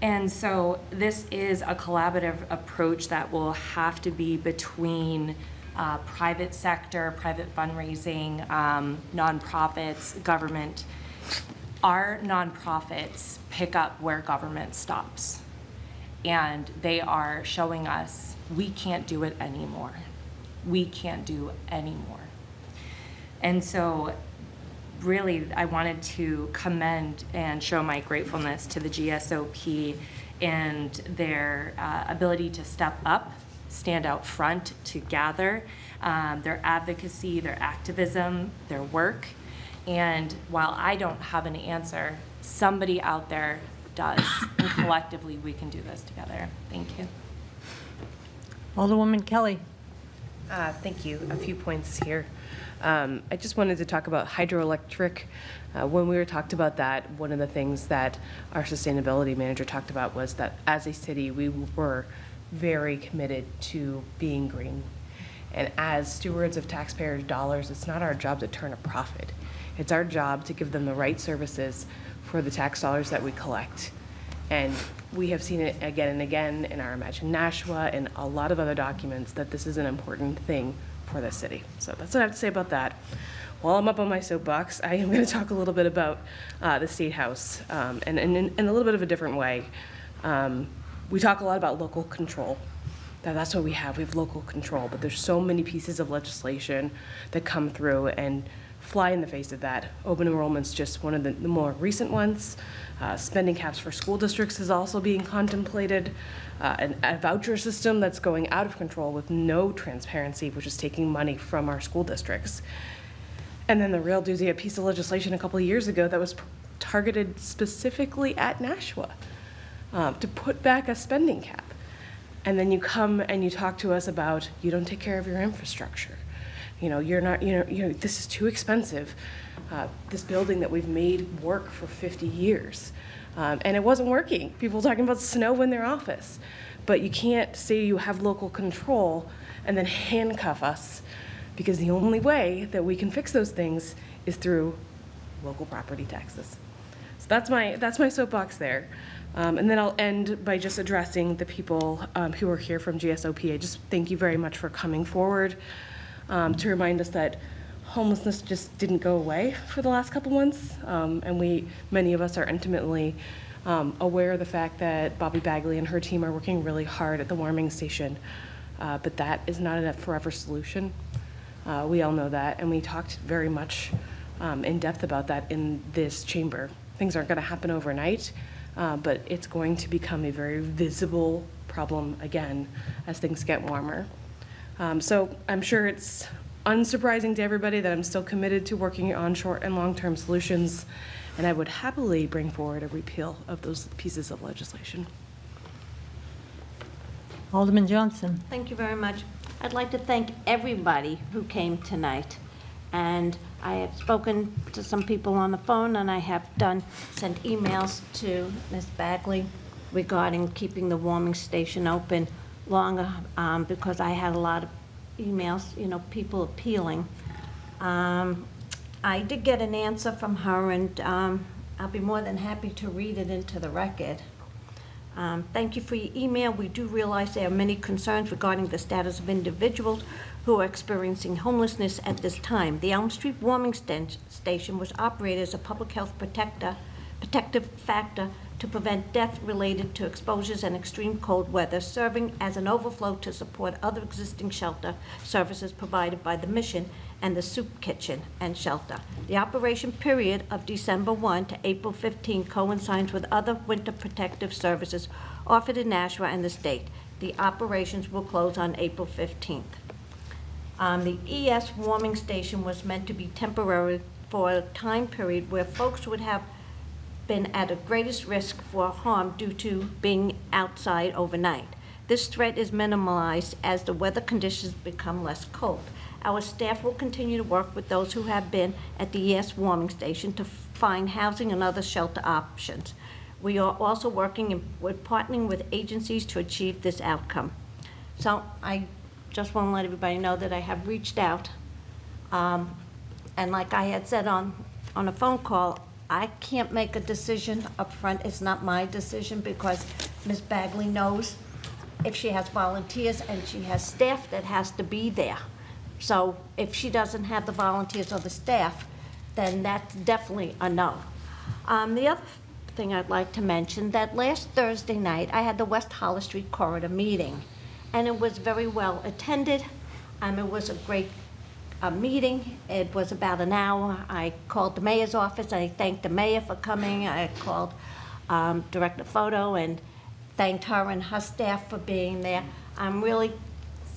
H: And so this is a collaborative approach that will have to be between private sector, private fundraising, nonprofits, government. Our nonprofits pick up where government stops. And they are showing us we can't do it anymore. We can't do anymore. And so really, I wanted to commend and show my gratefulness to the GSOP and their ability to step up, stand out front to gather, their advocacy, their activism, their work. And while I don't have an answer, somebody out there does. And collectively, we can do this together. Thank you.
B: Alderwoman Kelly.
R: Thank you. A few points here. I just wanted to talk about hydroelectric. When we talked about that, one of the things that our sustainability manager talked about was that as a city, we were very committed to being green. And as stewards of taxpayers' dollars, it's not our job to turn a profit. It's our job to give them the right services for the tax dollars that we collect. And we have seen it again and again in our Imagine Nashua and a lot of other documents that this is an important thing for this city. So that's what I have to say about that. While I'm up on my soapbox, I am going to talk a little bit about the State House, and in a little bit of a different way. We talk a lot about local control. That's what we have. We have local control, but there's so many pieces of legislation that come through and fly in the face of that. Open enrollment's just one of the more recent ones. Spending caps for school districts is also being contemplated. A voucher system that's going out of control with no transparency, which is taking money from our school districts. And then the real doozy, a piece of legislation a couple of years ago that was targeted specifically at Nashua to put back a spending cap. And then you come and you talk to us about, you don't take care of your infrastructure. You're not, this is too expensive. This building that we've made work for 50 years. And it wasn't working. People talking about snow in their office. But you can't say you have local control and then handcuff us, because the only way that we can fix those things is through local property taxes. So that's my soapbox there. And then I'll end by just addressing the people who are here from GSOP. I just thank you very much for coming forward to remind us that homelessness just didn't go away for the last couple months. And many of us are intimately aware of the fact that Bobby Bagley and her team are working really hard at the warming station. But that is not a forever solution. We all know that, and we talked very much in depth about that in this chamber. Things aren't going to happen overnight, but it's going to become a very visible problem again as things get warmer. So I'm sure it's unsurprising to everybody that I'm still committed to working on short and long-term solutions, and I would happily bring forward a repeal of those pieces of legislation.
B: Alderman Johnson.
V: Thank you very much. I'd like to thank everybody who came tonight. And I have spoken to some people on the phone, and I have sent emails to Ms. Bagley regarding keeping the warming station open longer, because I had a lot of emails, people appealing. I did get an answer from her, and I'll be more than happy to read it into the record. Thank you for your email. We do realize there are many concerns regarding the status of individuals who are experiencing homelessness at this time. The Elm Street Warming Station was operated as a public health protective factor to prevent death related to exposures and extreme cold weather, serving as an overflow to support other existing shelter services provided by the Mission and the Soup Kitchen and Shelter. The operation period of December 1 to April 15 coincides with other winter protective services offered in Nashua and the state. The operations will close on April 15th. The ES warming station was meant to be temporary for a time period where folks would have been at a greatest risk for harm due to being outside overnight. This threat is minimalized as the weather conditions become less cold. Our staff will continue to work with those who have been at the ES warming station to find housing and other shelter options. We are also working with partnering with agencies to achieve this outcome. So I just want to let everybody know that I have reached out. And like I had said on a phone call, I can't make a decision up front. It's not my decision, because Ms. Bagley knows if she has volunteers and she has staff that has to be there. So if she doesn't have the volunteers or the staff, then that's definitely a no. The other thing I'd like to mention, that last Thursday night, I had the West Hollis Street Corridor meeting, and it was very well attended. It was a great meeting. It was about an hour. I called the mayor's office. I thanked the mayor for coming. I called Director Photo and thanked her and her staff for being there. I'm really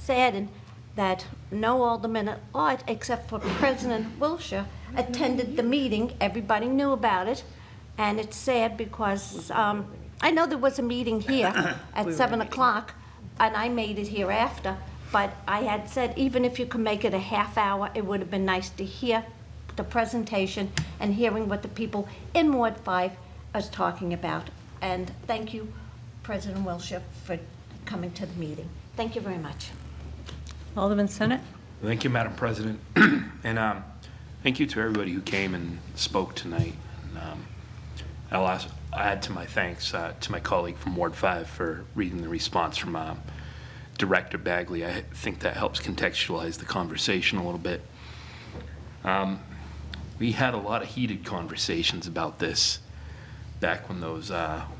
V: saddened that no alderman at large, except for President Wilshire, attended the meeting. Everybody knew about it, and it's sad because I know there was a meeting here at 7 o'clock, and I made it here after, but I had said even if you could make it a half hour, it would have been nice to hear the presentation and hearing what the people in Ward 5 are talking about. And thank you, President Wilshire, for coming to the meeting. Thank you very much.
B: Alderman Senate.
E: Thank you, Madam President. And thank you to everybody who came and spoke tonight. And, I'll add to my thanks to my colleague from Ward 5 for reading the response from Director Bagley. I think that helps contextualize the conversation a little bit. We had a lot of heated conversations about this back when those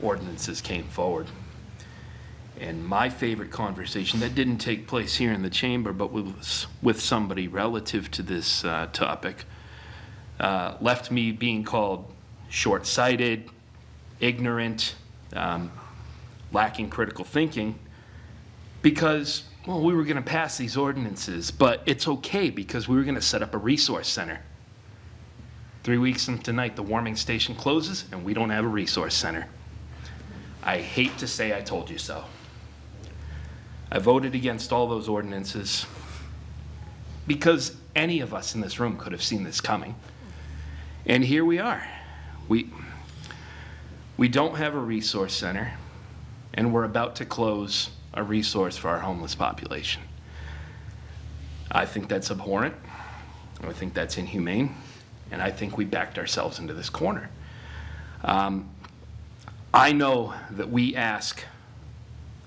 E: ordinances came forward. And my favorite conversation, that didn't take place here in the chamber, but was with somebody relative to this topic, left me being called short-sighted, ignorant, lacking critical thinking, because, well, we were going to pass these ordinances, but it's okay because we were going to set up a resource center. 3 weeks from tonight, the warming station closes, and we don't have a resource center. I hate to say I told you so. I voted against all those ordinances because any of us in this room could have seen this coming. And here we are. We don't have a resource center, and we're about to close a resource for our homeless population. I think that's abhorrent. I think that's inhumane. And I think we backed ourselves into this corner. I know that we ask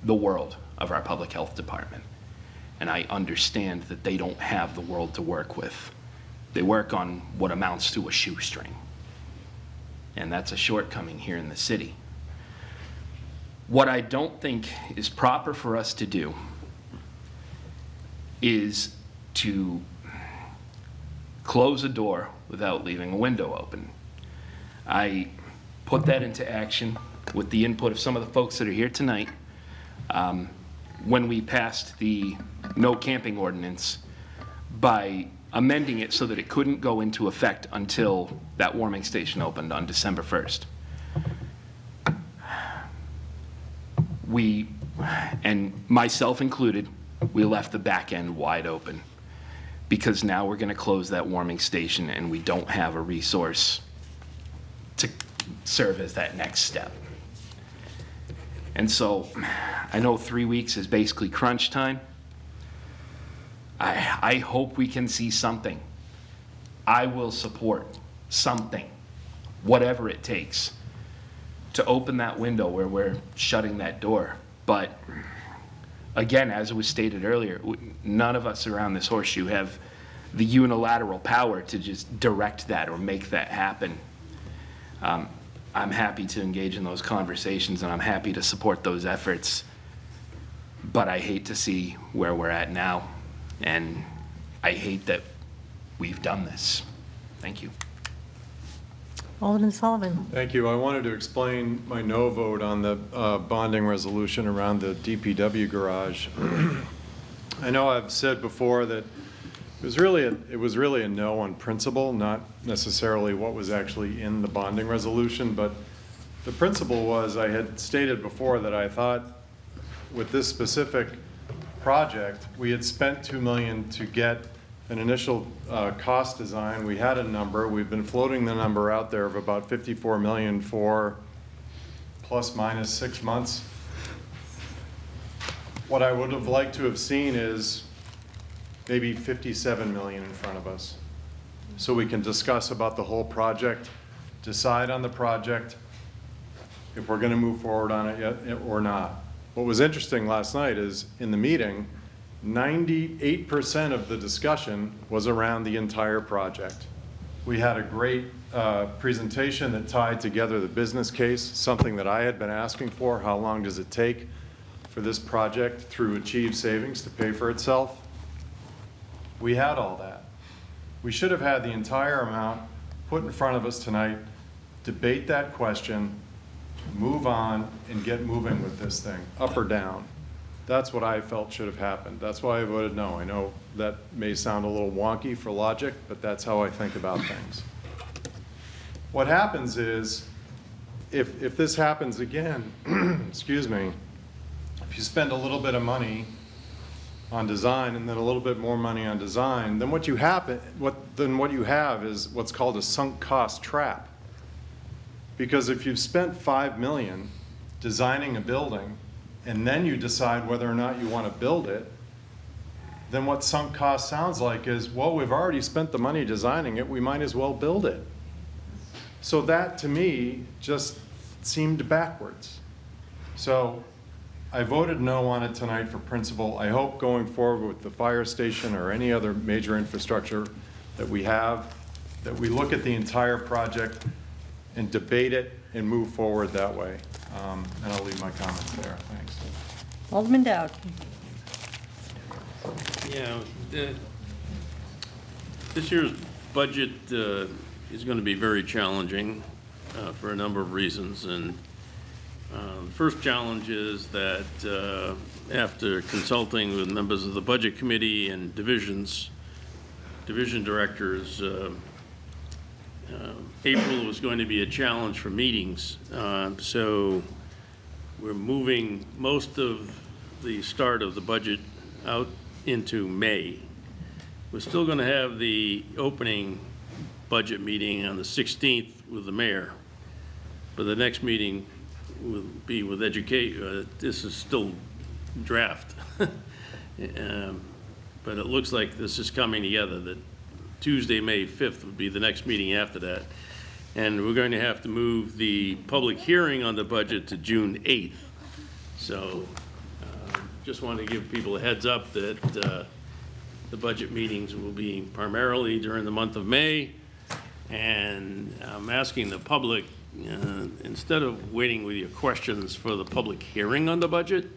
E: the world of our public health department, and I understand that they don't have the world to work with. They work on what amounts to a shoestring, and that's a shortcoming here in the city. What I don't think is proper for us to do is to close a door without leaving a window open. I put that into action with the input of some of the folks that are here tonight when we passed the no camping ordinance by amending it so that it couldn't go into effect until that warming station opened on December 1st. We, and myself included, we left the back end wide open because now we're going to close that warming station and we don't have a resource to serve as that next step. And so I know 3 weeks is basically crunch time. I hope we can see something. I will support something, whatever it takes, to open that window where we're shutting that door. But again, as was stated earlier, none of us around this horseshoe have the unilateral power to just direct that or make that happen. I'm happy to engage in those conversations and I'm happy to support those efforts, but I hate to see where we're at now, and I hate that we've done this. Thank you.
B: Alderman Sullivan.
I: Thank you. I wanted to explain my no vote on the bonding resolution around the DPW garage. I know I've said before that it was really a no on principle, not necessarily what was actually in the bonding resolution, but the principle was, I had stated before that I thought with this specific project, we had spent $2 million to get an initial cost design. We had a number. We've been floating the number out there of about $54 million for plus minus 6 months. What I would have liked to have seen is maybe $57 million in front of us, so we can discuss about the whole project, decide on the project, if we're going to move forward on it yet or not. What was interesting last night is in the meeting, 98% of the discussion was around the entire project. We had a great presentation that tied together the business case, something that I had been asking for. How long does it take for this project through achieved savings to pay for itself? We had all that. We should have had the entire amount put in front of us tonight, debate that question, move on, and get moving with this thing, up or down. That's what I felt should have happened. That's why I voted no. I know that may sound a little wonky for logic, but that's how I think about things. What happens is, if this happens again, excuse me, if you spend a little bit of money on design and then a little bit more money on design, then what you have is what's called a sunk cost trap. Because if you've spent $5 million designing a building and then you decide whether or not you want to build it, then what sunk cost sounds like is, well, we've already spent the money designing it, we might as well build it. So that to me just seemed backwards. So I voted no on it tonight for principle. I hope going forward with the fire station or any other major infrastructure that we have, that we look at the entire project and debate it and move forward that way. And I'll leave my comments there. Thanks.
B: Alderman Dowd.
C: Yeah, this year's budget is going to be very challenging for a number of reasons. And the first challenge is that after consulting with members of the Budget Committee and division directors, April was going to be a challenge for meetings. So we're moving most of the start of the budget out into May. We're still going to have the opening budget meeting on the 16th with the mayor, but the next meeting will be with this is still draft. But it looks like this is coming together, that Tuesday, May 5th would be the next meeting after that. And we're going to have to move the public hearing on the budget to June 8th. So just wanted to give people a heads up that the budget meetings will be primarily during the month of May. And I'm asking the public, instead of waiting with your questions for the public hearing on the budget,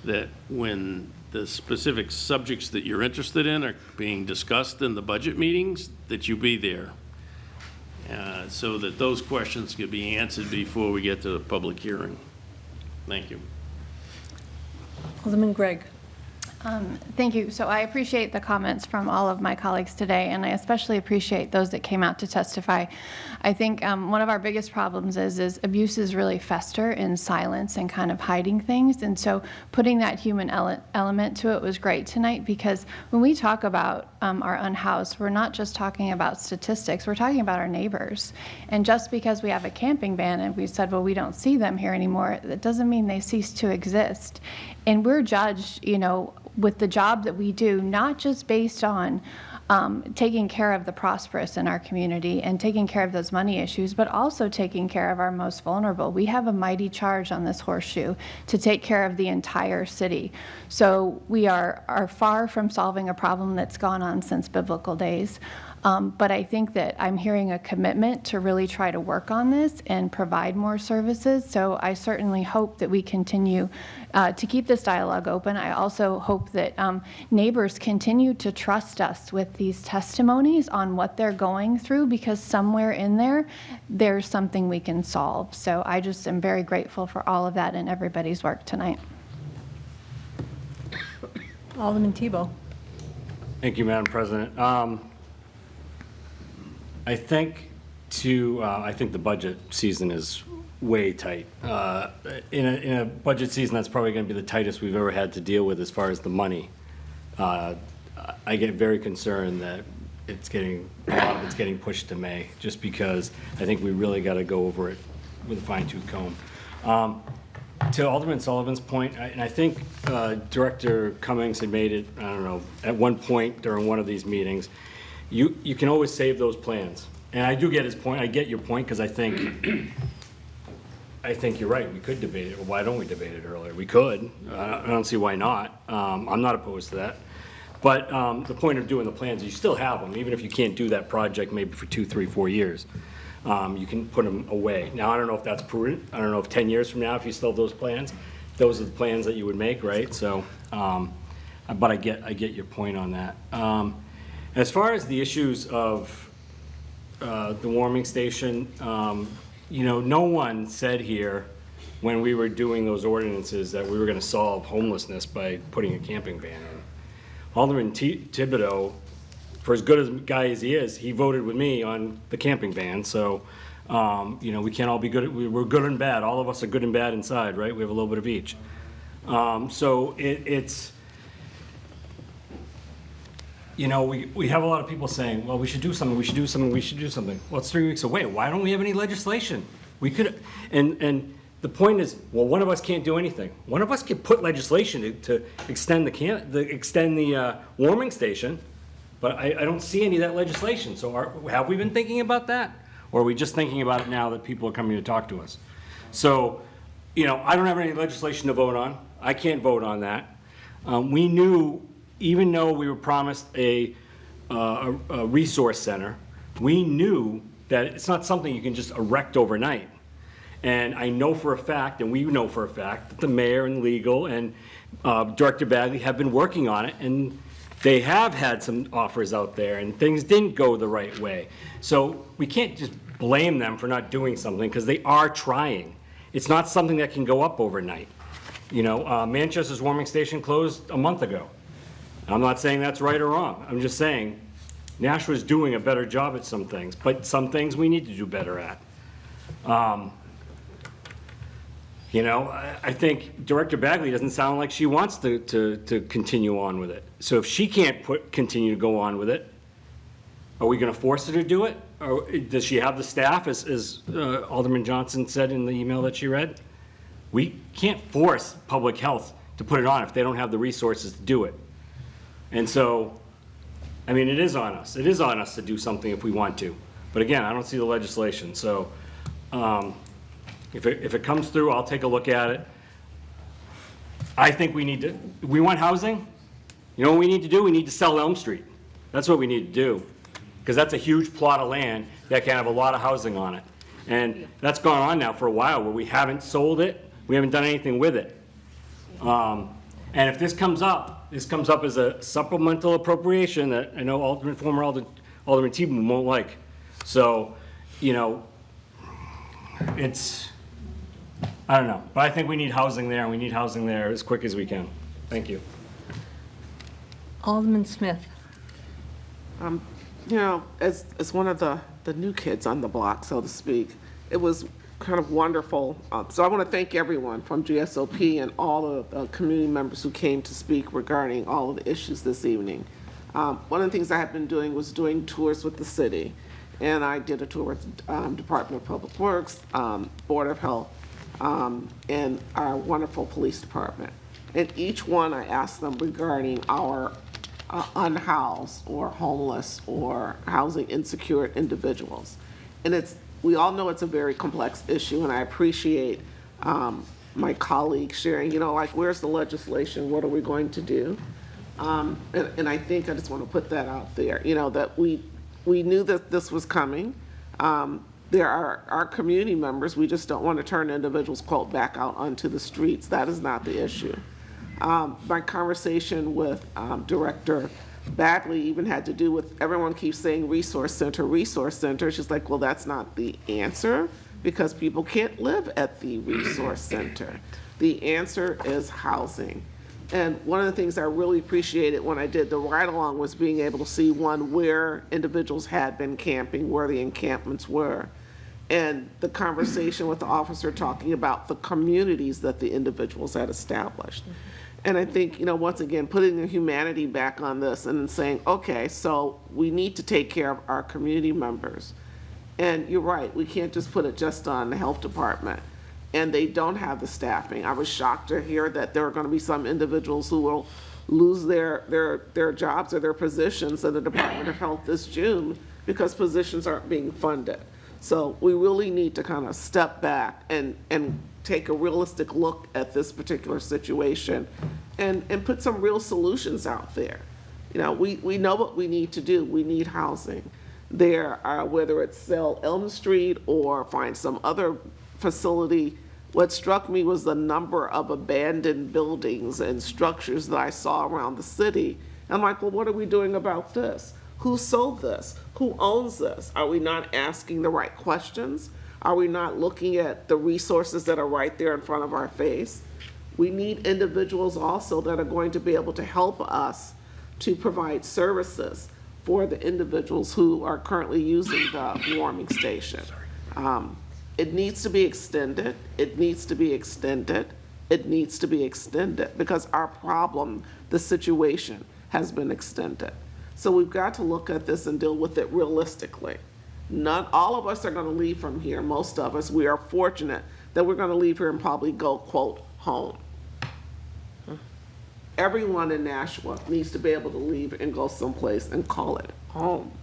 C: that when the specific subjects that you're interested in are being discussed in the budget meetings, that you be there, so that those questions could be answered before we get to the public hearing. Thank you.
B: Alderman Gregg.
U: Thank you. So I appreciate the comments from all of my colleagues today, and I especially appreciate those that came out to testify. I think one of our biggest problems is abuses really fester in silence and kind of hiding things, and so putting that human element to it was great tonight, because when we talk about our unhoused, we're not just talking about statistics, we're talking about our neighbors. And just because we have a camping ban and we said, well, we don't see them here anymore, that doesn't mean they cease to exist. And we're judged, with the job that we do, not just based on taking care of the prosperous in our community and taking care of those money issues, but also taking care of our most vulnerable. We have a mighty charge on this horseshoe to take care of the entire city. So we are far from solving a problem that's gone on since biblical days. But I think that I'm hearing a commitment to really try to work on this and provide more services. So I certainly hope that we continue to keep this dialogue open. I also hope that neighbors continue to trust us with these testimonies on what they're going through, because somewhere in there, there's something we can solve. So I just am very grateful for all of that and everybody's work tonight.
B: Alderman Tebow.
W: Thank you, Madam President. I think the budget season is way tight. In a budget season, that's probably going to be the tightest we've ever had to deal with as far as the money. I get very concerned that a lot of it's getting pushed to May, just because I think we really got to go over it with a fine-tooth comb. To Alderman Sullivan's point, and I think Director Cummings had made it, I don't know, at one point during one of these meetings, you can always save those plans. And I do get his point. I get your point, because I think you're right. We could debate it. Well, why don't we debate it earlier? We could. I don't see why not. I'm not opposed to that. But the point of doing the plans, you still have them, even if you can't do that project maybe for 2, 3, 4 years. You can put them away. Now, I don't know if that's prudent. I don't know if 10 years from now, if you still have those plans, those are the plans that you would make, right? So, but I get your point on that. As far as the issues of the warming station, no one said here when we were doing those ordinances that we were going to solve homelessness by putting a camping ban in. Alderman Thibodeau, for as good a guy as he is, he voted with me on the camping ban. So, we can't all be good. We're good and bad. All of us are good and bad inside, right? We have a little bit of each. So it's. We have a lot of people saying, well, we should do something, we should do something, we should do something. Well, it's 3 weeks away. Why don't we have any legislation? We could, and the point is, well, one of us can't do anything. One of us can put legislation to extend the warming station, but I don't see any of that legislation. So have we been thinking about that? Or are we just thinking about it now that people are coming to talk to us? So, I don't have any legislation to vote on. I can't vote on that. We knew, even though we were promised a resource center, we knew that it's not something you can just erect overnight. And I know for a fact, and we know for a fact, that the mayor and legal and Director Bagley have been working on it, and they have had some offers out there, and things didn't go the right way. So we can't just blame them for not doing something, because they are trying. It's not something that can go up overnight. You know, Manchester's warming station closed a month ago. I'm not saying that's right or wrong. I'm just saying Nashua's doing a better job at some things, but some things we need to do better at. You know, I think Director Bagley doesn't sound like she wants to continue on with it. So if she can't continue to go on with it, are we going to force her to do it? Or does she have the staff, as Alderman Johnson said in the email that she read? We can't force public health to put it on if they don't have the resources to do it. And so, I mean, it is on us. It is on us to do something if we want to. But again, I don't see the legislation. So if it comes through, I'll take a look at it. I think we want housing. You know what we need to do? We need to sell Elm Street. That's what we need to do. Because that's a huge plot of land that can have a lot of housing on it. And that's gone on now for a while where we haven't sold it. We haven't done anything with it. And if this comes up as a supplemental appropriation that I know former Alderman Teboom won't like. So, you know, I don't know. But I think we need housing there, and we need housing there as quick as we can. Thank you.
B: Alderman Smith.
F: You know, as one of the new kids on the block, so to speak, it was kind of wonderful. So I want to thank everyone from GSOP and all of the community members who came to speak regarding all of the issues this evening. One of the things I have been doing was doing tours with the city. And I did a tour with Department of Public Works, Board of Health, and our wonderful police department. And each one I asked them regarding our unhoused or homeless or housing insecure individuals. And we all know it's a very complex issue, and I appreciate my colleagues sharing, you know, like, where's the legislation? What are we going to do? And I think I just want to put that out there, you know, that we knew that this was coming. There are our community members. We just don't want to turn individuals, quote, back out onto the streets. That is not the issue. My conversation with Director Bagley even had to do with, everyone keeps saying resource center. She's like, well, that's not the answer, because people can't live at the resource center. The answer is housing. And one of the things I really appreciated when I did the ride-along was being able to see, one, where individuals had been camping, where the encampments were, and the conversation with the officer talking about the communities that the individuals had established. And I think, you know, once again, putting the humanity back on this and then saying, okay, so we need to take care of our community members. And you're right, we can't just put it just on the health department. And they don't have the staffing. I was shocked to hear that there are going to be some individuals who will lose their jobs or their positions in the Department of Health this June because positions aren't being funded. So we really need to kind of step back and take a realistic look at this particular situation and put some real solutions out there. You know, we know what we need to do. We need housing. There are, whether it's sell Elm Street or find some other facility. What struck me was the number of abandoned buildings and structures that I saw around the city. I'm like, well, what are we doing about this? Who sold this? Who owns this? Are we not asking the right questions? Are we not looking at the resources that are right there in front of our face? We need individuals also that are going to be able to help us to provide services for the individuals who are currently using the warming station. It needs to be extended. It needs to be extended. It needs to be extended because our problem, the situation, has been extended. So we've got to look at this and deal with it realistically. Not all of us are going to leave from here. Most of us, we are fortunate that we're going to leave here and probably go, quote, home. Everyone in Nashua needs to be able to leave and go someplace and call it home,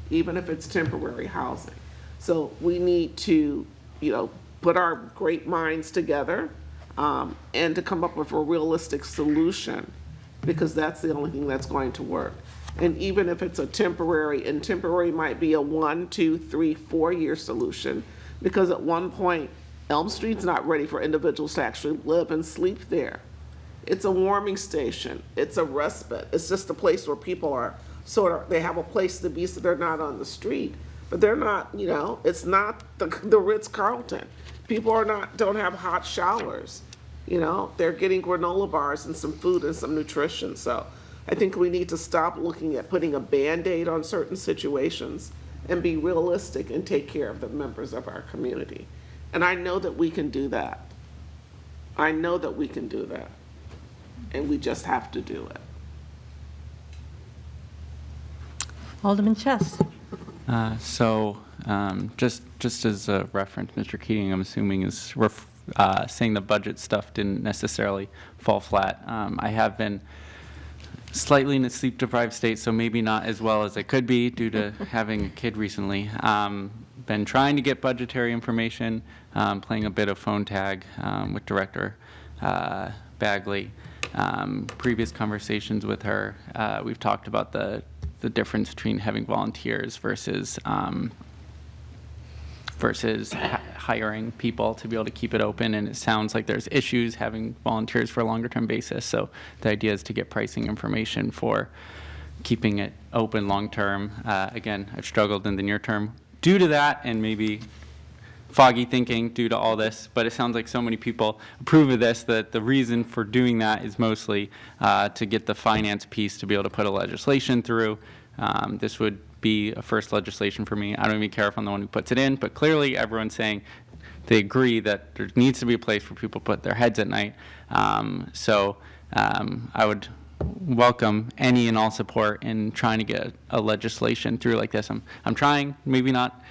F: even if it's temporary housing. So we need to, you know, put our great minds together and to come up with a realistic solution, because that's the only thing that's going to work. And even if it's a temporary, and temporary might be a 1, 2, 3, 4-year solution, because at one point, Elm Street's not ready for individuals to actually live and sleep there. It's a warming station. It's a respite. It's just a place where people are they have a place to be so they're not on the street. But they're not, it's not the Ritz-Carlton. People don't have hot showers. They're getting granola bars and some food and some nutrition. So I think we need to stop looking at putting a Band-Aid on certain situations and be realistic and take care of the members of our community. And I know that we can do that. I know that we can do that. And we just have to do it.
B: Alderman Chess.
O: Just as a reference, Mr. Keating, I'm assuming is saying the budget stuff didn't necessarily fall flat. I have been slightly in a sleep-deprived state, so maybe not as well as I could be due to having a kid recently. Been trying to get budgetary information, playing a bit of phone tag with Director Bagley. Previous conversations with her, we've talked about the difference between having volunteers versus hiring people to be able to keep it open, and it sounds like there's issues having volunteers for a longer term basis. So the idea is to get pricing information for keeping it open long term. Again, I've struggled in the near term due to that, and maybe foggy thinking due to all this, but it sounds like so many people approve of this that the reason for doing that is mostly to get the finance piece to be able to put a legislation through. This would be a first legislation for me. I don't even care if I'm the one who puts it in, but clearly everyone's saying they agree that there needs to be a place where people put their heads at night. I would welcome any and all support in trying to get a legislation through like this. I'm trying, maybe not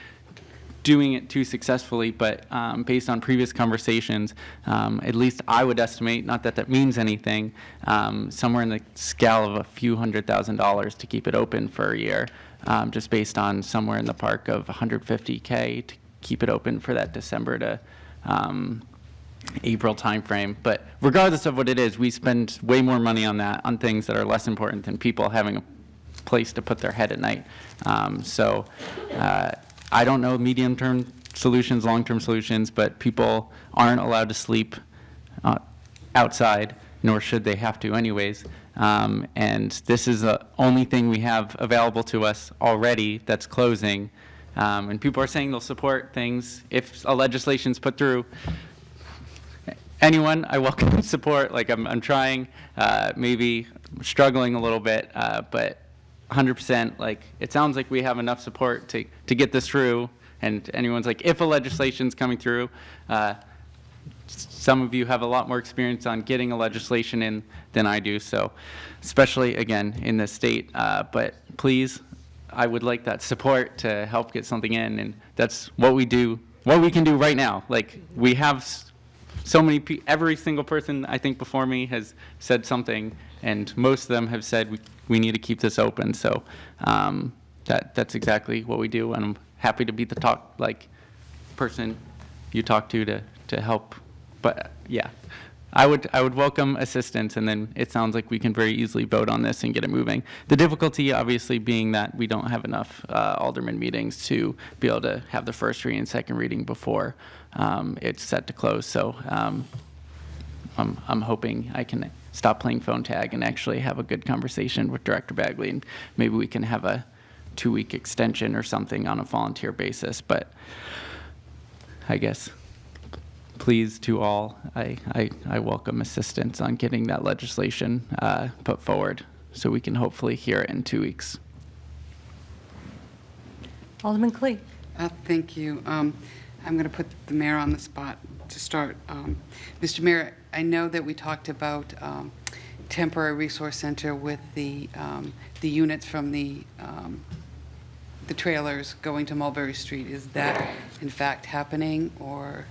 O: doing it too successfully, but based on previous conversations, at least I would estimate, not that that means anything, somewhere in the scale of a few $100,000 to keep it open for a year, just based on somewhere in the park of $150K to keep it open for that December to April timeframe. But regardless of what it is, we spend way more money on that, on things that are less important than people having a place to put their head at night. I don't know medium-term solutions, long-term solutions, but people aren't allowed to sleep outside, nor should they have to anyways. And this is the only thing we have available to us already that's closing. And people are saying they'll support things if a legislation's put through. Anyone, I welcome support. Like I'm trying, maybe struggling a little bit, but 100%, like it sounds like we have enough support to get this through. And anyone's like, if a legislation's coming through, some of you have a lot more experience on getting a legislation in than I do. So especially again in this state, but please, I would like that support to help get something in. And that's what we do, what we can do right now. Like we have so many every single person I think before me has said something, and most of them have said we need to keep this open. So that's exactly what we do, and I'm happy to be the person you talk to help. But yeah, I would welcome assistance, and then it sounds like we can very easily vote on this and get it moving. The difficulty obviously being that we don't have enough alderman meetings to be able to have the first reading and second reading before it's set to close. So I'm hoping I can stop playing phone tag and actually have a good conversation with Director Bagley, and maybe we can have a 2-week extension or something on a volunteer basis. But I guess, please to all, I welcome assistance on getting that legislation put forward so we can hopefully hear it in 2 weeks.
B: Alderman Clee.
P: Thank you. I'm going to put the mayor on the spot to start. Mr. Mayor, I know that we talked about temporary resource center with the units from the trailers going to Mulberry Street. Is that in fact happening, or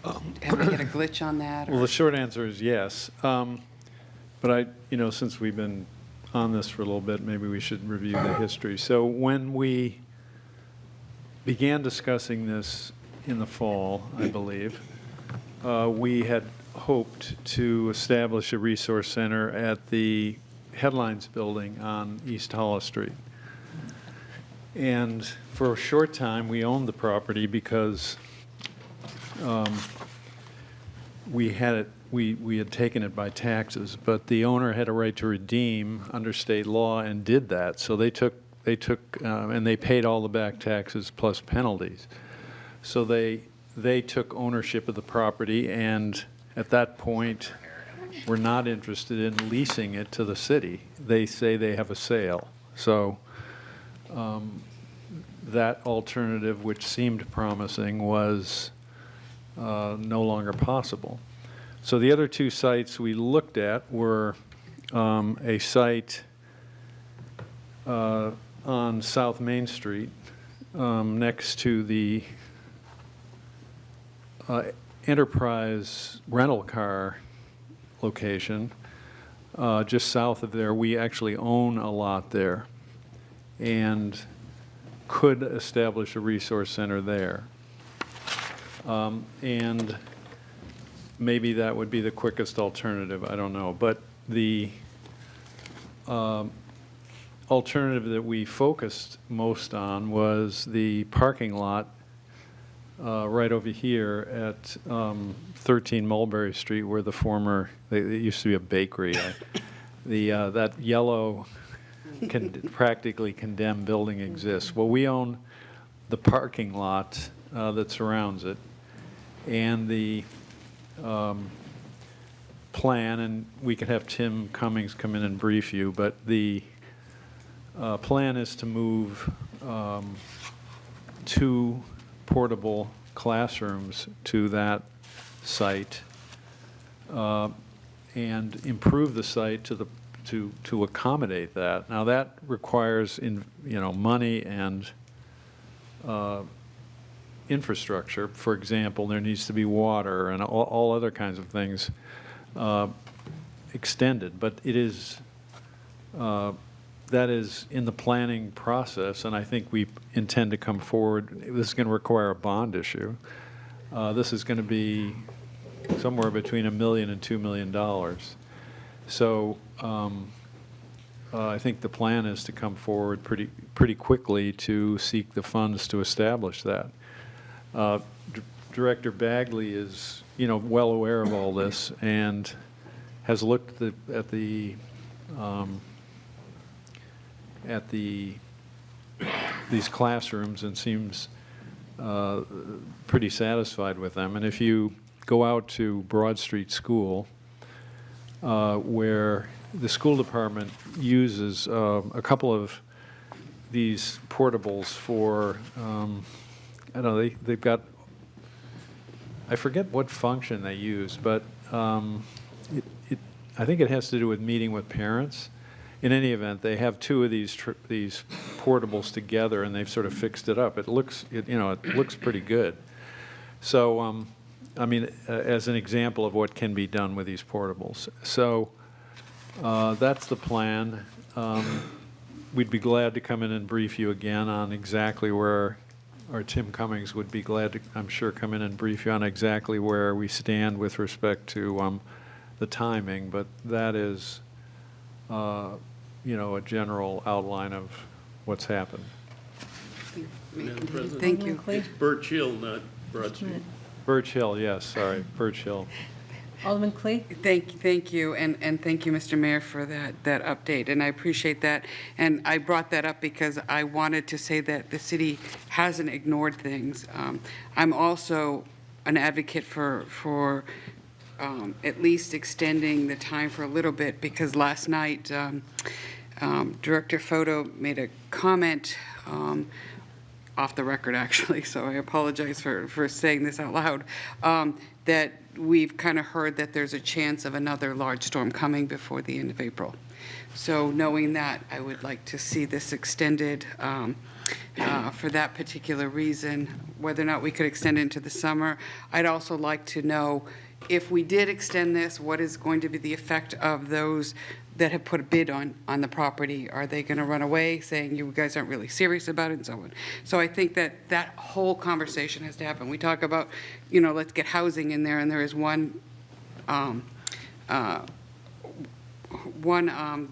P: have we had a glitch on that?
I: Well, the short answer is yes. But since we've been on this for a little bit, maybe we should review the history. So when we began discussing this in the fall, I believe,
G: we had hoped to establish a resource center at the Headlines building on East Hollis Street. And for a short time, we owned the property because we had taken it by taxes, but the owner had a right to redeem under state law and did that. So they took and they paid all the back taxes plus penalties. So they took ownership of the property, and at that point, were not interested in leasing it to the city. They say they have a sale. So that alternative, which seemed promising, was no longer possible. So the other two sites we looked at were a site on South Main Street next to the Enterprise rental car location. Just south of there, we actually own a lot there and could establish a resource center there. And maybe that would be the quickest alternative, I don't know. But the alternative that we focused most on was the parking lot right over here at 13 Mulberry Street, where the former, it used to be a bakery. That yellow practically condemned building exists. Well, we own the parking lot that surrounds it, and the plan, and we could have Tim Cummings come in and brief you, but the plan is to move 2 portable classrooms to that site and improve the site to accommodate that. Now that requires money and infrastructure. For example, there needs to be water and all other kinds of things extended, but it is that is in the planning process, and I think we intend to come forward. This is going to require a bond issue. This is going to be somewhere between $1 million and $2 million. So I think the plan is to come forward pretty quickly to seek the funds to establish that. Director Bagley is well aware of all this and has looked at these classrooms and seems pretty satisfied with them. And if you go out to Broad Street School, where the school department uses a couple of these portables for, I don't know, they've got, I forget what function they use, but I think it has to do with meeting with parents. In any event, they have 2 of these portables together, and they've sort of fixed it up. It looks pretty good. So, I mean, as an example of what can be done with these portables. So that's the plan. We'd be glad to come in and brief you again on exactly where, or Tim Cummings would be glad to, I'm sure, come in and brief you on exactly where we stand with respect to the timing. But that is, a general outline of what's happened.
C: Madam President?
P: Thank you.
C: It's Birch Hill, not Broad Street.
G: Birch Hill, yes, sorry, Birch Hill.
B: Alderman Clee?
P: Thank you, and thank you, Mr. Mayor, for that update, and I appreciate that. And I brought that up because I wanted to say that the city hasn't ignored things. I'm also an advocate for at least extending the time for a little bit, because last night Director Photo made a comment off the record, actually, so I apologize for saying this out loud, that we've kind of heard that there's a chance of another large storm coming before the end of April. So knowing that, I would like to see this extended for that particular reason. Whether or not we could extend it into the summer, I'd also like to know if we did extend this, what is going to be the effect of those that have put a bid on the property? Are they going to run away saying you guys aren't really serious about it and so on? So I think that that whole conversation has to happen. We talk about, you know, let's get housing in there, and there is one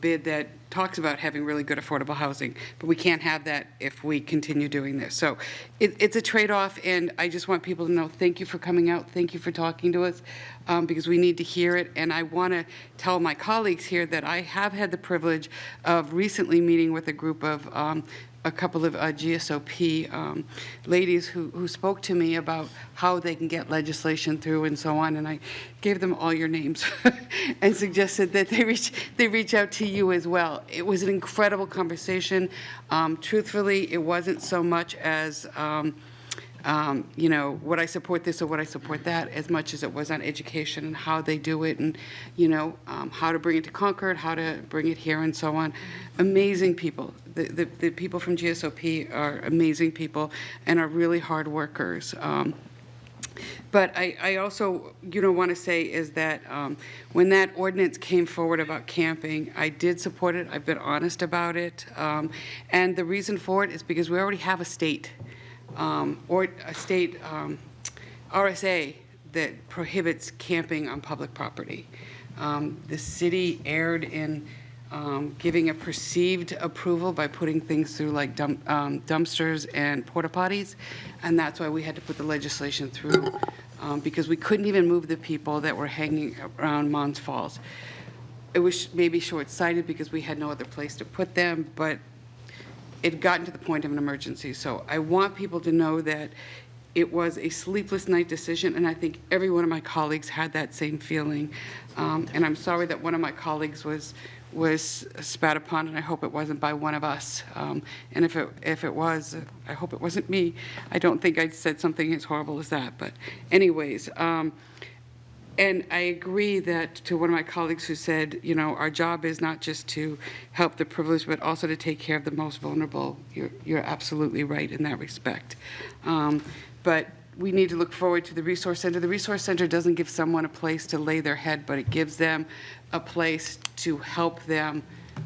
P: bid that talks about having really good affordable housing, but we can't have that if we continue doing this. So it's a trade-off, and I just want people to know, thank you for coming out, thank you for talking to us, because we need to hear it. And I want to tell my colleagues here that I have had the privilege of recently meeting with a group of a couple of GSOP ladies who spoke to me about how they can get legislation through and so on, and I gave them all your names and suggested that they reach out to you as well. It was an incredible conversation. Truthfully, it wasn't so much as you know, would I support this or would I support that, as much as it was on education and how they do it, and, you know, how to bring it to Concord, how to bring it here and so on. Amazing people. The people from GSOP are amazing people and are really hard workers. But I also, you know, want to say is that when that ordinance came forward about camping, I did support it. I've been honest about it. And the reason for it is because we already have a state RSA that prohibits camping on public property. The city erred in giving a perceived approval by putting things through like dumpsters and porta potties, and that's why we had to put the legislation through, because we couldn't even move the people that were hanging around Mons Falls. It was maybe short-sighted because we had no other place to put them, but it had gotten to the point of an emergency. So I want people to know that it was a sleepless night decision, and I think every one of my colleagues had that same feeling. And I'm sorry that one of my colleagues was spat upon, and I hope it wasn't by one of us. And if it was, I hope it wasn't me. I don't think I said something as horrible as that. But anyways, and I agree that to one of my colleagues who said, you know, our job is not just to help the privileged, but also to take care of the most vulnerable. You're absolutely right in that respect. But we need to look forward to the Resource Center. The Resource Center doesn't give someone a place to lay their head, but it gives them a place to help them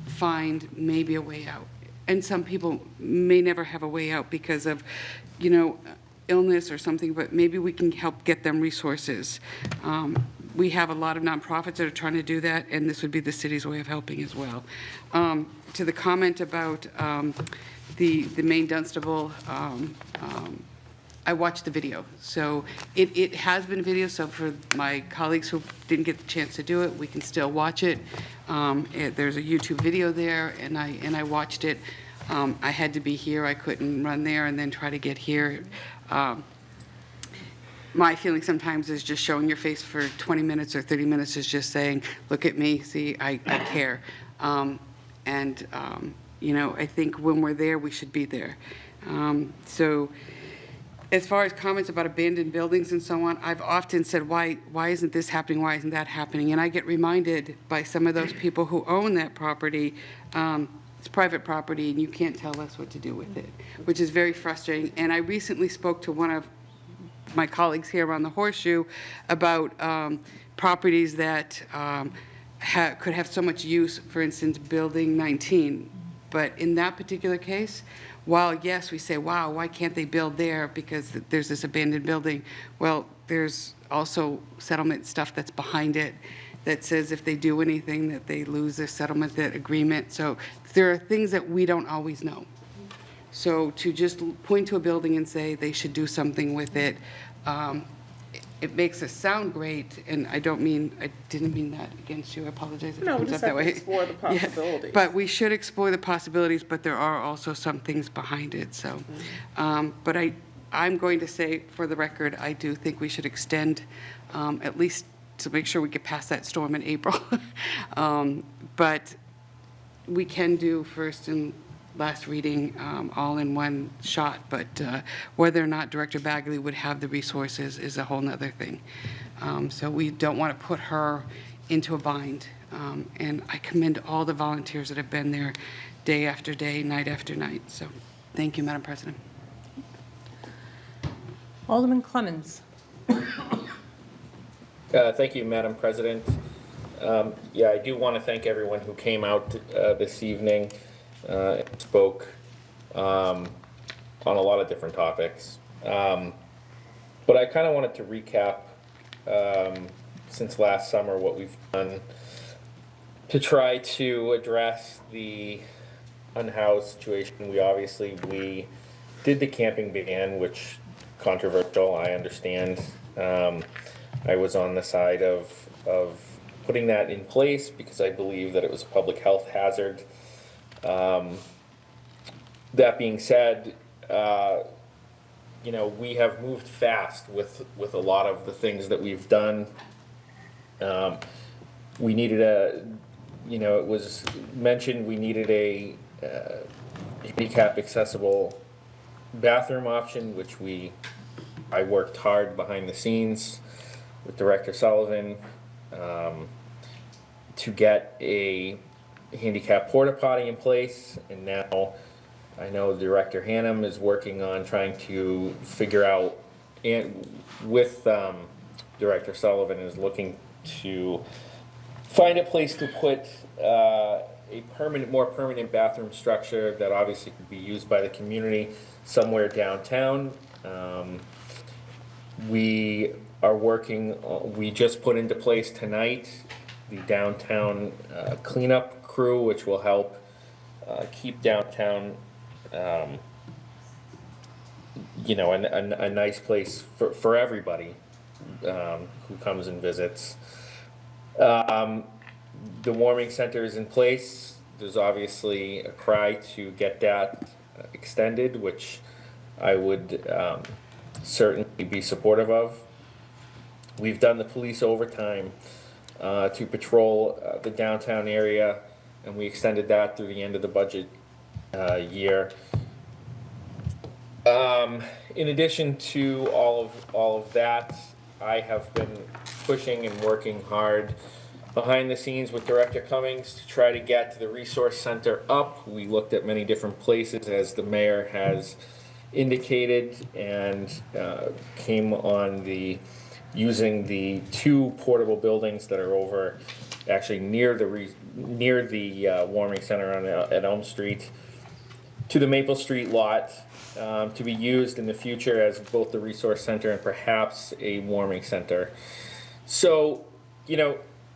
P: find maybe a way out. And some people may never have a way out because of, you know, illness or something, but maybe we can help get them resources. We have a lot of nonprofits that are trying to do that, and this would be the city's way of helping as well. To the comment about the Maine Dunstable, I watched the video. So it has been video, so for my colleagues who didn't get the chance to do it, we can still watch it. There's a YouTube video there, and I watched it. I had to be here. I couldn't run there and then try to get here. My feeling sometimes is just showing your face for 20 minutes or 30 minutes is just saying, look at me, see, I care. You know, I think when we're there, we should be there. So as far as comments about abandoned buildings and so on, I've often said, why isn't this happening? Why isn't that happening? And I get reminded by some of those people who own that property, it's private property and you can't tell us what to do with it, which is very frustrating. And I recently spoke to one of my colleagues here on the Horseshoe about properties that could have so much use, for instance, Building 19. But in that particular case, while yes, we say, wow, why can't they build there because there's this abandoned building? Well, there's also settlement stuff that's behind it that says if they do anything that they lose their settlement, that agreement. So there are things that we don't always know. So to just point to a building and say they should do something with it, it makes us sound great, and I didn't mean that against you. I apologize if it comes up that way.
F: Explore the possibilities.
P: Yeah, but we should explore the possibilities, but there are also some things behind it. So, but I'm going to say, for the record, I do think we should extend at least to make sure we get past that storm in April. But we can do first and last reading all in one shot, but whether or not Director Bagley would have the resources is a whole nother thing. So we don't want to put her into a bind. And I commend all the volunteers that have been there day after day, night after night. So thank you, Madam President.
B: Alderman Clemmons.
N: Thank you, Madam President. Yeah, I do want to thank everyone who came out this evening and spoke on a lot of different topics. But I kind of wanted to recap since last summer what we've done to try to address the unhoused situation. We did the camping ban, which controversial, I understand. I was on the side of putting that in place because I believe that it was a public health hazard. That being said, we have moved fast with a lot of the things that we've done. We needed it was mentioned we needed a handicap accessible bathroom option, which I worked hard behind the scenes with Director Sullivan to get a handicap porta potty in place, and now I know Director Hannum is working on trying to figure out, and with Director Sullivan is looking to find a place to put a more permanent bathroom structure that obviously could be used by the community somewhere downtown. We are working, we just put into place tonight the downtown cleanup crew, which will help keep downtown a nice place for everybody who comes and visits. The warming center is in place. There's obviously a cry to get that extended, which I would certainly be supportive of. We've done the police overtime to patrol the downtown area, and we extended that through the end of the budget year. In addition to all of that, I have been pushing and working hard behind the scenes with Director Cummings to try to get the resource center up. We looked at many different places, as the mayor has indicated, and came on using the two portable buildings that are over, actually near the warming center at Elm Street, to the Maple Street lot, to be used in the future as both the resource center and perhaps a warming center. So,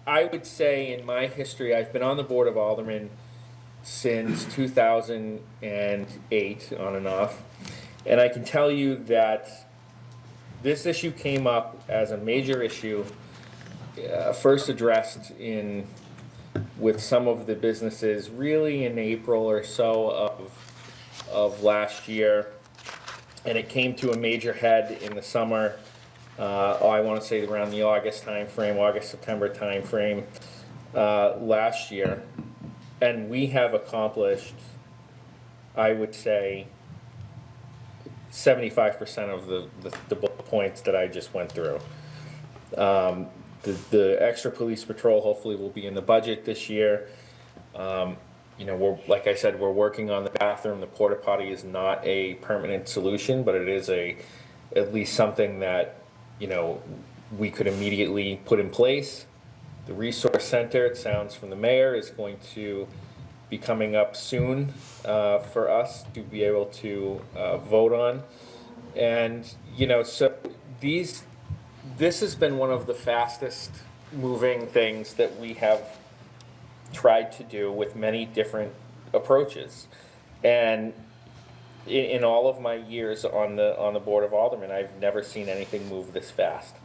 N: I would say in my history, I've been on the Board of Aldermen since 2008, on and off, and I can tell you that this issue came up as a major issue, first addressed with some of the businesses really in April or so of last year, and it came to a major head in the summer. I want to say around the August-September timeframe last year, and we have accomplished, I would say, 75% of the bullet points that I just went through. The extra police patrol hopefully will be in the budget this year. Like I said, we're working on the bathroom. The porta potty is not a permanent solution, but it is at least something that we could immediately put in place. The resource center, it sounds from the mayor, is going to be coming up soon for us to be able to vote on. And, so this has been one of the fastest moving things that we have tried to do with many different approaches. And in all of my years on the Board of Aldermen, I've never seen anything move this fast.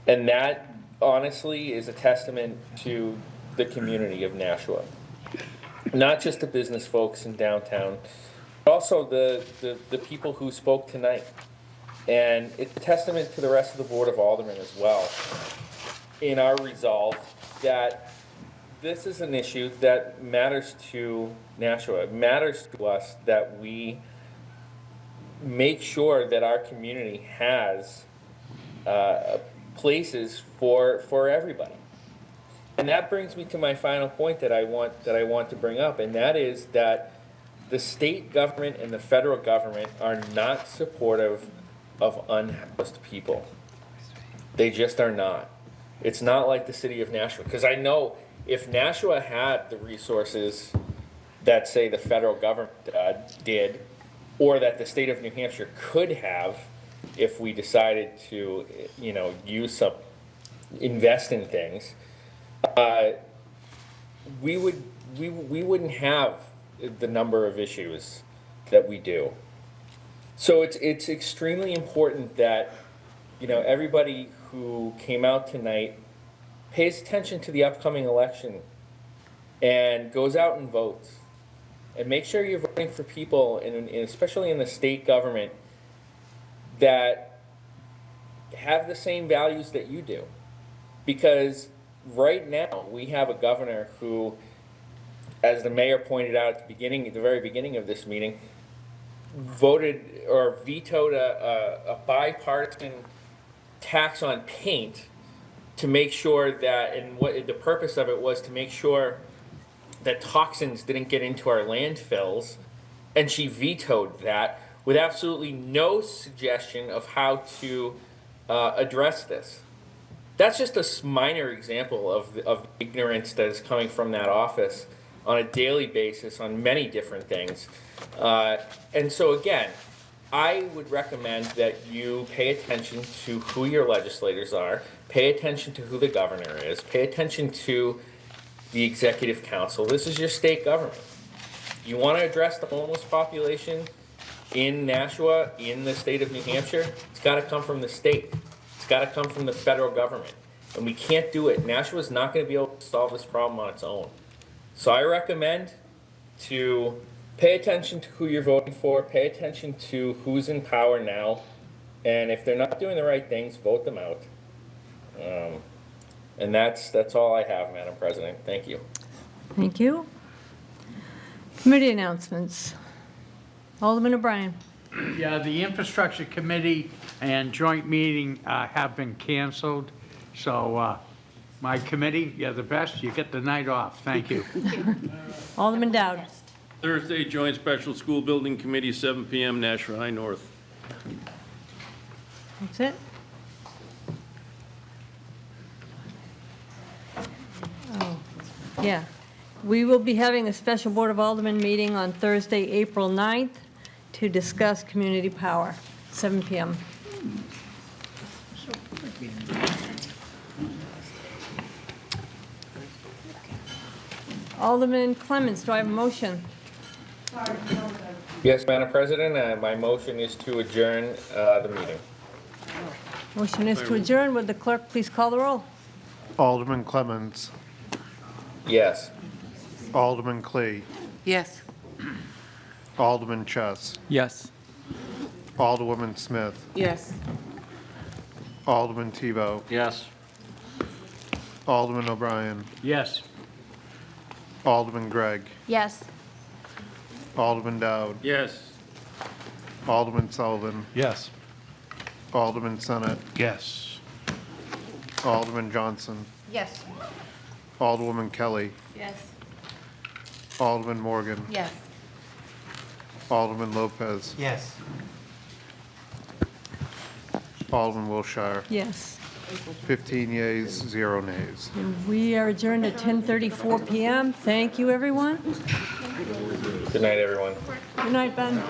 N: And that, honestly, is a testament to the community of Nashua. Not just the business folks in downtown, but also the people who spoke tonight. And it's a testament to the rest of the Board of Aldermen as well, in our resolve that this is an issue that matters to Nashua. It matters to us that we make sure that our community has places for everybody. And that brings me to my final point that I want to bring up, and that is that the state government and the federal government are not supportive of unhoused people. They just are not. It's not like the city of Nashua, because I know if Nashua had the resources that, say, the federal government did, or that the state of New Hampshire could have, if we decided to, you know, invest in things, we wouldn't have the number of issues that we do. So it's extremely important that, you know, everybody who came out tonight pays attention to the upcoming election and goes out and votes. And make sure you're voting for people, especially in the state government, that have the same values that you do. Because right now, we have a governor who, as the mayor pointed out at the very beginning of this meeting, voted or vetoed a bipartisan tax on paint to make sure that, and what the purpose of it was to make sure that toxins didn't get into our landfills, and she vetoed that with absolutely no suggestion of how to address this. That's just a minor example of ignorance that is coming from that office on a daily basis on many different things. And so again, I would recommend that you pay attention to who your legislators are, pay attention to who the governor is, pay attention to the executive council. This is your state government. You want to address the homeless population in Nashua, in the state of New Hampshire, it's got to come from the state. It's got to come from the federal government. And we can't do it. Nashua's not going to be able to solve this problem on its own. So I recommend to pay attention to who you're voting for, pay attention to who's in power now, and if they're not doing the right things, vote them out. And that's all I have, Madam President. Thank you.
B: Thank you. Committee announcements. Alderman O'Brien.
K: Yeah, the Infrastructure Committee and joint meeting have been canceled. So my committee, you're the best. You get the night off. Thank you.
B: Alderman Dowd.
C: Thursday, Joint Special School Building Committee, 7 p.m., Nashua High North.
B: That's it? Oh, yeah. We will be having a special Board of Aldermen meeting on Thursday, April 9th to discuss community power, 7 p.m. Alderman Clements, do I have a motion?
N: Yes, Madam President, my motion is to adjourn the meeting.
B: Motion is to adjourn. Would the clerk please call the roll?
I: Alderman Clemens.
N: Yes.
I: Alderman Clee.
P: Yes.
I: Alderman Chess.
O: Yes.
I: Alderwoman Smith.
F: Yes.
I: Alderman Tebow.
W: Yes.
I: Alderman O'Brien.
K: Yes.
I: Alderman Gregg.
U: Yes.
I: Alderman Dowd.
C: Yes.
I: Alderman Sullivan.
K: Yes.
I: Alderman Senate.
K: Yes.
I: Alderman Johnson.
V: Yes.
I: Alderwoman Kelly.
V: Yes.
I: Alderman Morgan.
V: Yes.
I: Alderman Lopez.
M: Yes.
I: Alderman Wilshire.
B: Yes.
I: 15 yeas, 0 nays.
B: And we are adjourned at 10:34 p.m. Thank you, everyone.
N: Good night, everyone.
B: Good night, Ben.